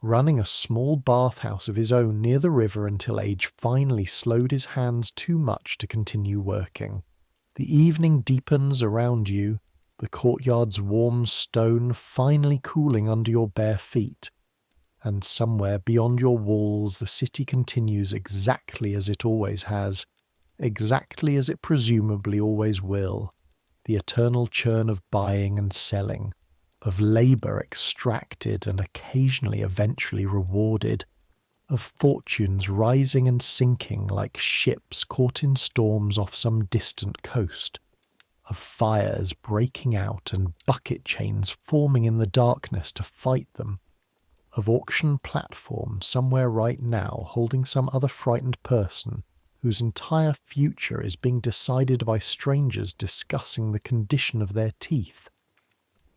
running a small bathhouse of his own near the river until age finally slowed his hands too much to continue working. The evening deepens around you, the courtyard's warm stone finally cooling under your bare feet, and somewhere beyond your walls the city continues exactly as it always has, exactly as it presumably always will, the eternal churn of buying and selling, of labour extracted and occasionally eventually rewarded, of fortunes rising and sinking like ships caught in storms off some distant coast, of fires breaking out and bucket chains forming in the darkness to fight them, of auction platforms somewhere right now holding some other frightened person whose entire future is being decided by strangers discussing the condition of their teeth.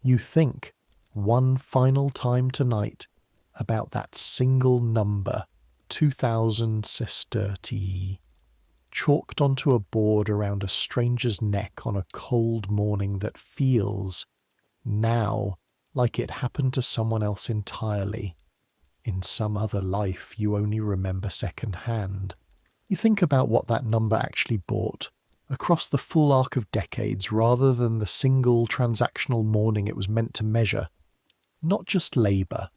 You think, one final time tonight, about that single number, 2000 sestertii, chalked onto a board around a stranger's neck on a cold morning that feels, now, like it happened to someone else entirely. In some other life you only remember second-hand. You think about what that number actually bought, across the full arc of decades rather than the single transactional morning it was meant to measure. Not just labour,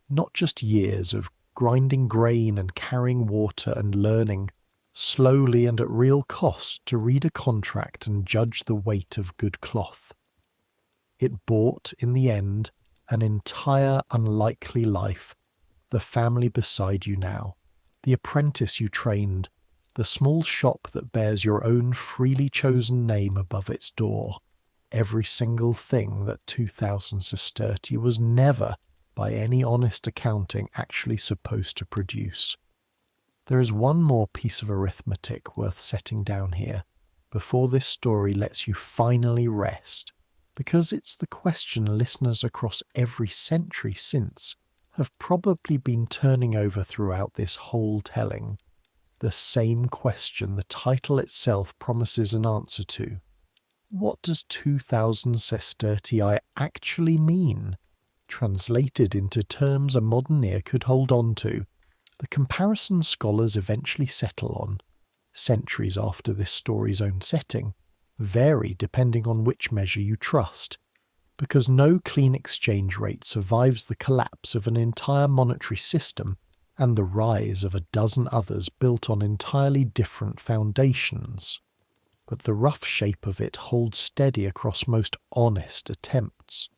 not just years of grinding grain and carrying water and learning, slowly and at real cost, to read a contract and judge the weight of good cloth. It bought, in the end, an entire unlikely life, the family beside you now, the apprentice you trained, the small shop that bears your own freely chosen name above its door, every single thing that 2000 sestertii was never, by any honest accounting, actually supposed to produce. There is one more piece of arithmetic worth setting down here, before this story lets you finally rest, because it's the question listeners across every century since have probably been turning over throughout this whole telling. The same question the title itself promises an answer to. What does 2000 sestertii actually mean? Translated into terms a modern ear could hold on to, the comparison scholars eventually settle on, centuries after this story's own setting, vary depending on which measure you trust, because no clean exchange rate survives the collapse of an entire monetary system and the rise of a dozen others built on entirely different foundations. But the rough shape of it holds steady across most honest attempts.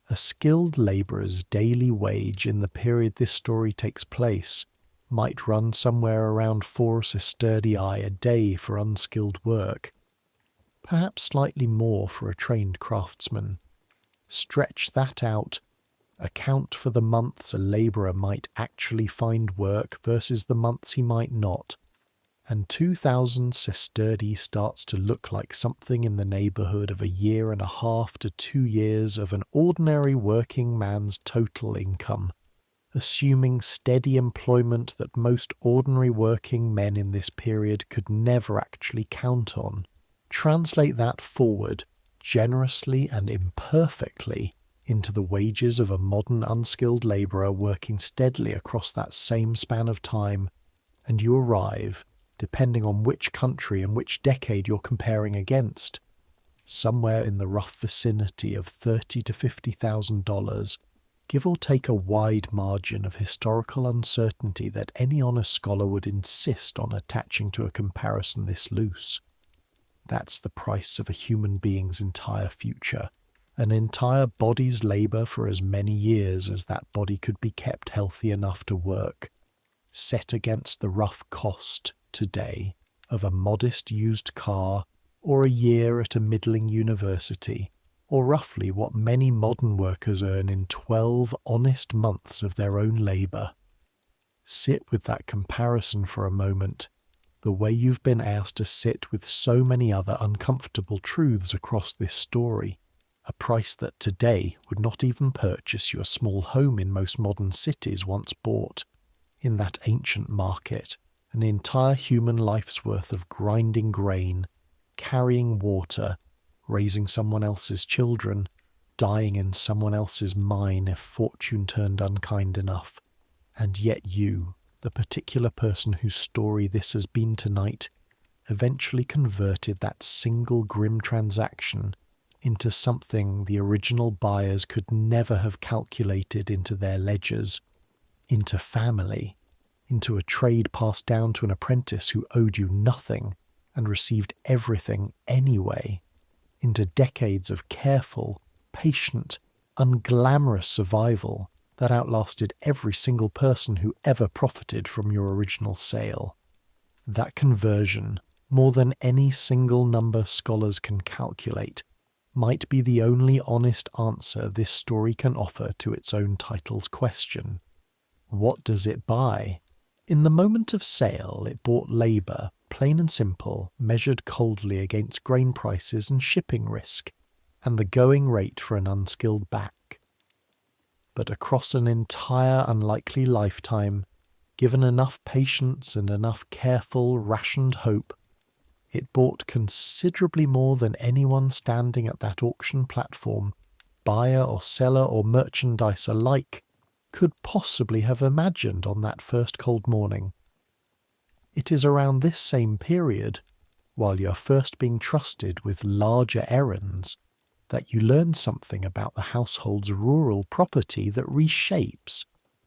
A skilled labourer's daily wage in the period this story takes place might run somewhere around 4 sestertii a day for unskilled work, perhaps slightly more for a trained craftsman. Stretch that out, account for the months a labourer might actually find work versus the months he might not, and 2000 sestertii starts to look like something in the neighbourhood of 1.5 to 2 years of an ordinary working man's total income, assuming steady employment that most ordinary working men in this period could never actually count on. Translate that forward, generously and imperfectly, into the wages of a modern unskilled labourer working steadily across that same span of time, and you arrive, depending on which country and which decade you're comparing against, somewhere in the rough vicinity of $30,000 to $50,000, give or take a wide margin of historical uncertainty that any honest scholar would insist on attaching to a comparison this loose. That's the price of a human being's entire future, an entire body's labour for as many years as that body could be kept healthy enough to work, set against the rough cost, today, of a modest used car, or a year at a middling university, or roughly what many modern workers earn in 12 honest months of their own labour. Sit with that comparison for a moment, the way you've been asked to sit with so many other uncomfortable truths across this story, a price that today would not even purchase you a small home in most modern cities once bought. In that ancient market, an entire human life's worth of grinding grain, carrying water, raising someone else's children, dying in someone else's mine if fortune turned unkind enough. And yet you, the particular person whose story this has been tonight, eventually converted that single grim transaction into something the original buyers could never have calculated into their ledgers, into family, into a trade passed down to an apprentice who owed you nothing and received everything anyway. into decades of careful, patient, unglamorous survival that outlasted every single person who ever profited from your original sale. That conversion, more than any single number scholars can calculate, might be the only honest answer this story can offer to its own title's question. What does it buy? In the moment of sale, it bought labour, plain and simple, measured coldly against grain prices and shipping risk, and the going rate for an unskilled back. But across an entire unlikely lifetime, given enough patience and enough careful, rationed hope, it bought considerably more than anyone standing at that auction platform, buyer or seller or merchandise alike, could possibly have imagined on that first cold morning. It is around this same period, while you're first being trusted with larger errands, that you learn something about the household's rural property that reshapes,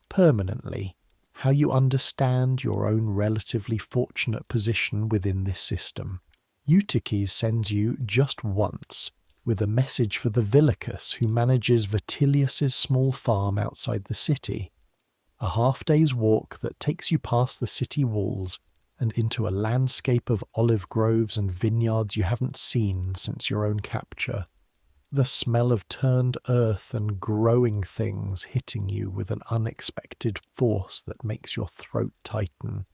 permanently, how you understand your own relatively fortunate position within this system. Eutyches sends you just once with a message for the Villicus who manages Vatilius's small farm outside the city, a half-day's walk that takes you past the city walls and into a landscape of olive groves and vineyards you haven't seen since your own capture. The smell of turned earth and growing things hitting you with an unexpected force that makes your throat tighten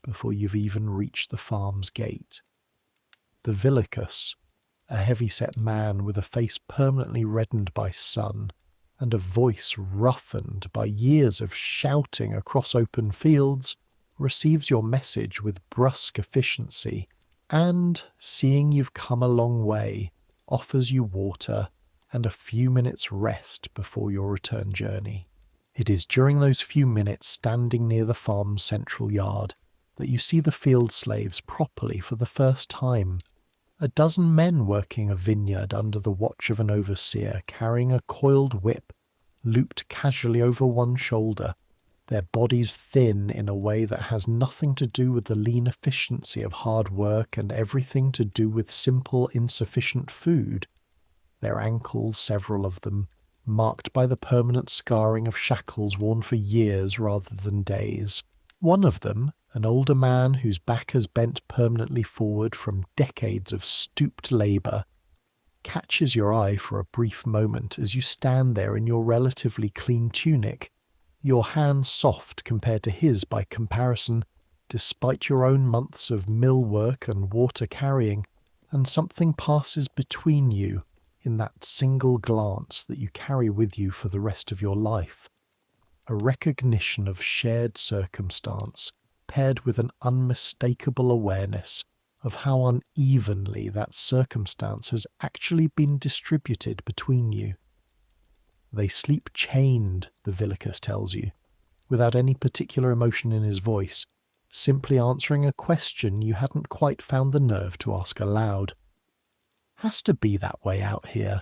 before you've even reached the farm's gate. The Villicus, a heavy-set man with a face permanently reddened by sun and a voice roughened by years of shouting across open fields, receives your message with brusque efficiency and, seeing you've come a long way, offers you water and a few minutes rest before your return journey. It is during those few minutes standing near the farm's central yard that you see the field slaves properly for the first time. A dozen men working a vineyard under the watch of an overseer carrying a coiled whip looped casually over one shoulder, their bodies thin in a way that has nothing to do with the lean efficiency of hard work and everything to do with simple, insufficient food. Their ankles, several of them, marked by the permanent scarring of shackles worn for years rather than days. One of them, an older man whose back has bent permanently forward from decades of stooped labour, catches your eye for a brief moment as you stand there in your relatively clean tunic, your hand soft compared to his by comparison, despite your own months of mill work and water carrying, and something passes between you in that single glance that you carry with you for the rest of your life. A recognition of shared circumstance, paired with an unmistakable awareness of how unevenly that circumstance has actually been distributed between you. They sleep chained, the Villicus tells you, without any particular emotion in his voice, simply answering a question you hadn't quite found the nerve to ask aloud. Has to be that way out here.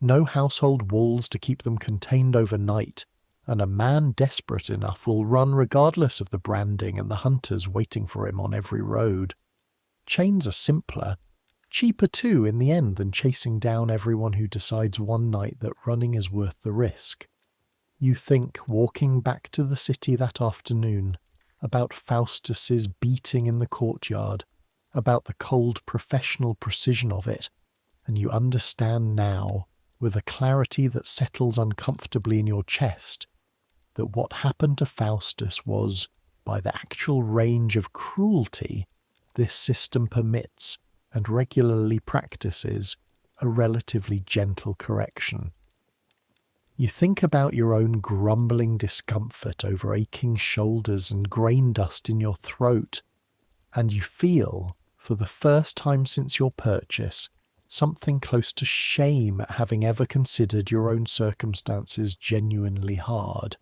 No household walls to keep them contained overnight, and a man desperate enough will run regardless of the branding and the hunters waiting for him on every road. Chains are simpler, cheaper too in the end than chasing down everyone who decides one night that running is worth the risk. You think, walking back to the city that afternoon, about Faustus's beating in the courtyard, about the cold professional precision of it, and you understand now, with a clarity that settles uncomfortably in your chest, that what happened to Faustus was, by the actual range of cruelty this system permits and regularly practices, a relatively gentle correction. You think about your own grumbling discomfort over aching shoulders and grain dust in your throat, and you feel, for the first time since your purchase, something close to shame at having ever considered your own circumstances genuinely hard,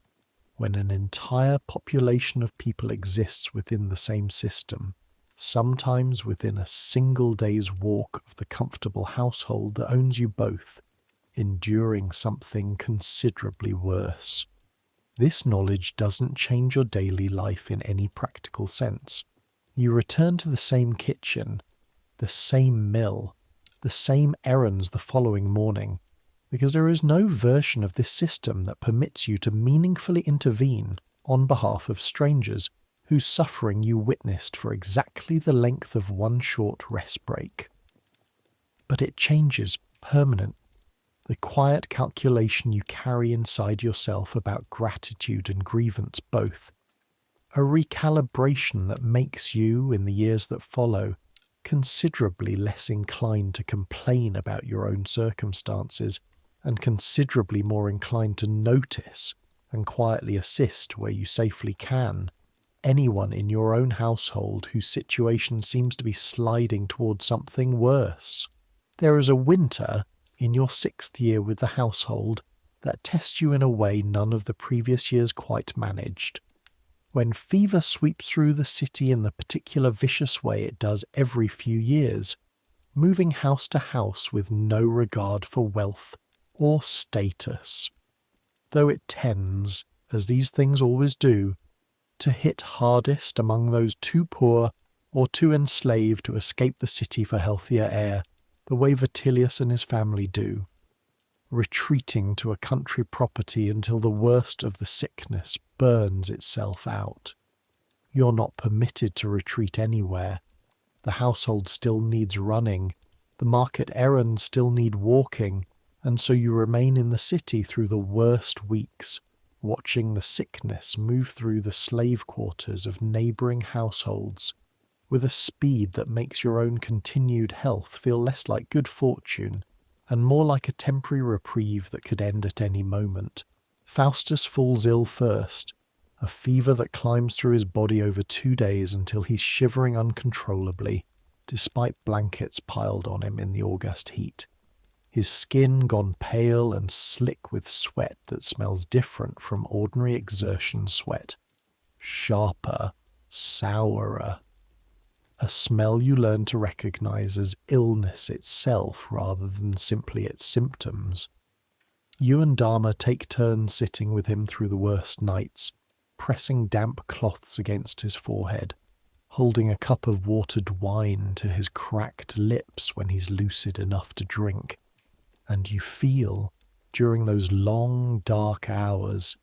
when an entire population of people exists within the same system, sometimes within a single day's walk of the comfortable household that owns you both, enduring something considerably worse. This knowledge doesn't change your daily life in any practical sense. You return to the same kitchen, the same mill, the same errands the following morning, because there is no version of this system that permits you to meaningfully intervene on behalf of strangers whose suffering you witnessed for exactly the length of one short rest break. But it changes permanent. The quiet calculation you carry inside yourself about gratitude and grievance both. A recalibration that makes you, in the years that follow, considerably less inclined to complain about your own circumstances and considerably more inclined to notice and quietly assist where you safely can anyone in your own household whose situation seems to be sliding towards something worse. There is a winter in your 6th year with the household that tests you in a way none of the previous years quite managed. When fever sweeps through the city in the particular vicious way it does every few years, moving house to house with no regard for wealth or status, though it tends, as these things always do, to hit hardest among those too poor or too enslaved to escape the city for healthier air, the way Vitellius and his family do, retreating to a country property until the worst of the sickness burns itself out. You're not permitted to retreat anywhere. The household still needs running, the market errands still need walking, and so you remain in the city through the worst weeks, watching the sickness move through the slave quarters of neighbouring households with a speed that makes your own continued health feel less like good fortune and more like a temporary reprieve that could end at any moment. Faustus falls ill first, a fever that climbs through his body over 2 days until he's shivering uncontrollably, despite blankets piled on him in the August heat. His skin gone pale and slick with sweat that smells different from ordinary exertion sweat. Sharper, sourer. A smell you learn to recognize as illness itself rather than simply its symptoms. You and Dharma take turns sitting with him through the worst nights, pressing damp cloths against his forehead, holding a cup of watered wine to his cracked lips when he's lucid enough to drink. And you feel, during those long, dark hours,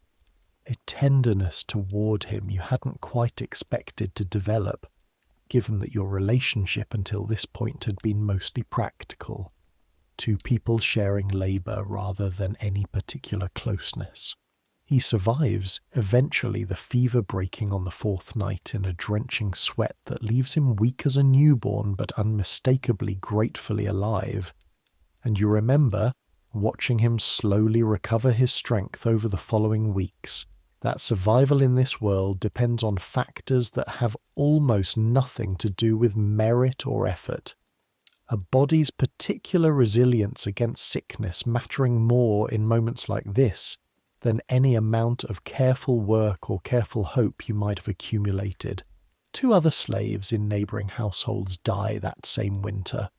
a tenderness toward him you hadn't quite expected to develop, given that your relationship until this point had been mostly practical, two people sharing labour rather than any particular closeness. He survives, eventually the fever breaking on the 4th night in a drenching sweat that leaves him weak as a newborn but unmistakably gratefully alive. And you remember, watching him slowly recover his strength over the following weeks, that survival in this world depends on factors that have almost nothing to do with merit or effort. A body's particular resilience against sickness mattering more in moments like this than any amount of careful work or careful hope you might have accumulated. 2 other slaves in neighbouring households die that same winter.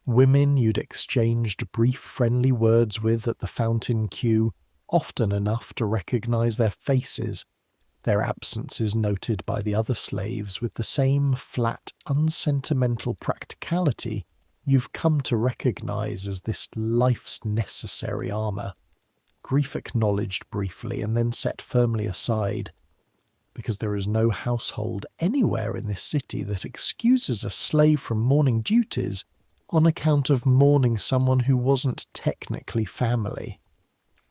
Women you'd exchanged brief friendly words with at the fountain queue, often enough to recognise their faces, their absences noted by the other slaves with the same flat, unsentimental practicality you've come to recognise as this life's necessary armour. Grief acknowledged briefly and then set firmly aside, because there is no household anywhere in this city that excuses a slave from morning duties on account of mourning someone who wasn't technically family.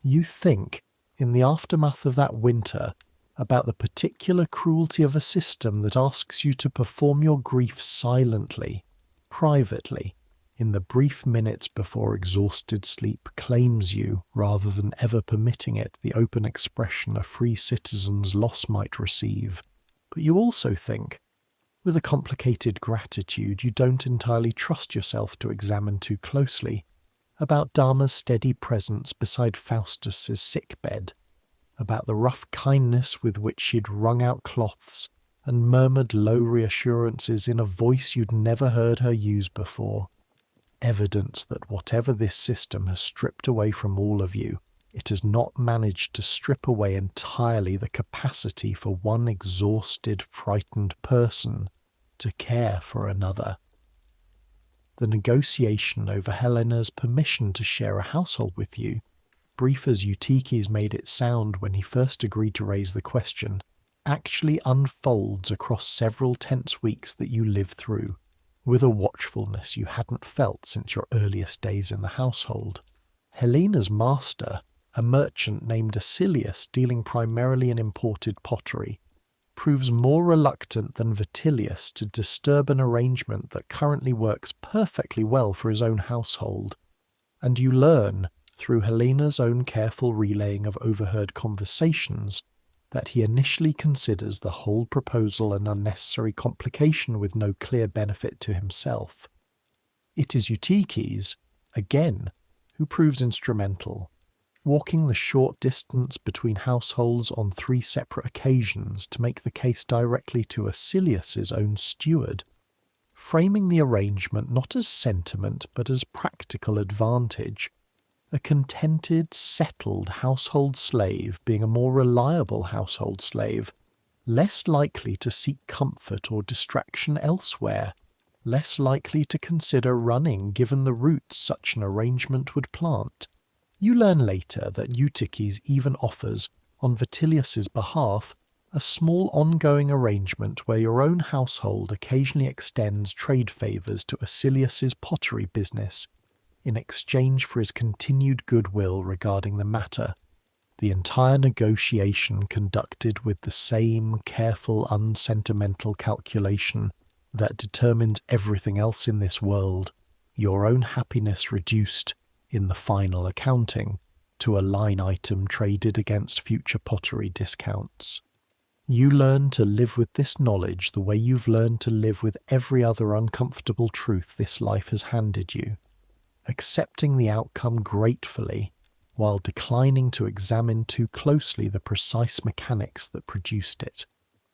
You think, in the aftermath of that winter, about the particular cruelty of a system that asks you to perform your grief silently, privately, in the brief minutes before exhausted sleep claims you rather than ever permitting it the open expression a free citizen's loss might receive. But you also think, with a complicated gratitude you don't entirely trust yourself to examine too closely, about Dharma's steady presence beside Faustus's sick bed, about the rough kindness with which she'd wrung out cloths and murmured low reassurances in a voice you'd never heard her use before. Evidence that whatever this system has stripped away from all of you, it has not managed to strip away entirely the capacity for one exhausted, frightened person to care for another. The negotiation over Helena's permission to share a household with you, brief as Eutyches made it sound when he first agreed to raise the question, actually unfolds across several tense weeks that you live through, with a watchfulness you hadn't felt since your earliest days in the household. Helena's master, a merchant named Acilius dealing primarily in imported pottery, proves more reluctant than Vitellius to disturb an arrangement that currently works perfectly well for his own household, and you learn, through Helena's own careful relaying of overheard conversations, that he initially considers the whole proposal an unnecessary complication with no clear benefit to himself. It is Eutyches, again, who proves instrumental, walking the short distance between households on 3 separate occasions to make the case directly to Acilius's own steward, framing the arrangement not as sentiment but as practical advantage, a contented, settled household slave being a more reliable household slave, less likely to seek comfort or distraction elsewhere, less likely to consider running given the roots such an arrangement would plant. You learn later that Eutyches even offers, on Vitellius's behalf, a small ongoing arrangement where your own household occasionally extends trade favours to Acilius's pottery business, in exchange for his continued goodwill regarding the matter, the entire negotiation conducted with the same careful, unsentimental calculation that determines everything else in this world, your own happiness reduced, in the final accounting, to a line item traded against future pottery discounts. You learn to live with this knowledge the way you've learned to live with every other uncomfortable truth this life has handed you, accepting the outcome gratefully, while declining to examine too closely the precise mechanics that produced it.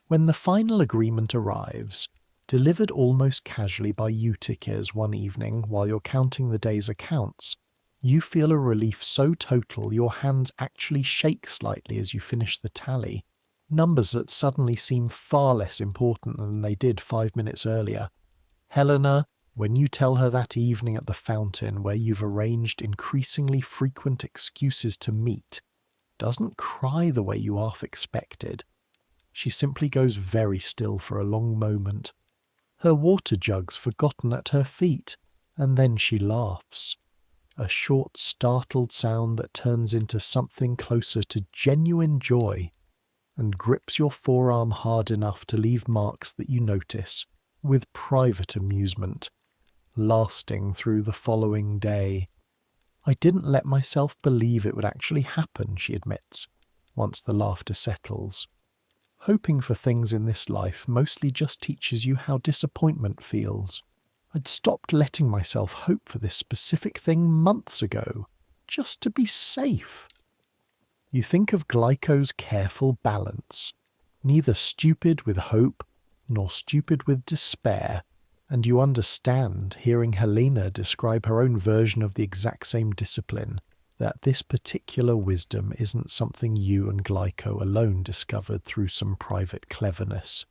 When the final agreement arrives, delivered almost casually by Eutyches one evening while you're counting the day's accounts, you feel a relief so total your hands actually shake slightly as you finish the tally, numbers that suddenly seem far less important than they did 5 minutes earlier. Helena, when you tell her that evening at the fountain where you've arranged increasingly frequent excuses to meet, doesn't cry the way you half expected. She simply goes very still for a long moment, her water jugs forgotten at her feet, and then she laughs. A short, startled sound that turns into something closer to genuine joy, and grips your forearm hard enough to leave marks that you notice, with private amusement, lasting through the following day. I didn't let myself believe it would actually happen, she admits, once the laughter settles. Hoping for things in this life mostly just teaches you how disappointment feels. I'd stopped letting myself hope for this specific thing months ago, just to be safe. You think of Glyco's careful balance, neither stupid with hope nor stupid with despair, and you understand, hearing Helena describe her own version of the exact same discipline, that this particular wisdom isn't something you and Glyco alone discovered through some private cleverness.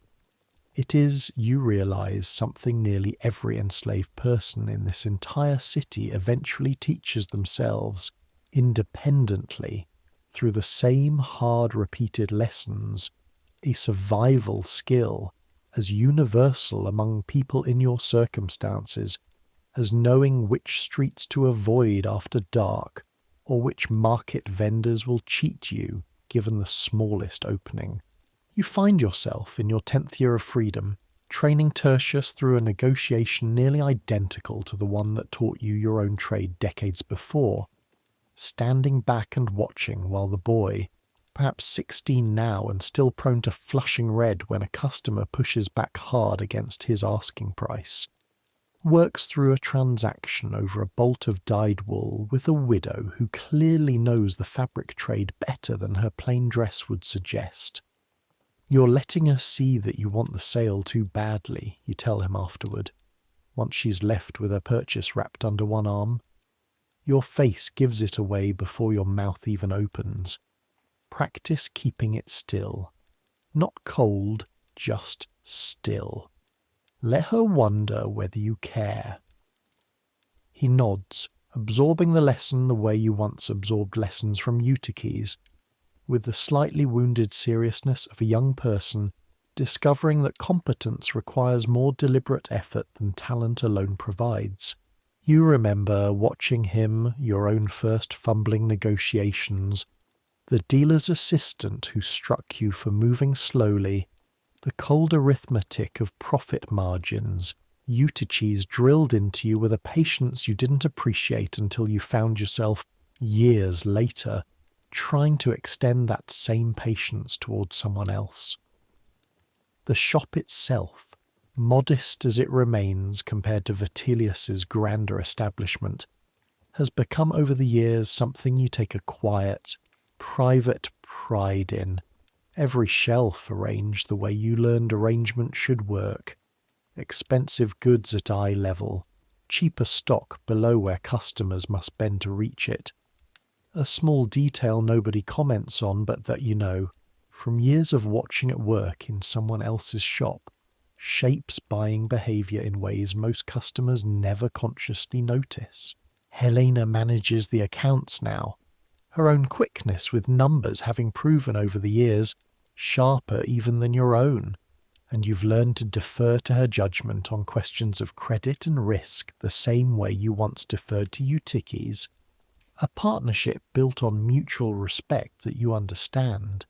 It is, you realize, something nearly every enslaved person in this entire city eventually teaches themselves, independently, through the same hard repeated lessons, a survival skill as universal among people in your circumstances as knowing which streets to avoid after dark, or which market vendors will cheat you given the smallest opening. You find yourself, in your 10th year of freedom, training Tertius through a negotiation nearly identical to the one that taught you your own trade decades before, standing back and watching while the boy, perhaps 16 now and still prone to flushing red when a customer pushes back hard against his asking price, works through a transaction over a bolt of dyed wool with a widow who clearly knows the fabric trade better than her plain dress would suggest. You're letting her see that you want the sale too badly, you tell him afterward, once she's left with her purchase wrapped under one arm. Your face gives it away before your mouth even opens. Practice keeping it still. Not cold, just still. Let her wonder whether you care. He nods, absorbing the lesson the way you once absorbed lessons from Eutyches, with the slightly wounded seriousness of a young person discovering that competence requires more deliberate effort than talent alone provides. You remember watching him, your own first fumbling negotiations, the dealer's assistant who struck you for moving slowly, the cold arithmetic of profit margins Eutyches drilled into you with a patience you didn't appreciate until you found yourself, years later, trying to extend that same patience towards someone else. The shop itself, modest as it remains compared to Vitellius's grander establishment, has become over the years something you take a quiet, private pride in. Every shelf arranged the way you learned arrangement should work. Expensive goods at eye level, cheaper stock below where customers must bend to reach it. A small detail nobody comments on, but that you know, from years of watching it work in someone else's shop, shapes buying behaviour in ways most customers never consciously notice. Helena manages the accounts now, her own quickness with numbers having proven over the years sharper even than your own, and you've learned to defer to her judgment on questions of credit and risk the same way you once deferred to Eutyches. A partnership built on mutual respect that you understand.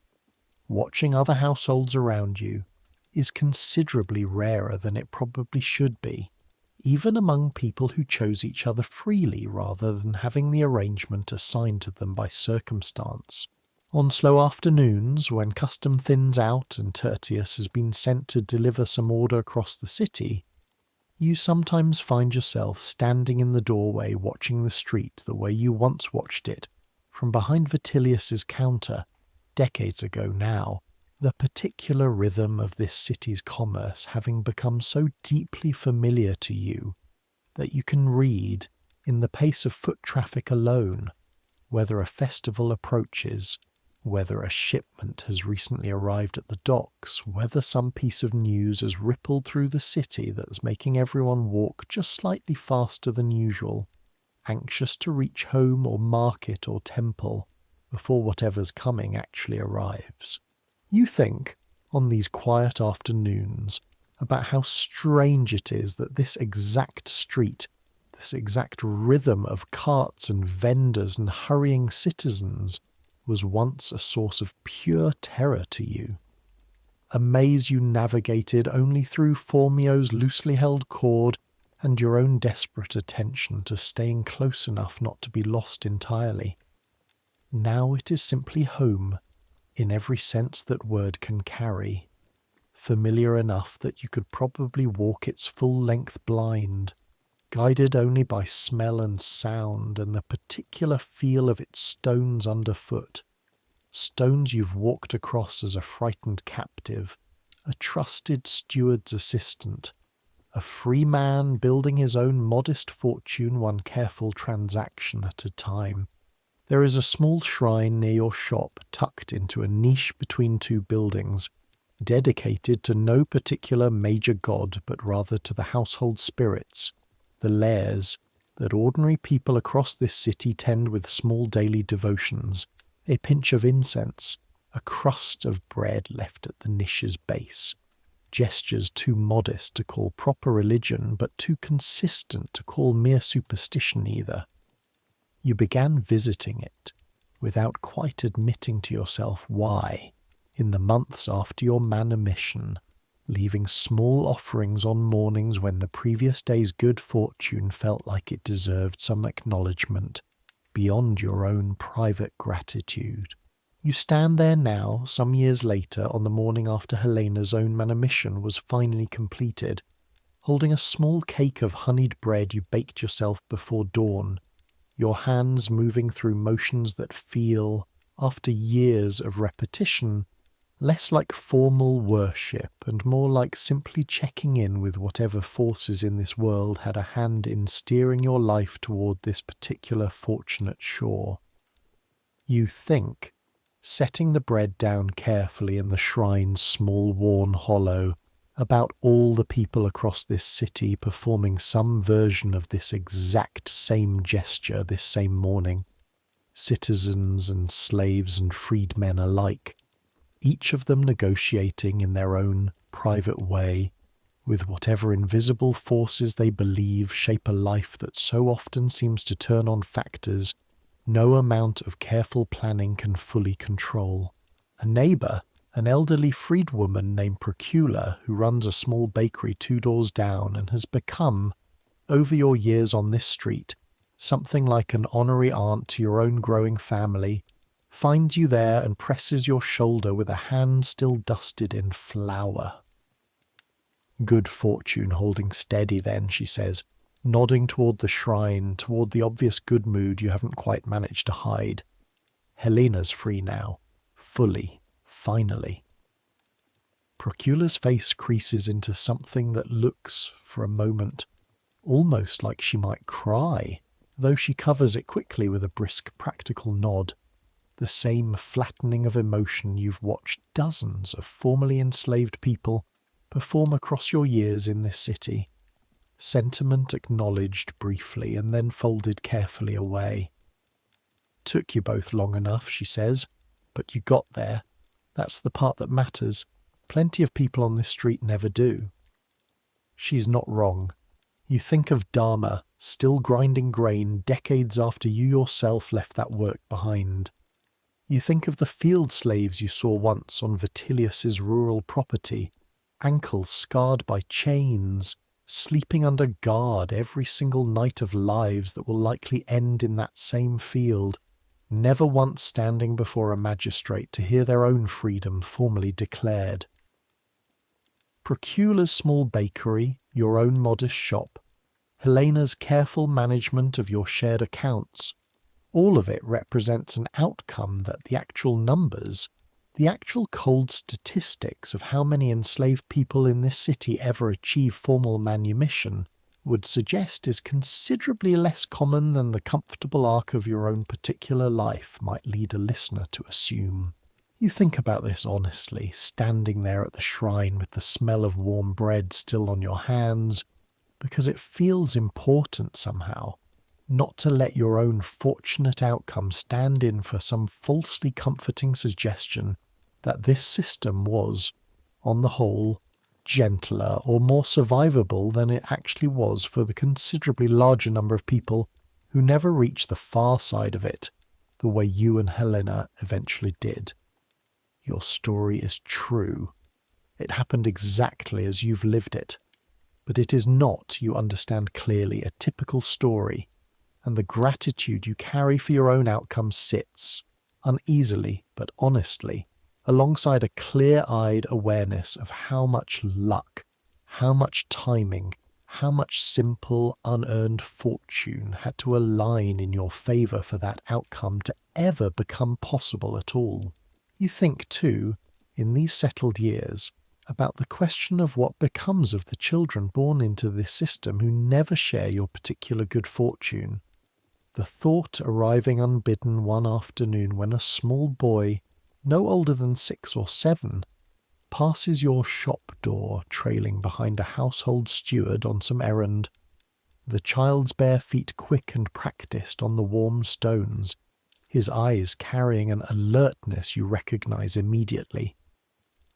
Watching other households around you is considerably rarer than it probably should be, even among people who chose each other freely rather than having the arrangement assigned to them by circumstance. On slow afternoons, when custom thins out and Tertius has been sent to deliver some order across the city, you sometimes find yourself standing in the doorway watching the street the way you once watched it, from behind Vitellius's counter, decades ago now, the particular rhythm of this city's commerce having become so deeply familiar to you that you can read, in the pace of foot traffic alone, whether a festival approaches, whether a shipment has recently arrived at the docks, whether some piece of news has rippled through the city that's making everyone walk just slightly faster than usual, anxious to reach home or market or temple before whatever's coming actually arrives. You think, on these quiet afternoons, about how strange it is that this exact street, this exact rhythm of carts and vendors and hurrying citizens, was once a source of pure terror to you. A maze you navigated only through Formio's loosely held cord and your own desperate attention to staying close enough not to be lost entirely. Now it is simply home, in every sense that word can carry, familiar enough that you could probably walk its full length blind, guided only by smell and sound and the particular feel of its stones underfoot, stones you've walked across as a frightened captive, a trusted steward's assistant, a free man building his own modest fortune one careful transaction at a time. There is a small shrine near your shop tucked into a niche between two buildings, dedicated to no particular major god but rather to the household spirits, the lairs, that ordinary people across this city tend with small daily devotions, a pinch of incense, a crust of bread left at the niche's base, gestures too modest to call proper religion but too consistent to call mere superstition either. You began visiting it, without quite admitting to yourself why, in the months after your manor mission, leaving small offerings on mornings when the previous day's good fortune felt like it deserved some acknowledgement beyond your own private gratitude. You stand there now, some years later, on the morning after Helena's own manor mission was finally completed, holding a small cake of honeyed bread you baked yourself before dawn, your hands moving through motions that feel, after years of repetition, less like formal worship and more like simply checking in with whatever forces in this world had a hand in steering your life toward this particular fortunate shore. You think, setting the bread down carefully in the shrine's small worn hollow about all the people across this city performing some version of this exact same gesture this same morning. Citizens and slaves and freedmen alike, each of them negotiating in their own private way with whatever invisible forces they believe shape a life that so often seems to turn on factors no amount of careful planning can fully control. A neighbour, an elderly freedwoman named Procula, who runs a small bakery 2 doors down and has become, over your years on this street, something like an honorary aunt to your own growing family, finds you there and presses your shoulder with a hand still dusted in flour. Good fortune holding steady then, she says, nodding toward the shrine, toward the obvious good mood you haven't quite managed to hide. Helena's free now, fully, finally. Procula's face creases into something that looks, for a moment, almost like she might cry, though she covers it quickly with a brisk practical nod. The same flattening of emotion you've watched dozens of formerly enslaved people perform across your years in this city. Sentiment acknowledged briefly and then folded carefully away. Took you both long enough, she says, but you got there. That's the part that matters. Plenty of people on this street never do. She's not wrong. You think of Dharma, still grinding grain decades after you yourself left that work behind. You think of the field slaves you saw once on Vitellius's rural property, ankles scarred by chains, sleeping under guard every single night of lives that will likely end in that same field, never once standing before a magistrate to hear their own freedom formally declared. Procula's small bakery, your own modest shop, Helena's careful management of your shared accounts, all of it represents an outcome that the actual numbers, the actual cold statistics of how many enslaved people in this city ever achieve formal manumission, would suggest is considerably less common than the comfortable arc of your own particular life might lead a listener to assume. You think about this honestly, standing there at the shrine with the smell of warm bread still on your hands, because it feels important somehow, not to let your own fortunate outcome stand in for some falsely comforting suggestion that this system was, on the whole, gentler or more survivable than it actually was for the considerably larger number of people who never reached the far side of it, the way you and Helena eventually did. Your story is true. It happened exactly as you've lived it. But it is not, you understand clearly, a typical story, and the gratitude you carry for your own outcome sits, uneasily but honestly, alongside a clear-eyed awareness of how much luck, how much timing, how much simple, unearned fortune had to align in your favour for that outcome to ever become possible at all. You think, too, in these settled years, about the question of what becomes of the children born into this system who never share your particular good fortune. The thought arriving unbidden one afternoon when a small boy, no older than 6 or 7, passes your shop door trailing behind a household steward on some errand, the child's bare feet quick and practised on the warm stones, his eyes carrying an alertness you recognize immediately.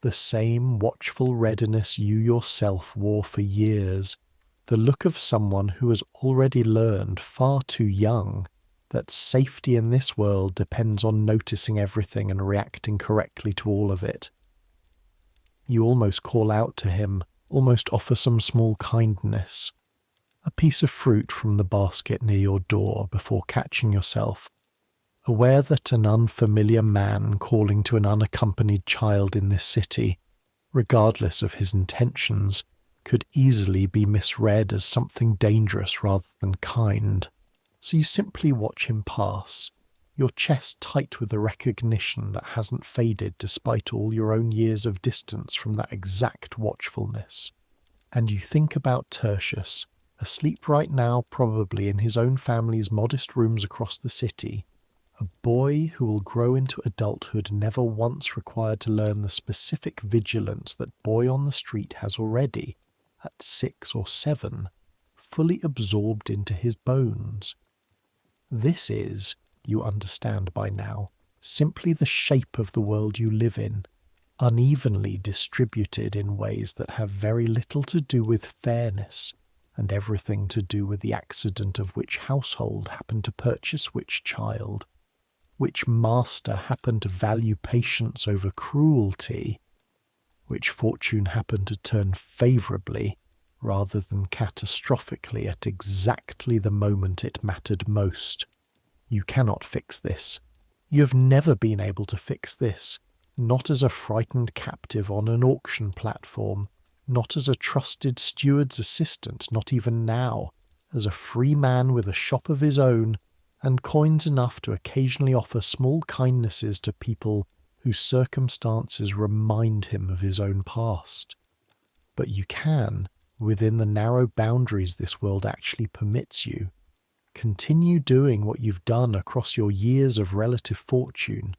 The same watchful readiness you yourself wore for years, the look of someone who has already learned far too young that safety in this world depends on noticing everything and reacting correctly to all of it. You almost call out to him, almost offer some small kindness, a piece of fruit from the basket near your door before catching yourself, aware that an unfamiliar man calling to an unaccompanied child in this city, regardless of his intentions, could easily be misread as something dangerous rather than kind. So you simply watch him pass, your chest tight with the recognition that hasn't faded despite all your own years of distance from that exact watchfulness. And you think about Tertius, asleep right now probably in his own family's modest rooms across the city, A boy who will grow into adulthood never once required to learn the specific vigilance that boy on the street has already, at 6 or 7, fully absorbed into his bones. This is, you understand by now, simply the shape of the world you live in, unevenly distributed in ways that have very little to do with fairness, and everything to do with the accident of which household happened to purchase which child, which master happened to value patience over cruelty, which fortune happened to turn favourably rather than catastrophically at exactly the moment it mattered most. You cannot fix this. You have never been able to fix this, not as a frightened captive on an auction platform, not as a trusted steward's assistant, not even now, as a free man with a shop of his own, and coins enough to occasionally offer small kindnesses to people whose circumstances remind him of his own past. But you can, within the narrow boundaries this world actually permits you, continue doing what you've done across your years of relative fortune.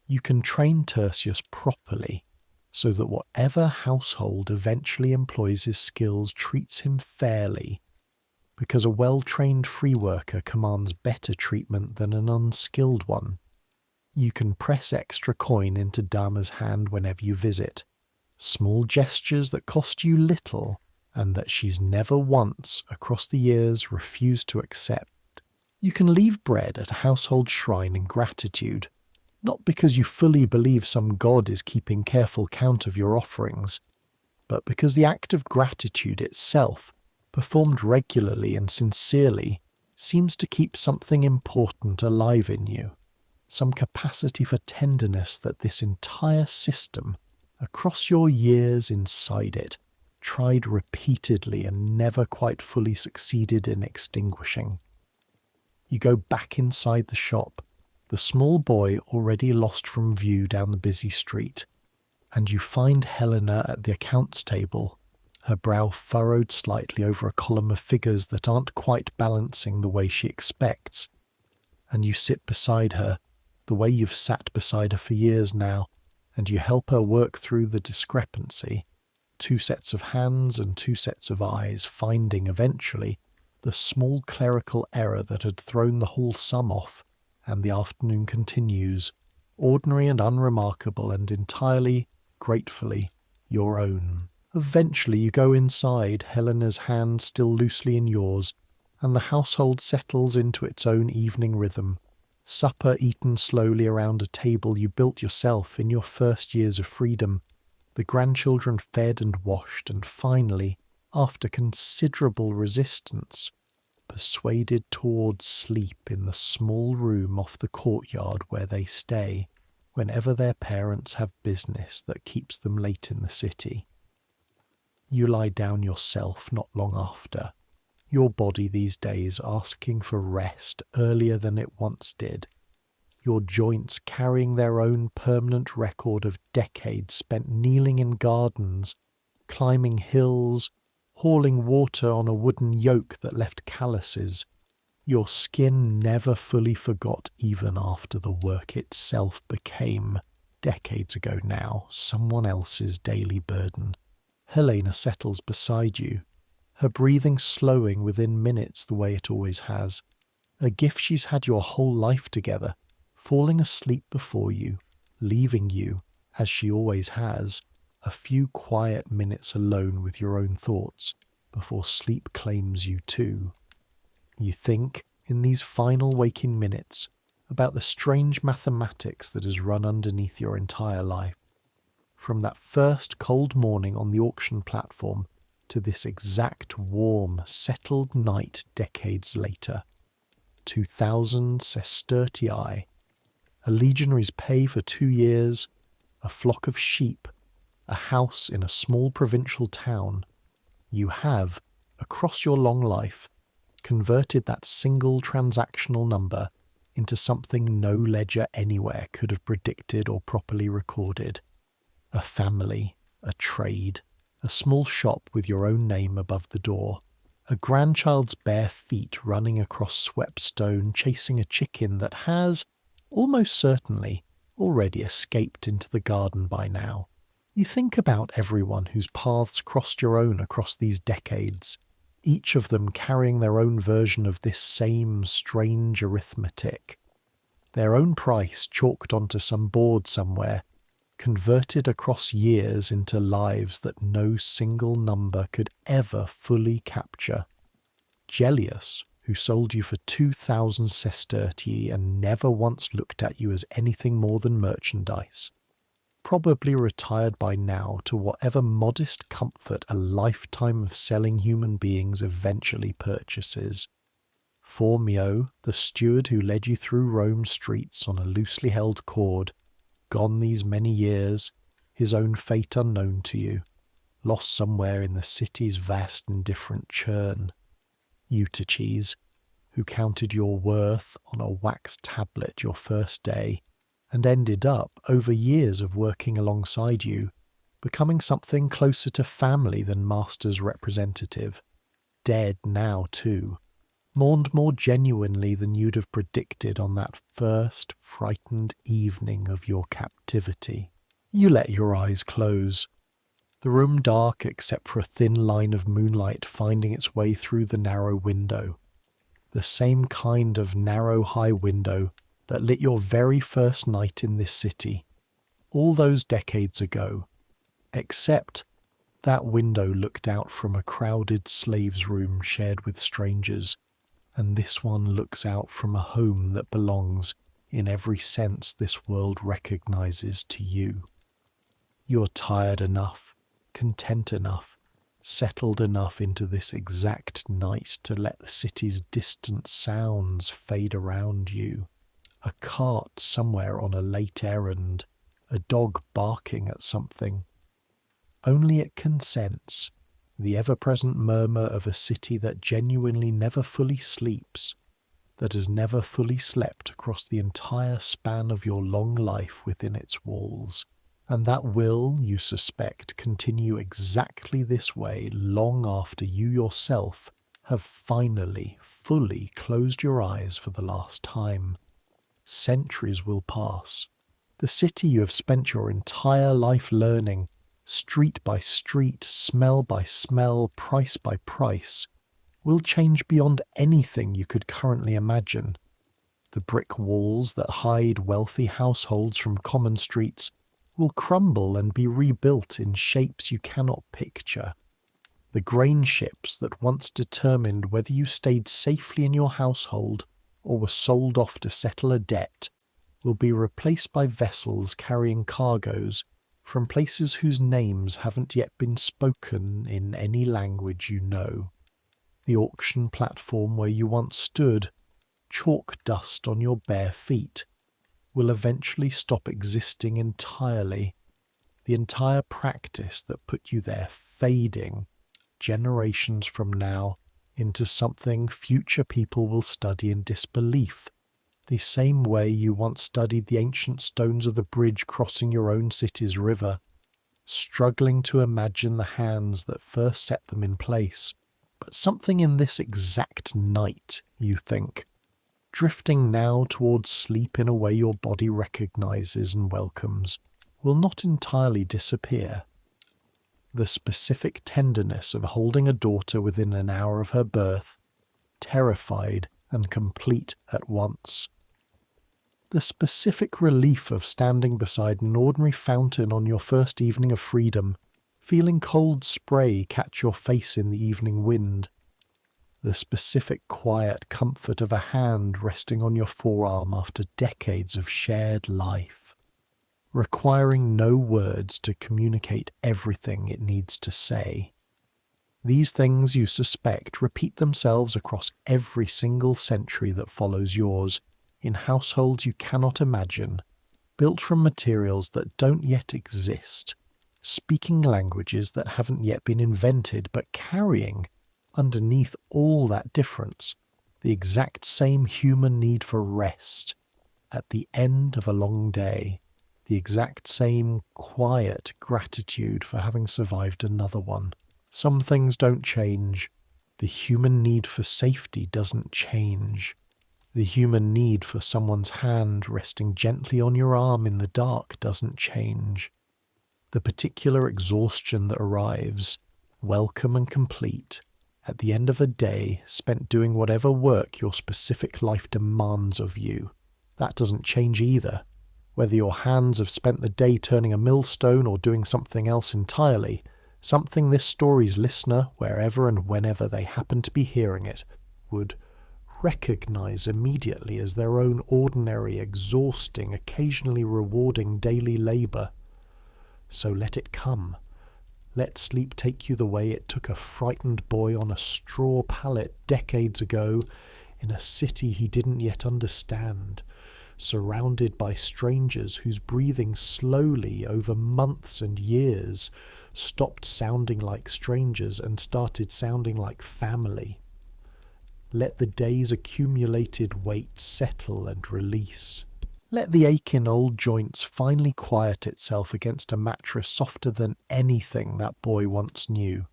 You can train Tertius properly, so that whatever household eventually employs his skills treats him fairly, because a well-trained free worker commands better treatment than an unskilled one. You can press extra coin into Dama's hand whenever you visit, small gestures that cost you little and that she's never once, across the years, refused to accept. You can leave bread at a household shrine in gratitude, not because you fully believe some god is keeping careful count of your offerings, but because the act of gratitude itself, performed regularly and sincerely, seems to keep something important alive in you, some capacity for tenderness that this entire system, across your years inside it, tried repeatedly and never quite fully succeeded in extinguishing. You go back inside the shop, the small boy already lost from view down the busy street, and you find Helena at the accounts table, her brow furrowed slightly over a column of figures that aren't quite balancing the way she expects, and you sit beside her, the way you've sat beside her for years now, and you help her work through the discrepancy, 2 sets of hands and 2 sets of eyes, finding eventually the small clerical error that had thrown the whole sum off, and the afternoon continues, ordinary and unremarkable and entirely, gratefully, your own. Eventually you go inside, Helena's hand still loosely in yours, and the household settles into its own evening rhythm, supper eaten slowly around a table you built yourself in your first years of freedom, the grandchildren fed and washed, and finally, after considerable resistance, persuaded towards sleep in the small room off the courtyard where they stay whenever their parents have business that keeps them late in the city. You lie down yourself not long after, your body these days asking for rest earlier than it once did, your joints carrying their own permanent record of decades spent kneeling in gardens, climbing hills, hauling water on a wooden yoke that left calluses. Your skin never fully forgot even after the work itself became, decades ago now, someone else's daily burden. Helena settles beside you, her breathing slowing within minutes the way it always has, a gift she's had your whole life together, falling asleep before you, leaving you, as she always has, a few quiet minutes alone with your own thoughts before sleep claims you too. You think, in these final waking minutes, about the strange mathematics that has run underneath your entire life. From that first cold morning on the auction platform to this exact warm, settled night decades later. 2,000 sestertii, a legionary's pay for 2 years, a flock of sheep, a house in a small provincial town. You have, across your long life, converted that single transactional number into something no ledger anywhere could have predicted or properly recorded. A family, a trade, a small shop with your own name above the door, a grandchild's bare feet running across swept stone chasing a chicken that has, almost certainly already escaped into the garden by now. You think about everyone whose paths crossed your own across these decades, each of them carrying their own version of this same strange arithmetic, their own price chalked onto some board somewhere, converted across years into lives that no single number could ever fully capture. Gellius, who sold you for 2,000 sestertii and never once looked at you as anything more than merchandise, probably retired by now to whatever modest comfort a lifetime of selling human beings eventually purchases. Formio, the steward who led you through Rome's streets on a loosely held cord, gone these many years, his own fate unknown to you, lost somewhere in the city's vast indifferent churn. Eutyches, who counted your worth on a wax tablet your first day, and ended up, over years of working alongside you, becoming something closer to family than master's representative, dead now too, mourned more genuinely than you'd have predicted on that first frightened evening of your captivity. You let your eyes close, the room dark except for a thin line of moonlight finding its way through the narrow window, the same kind of narrow high window that lit your very first night in this city, all those decades ago, except that window looked out from a crowded slaves' room shared with strangers, and this one looks out from a home that belongs, in every sense this world recognizes, to you. You're tired enough, content enough, settled enough into this exact night to let the city's distant sounds fade around you. A cart somewhere on a late errand, a dog barking at something. Only it can sense the ever-present murmur of a city that genuinely never fully sleeps, that has never fully slept across the entire span of your long life within its walls, and that will, you suspect, continue exactly this way long after you yourself have finally, fully closed your eyes for the last time. Centuries will pass. The city you have spent your entire life learning, street by street, smell by smell, price by price, will change beyond anything you could currently imagine. The brick walls that hide wealthy households from common streets will crumble and be rebuilt in shapes you cannot picture. The grain ships that once determined whether you stayed safely in your household or were sold off to settle a debt will be replaced by vessels carrying cargoes from places whose names haven't yet been spoken in any language you know. The auction platform where you once stood, chalk dust on your bare feet, will eventually stop existing entirely, the entire practice that put you there fading, generations from now, into something future people will study in disbelief, the same way you once studied the ancient stones of the bridge crossing your own city's river, struggling to imagine the hands that first set them in place. But something in this exact night, you think, drifting now towards sleep in a way your body recognizes and welcomes, will not entirely disappear. The specific tenderness of holding a daughter within an hour of her birth, terrified and complete at once. The specific relief of standing beside an ordinary fountain on your first evening of freedom, feeling cold spray catch your face in the evening wind. The specific quiet comfort of a hand resting on your forearm after decades of shared life, requiring no words to communicate everything it needs to say. These things, you suspect, repeat themselves across every single century that follows yours, in households you cannot imagine, built from materials that don't yet exist, speaking languages that haven't yet been invented, but carrying, underneath all that difference, the exact same human need for rest at the end of a long day, the exact same quiet gratitude for having survived another one. Some things don't change. The human need for safety doesn't change. The human need for someone's hand resting gently on your arm in the dark doesn't change. The particular exhaustion that arrives, welcome and complete, at the end of a day spent doing whatever work your specific life demands of you, that doesn't change either. Whether your hands have spent the day turning a millstone or doing something else entirely, something this story's listener, wherever and whenever they happen to be hearing it, would recognize immediately as their own ordinary, exhausting, occasionally rewarding daily labor. So let it come. Let sleep take you the way it took a frightened boy on a straw pallet decades ago in a city he didn't yet understand, surrounded by strangers whose breathing slowly over months and years stopped sounding like strangers and started sounding like family. Let the day's accumulated weight settle and release. Let the ache in old joints finally quiet itself against a mattress softer than anything that boy once knew.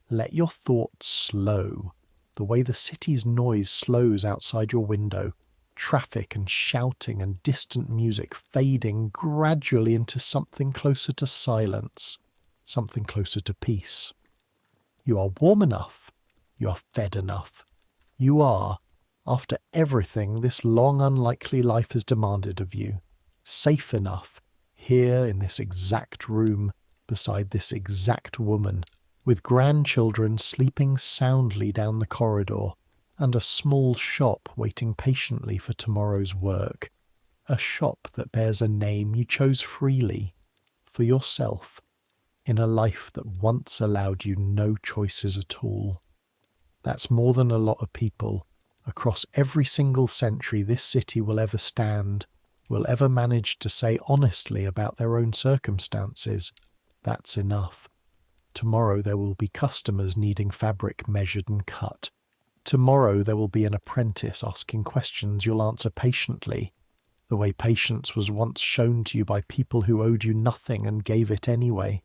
Let your thoughts slow, the way the city's noise slows outside your window, traffic and shouting and distant music fading gradually into something closer to silence, something closer to peace. You are warm enough. You are fed enough. You are, after everything this long unlikely life has demanded of you, safe enough, here in this exact room, beside this exact woman, with grandchildren sleeping soundly down the corridor, and a small shop waiting patiently for tomorrow's work. A shop that bears a name you chose freely, for yourself, in a life that once allowed you no choices at all. That's more than a lot of people, across every single century this city will ever stand, will ever manage to say honestly about their own circumstances. That's enough. Tomorrow there will be customers needing fabric measured and cut. Tomorrow there will be an apprentice asking questions you'll answer patiently, the way patience was once shown to you by people who owed you nothing and gave it anyway.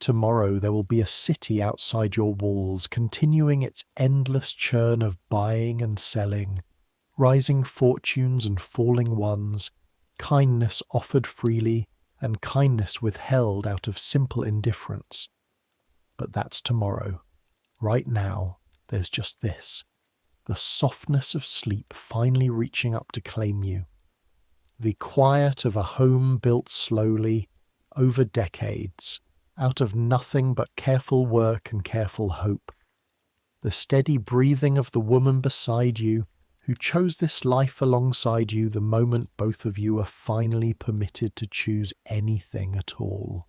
Tomorrow there will be a city outside your walls, continuing its endless churn of buying and selling, rising fortunes and falling ones, kindness offered freely and kindness withheld out of simple indifference. But that's tomorrow. Right now, there's just this, the softness of sleep finally reaching up to claim you, the quiet of a home built slowly, over decades, out of nothing but careful work and careful hope. The steady breathing of the woman beside you, who chose this life alongside you the moment both of you are finally permitted to choose anything at all.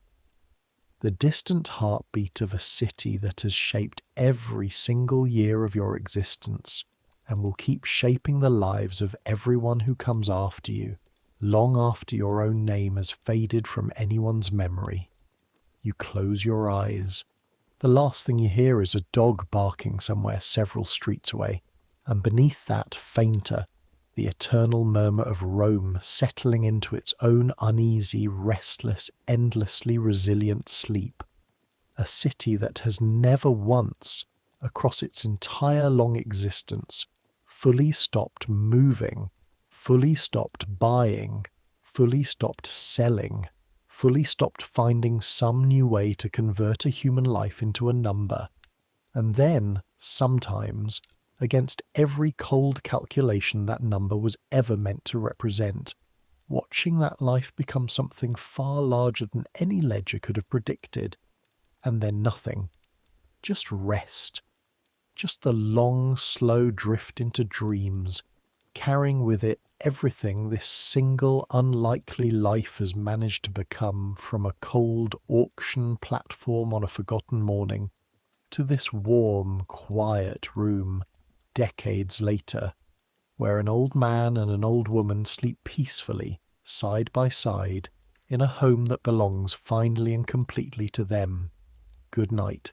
The distant heartbeat of a city that has shaped every single year of your existence and will keep shaping the lives of everyone who comes after you, long after your own name has faded from anyone's memory. You close your eyes. The last thing you hear is a dog barking somewhere several streets away, and beneath that, fainter, the eternal murmur of Rome settling into its own uneasy, restless, endlessly resilient sleep. A city that has never once, across its entire long existence, fully stopped moving, fully stopped buying, fully stopped selling, fully stopped finding some new way to convert a human life into a number, and then, sometimes, against every cold calculation that number was ever meant to represent, watching that life become something far larger than any ledger could have predicted, and then nothing, just rest, just the long, slow drift into dreams, carrying with it everything this single, unlikely life has managed to become, from a cold auction platform on a forgotten morning to this warm, quiet room, decades later, where an old man and an old woman sleep peacefully, side by side, in a home that belongs finally and completely to them. Good night.